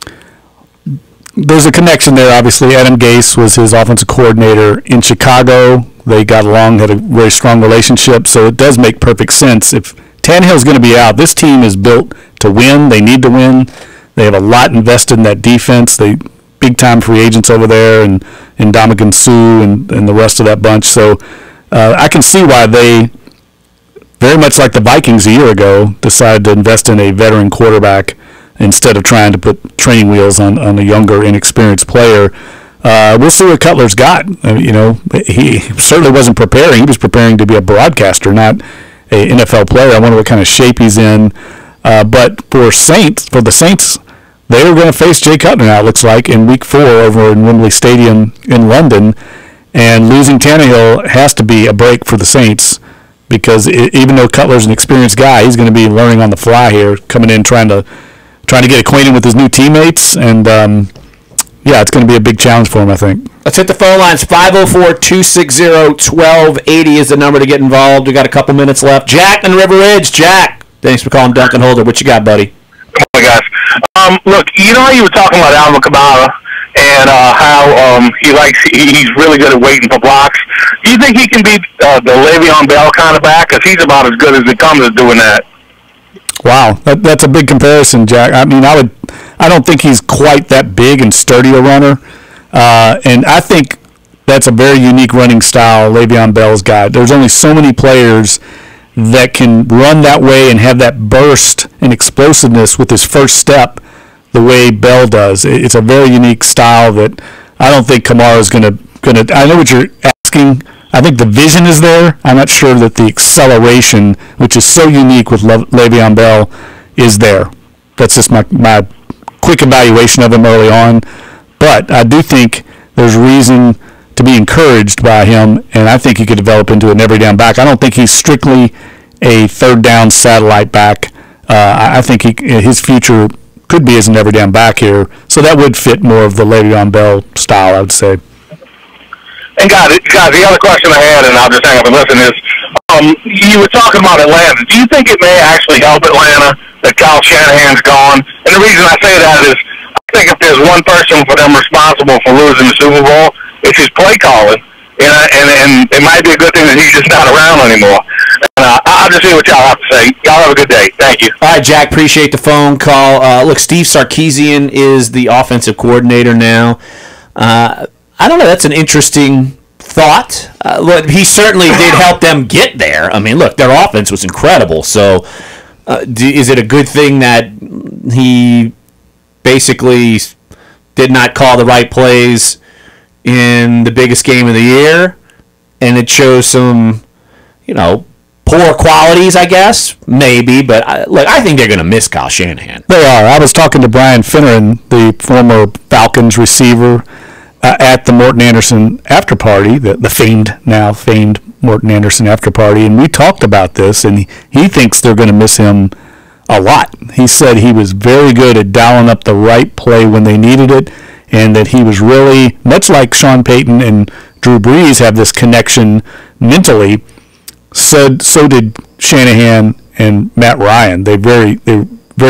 [SPEAKER 3] There's a connection there, obviously. Adam Gase was his offensive coordinator in Chicago. They got along, had a very strong relationship, so it does make perfect sense. If Tannehill's going to be out, this team is built to win. They need to win. They have a lot invested in that defense. They big-time free agents over there, and Ndamukong Suh and the rest of that bunch. So I can see why they, very much like the Vikings a year ago, decided to invest in a veteran quarterback instead of trying to put training wheels on a younger, inexperienced player. We'll see what Cutler's got. He certainly wasn't preparing. He was preparing to be a broadcaster, not an NFL player. I wonder what kind of shape he's in. But for the Saints, they are going to face Jay Cutler now, it looks like, in Week 4 over in Wembley Stadium in London. And losing Tannehill has to be a break for the Saints because even though Cutler's an experienced guy, he's going to be learning on the fly here, coming in trying to get acquainted with his new teammates. And, it's going to be a big challenge for him, I think.
[SPEAKER 2] Let's hit the phone lines. 504-260-1280 is the number to get involved. We got a couple minutes left. Jack in River Ridge. Jack, thanks for calling Dunc and Holder. What you got, buddy?
[SPEAKER 21] Oh, my gosh. Look, you know how you were talking about Alvin Kamara and how he's really good at waiting for blocks. Do you think he can be the Le'Veon Bell kind of back? Because he's about as good as it comes at doing that.
[SPEAKER 3] Wow, that's a big comparison, Jack. I mean, I don't think he's quite that big and sturdy a runner, and I think that's a very unique running style Le'Veon Bell's got. There's only so many players that can run that way and have that burst and explosiveness with his first step the way Bell does. It's a very unique style that I don't think Kamara's going to. I know what you're asking. I think the vision is there. I'm not sure that the acceleration, which is so unique with Le'Veon Bell, is there. That's just my quick evaluation of him early on. But I do think there's reason to be encouraged by him, and I think he could develop into an every down back. I don't think he's strictly a third down satellite back. I think his future could be as an every down back here. So that would fit more of the Le'Veon Bell style, I would say.
[SPEAKER 21] And guys, the other question I had, and I'll just hang up and listen, is you were talking about Atlanta. Do you think it may actually help Atlanta that Kyle Shanahan's gone? And the reason I say that is I think if there's one person for them responsible for losing the Super Bowl, it's his play calling. And it might be a good thing that he's just not around anymore. And I'll just see what y'all have to say. Y'all have a good day. Thank you.
[SPEAKER 2] All right, Jack, appreciate the phone call. Look, Steve Sarkisian is the offensive coordinator now. I don't know. That's an interesting thought. Look, he certainly did help them get there. I mean, look, their offense was incredible. So is it a good thing that he basically did not call the right plays in the biggest game of the year, and it shows some, poor qualities, I guess? Maybe, but I think they're going to miss Kyle Shanahan.
[SPEAKER 3] They are. I was talking to Brian Finneran, the former Falcons receiver, at the Morton Anderson after party, the famed Morton Anderson after party, and we talked about this, and he thinks they're going to miss him a lot. He said he was very good at dialing up the right play when they needed it, and that he was really, much like Sean Payton and Drew Brees have this connection mentally, so did Shanahan and Matt Ryan. They very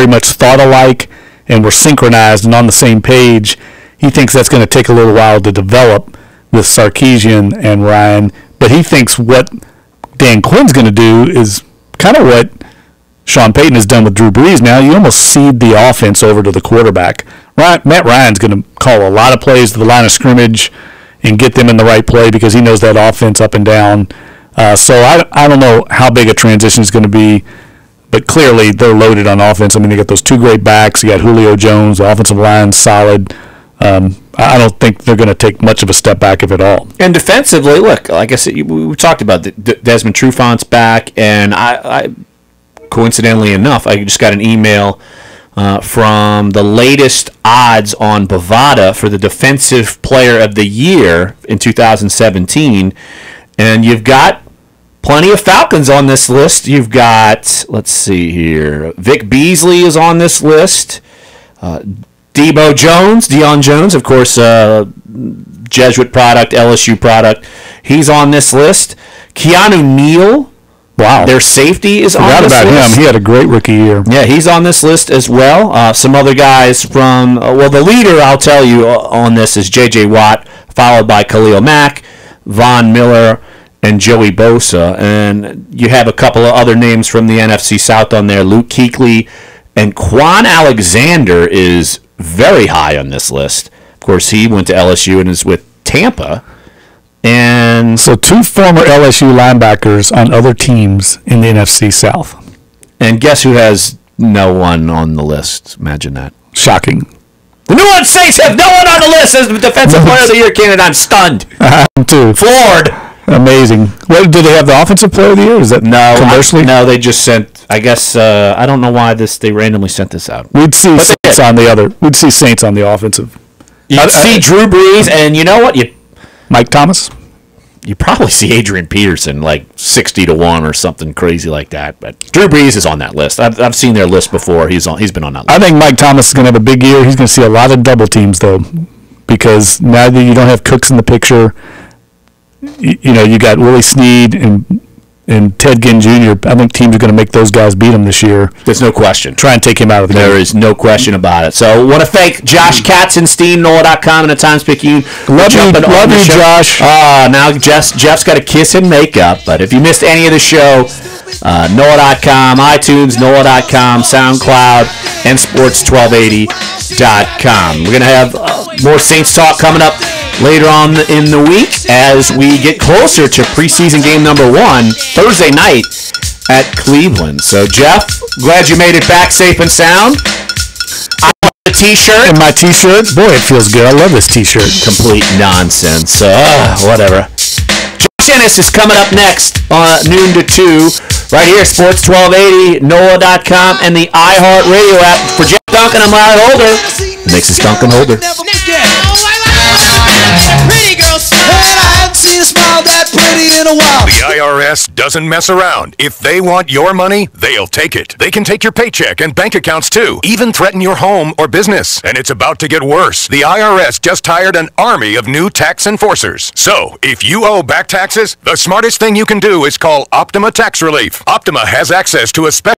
[SPEAKER 3] much thought alike and were synchronized and on the same page. He thinks that's going to take a little while to develop with Sarkisian and Ryan, but he thinks what Dan Quinn's going to do is kind of what Sean Payton has done with Drew Brees. Now you almost cede the offense over to the quarterback. Matt Ryan's going to call a lot of plays to the line of scrimmage and get them in the right play because he knows that offense up and down. So I don't know how big a transition is going to be, but clearly they're loaded on offense. I mean, they got those two great backs. You got Julio Jones, the offensive line's solid. I don't think they're going to take much of a step back, if at all.
[SPEAKER 2] And defensively, look, like I said, we talked about Desmond Trufant's back, and I coincidentally enough, I just got an email from the latest odds on Bovada for the Defensive Player of the Year in 2017, and you've got plenty of Falcons on this list. You've got, let's see here, Vic Beasley is on this list. Deion Jones, of course, Jesuit product, LSU product. He's on this list. Keanu Neal,
[SPEAKER 3] wow,
[SPEAKER 2] their safety is on this list.
[SPEAKER 3] Forgot about him. He had a great rookie year.
[SPEAKER 2] Yeah, he's on this list as well. Some other guys from, the leader, I'll tell you, on this is J.J. Watt, followed by Khalil Mack, Von Miller, and Joey Bosa. And you have a couple of other names from the NFC South on there. Luke Kuechly and Quan Alexander is very high on this list. Of course, he went to LSU and is with Tampa. And
[SPEAKER 3] so two former LSU linebackers on other teams in the NFC South.
[SPEAKER 2] And guess who has no one on the list? Imagine that.
[SPEAKER 3] Shocking.
[SPEAKER 2] The New Orleans Saints have no one on the list as the Defensive Player of the Year candidate. I'm stunned.
[SPEAKER 3] I'm too.
[SPEAKER 2] Floored.
[SPEAKER 3] Amazing. What, did they have the Offensive Player of the Year? Is that commercially?
[SPEAKER 2] No, they just sent. I guess I don't know why they randomly sent this out.
[SPEAKER 3] We'd see Saints on the other. We'd see Saints on the offensive.
[SPEAKER 2] You'd see Drew Brees, and you know what?
[SPEAKER 3] Mike Thomas.
[SPEAKER 2] You probably see Adrian Peterson like 60-1 or something crazy like that. But Drew Brees is on that list. I've seen their list before. He's been on that list.
[SPEAKER 3] I think Mike Thomas is going to have a big year. He's going to see a lot of double teams though, because now that you don't have Cooks in the picture, you got Willie Snead and Ted Ginn Jr. I think teams are going to make those guys beat him this year.
[SPEAKER 2] There's no question.
[SPEAKER 3] Try and take him out of the game.
[SPEAKER 2] There is no question about it. So, want to thank Josh Katsonstein, NOLA.com, and the Times-Picayune.
[SPEAKER 3] Love you, Josh.
[SPEAKER 2] Now Jeff's got to kiss and makeup. But if you missed any of the show, NOLA.com, iTunes, NOLA.com, SoundCloud, and Sports1280.com. We're going to have more Saints talk coming up later on in the week as we get closer to preseason game number 1, Thursday night at Cleveland. So, Jeff, glad you made it back safe and sound. I want the T-shirt.
[SPEAKER 3] And my T-shirt? Boy, it feels good. I love this T-shirt.
[SPEAKER 2] Complete nonsense. Whatever. Josh Ennis is coming up next noon to 2 right here, Sports 1280, NOLA.com, and the iHeartRadio app. For Jeff Duncan, I'm Larry Holder. It makes us Duncan Holder.
[SPEAKER 6] Pretty girl, and I haven't seen a smile that pretty in a a while.
[SPEAKER 10] The IRS doesn't mess around. If they want your money, they'll take it. They can take your paycheck and bank accounts too, even threaten your home or business. And it's about to get worse. The IRS just hired an army of new tax enforcers. So, if you owe back taxes, the smartest thing you can do is call Optima Tax Relief. Optima has access to a special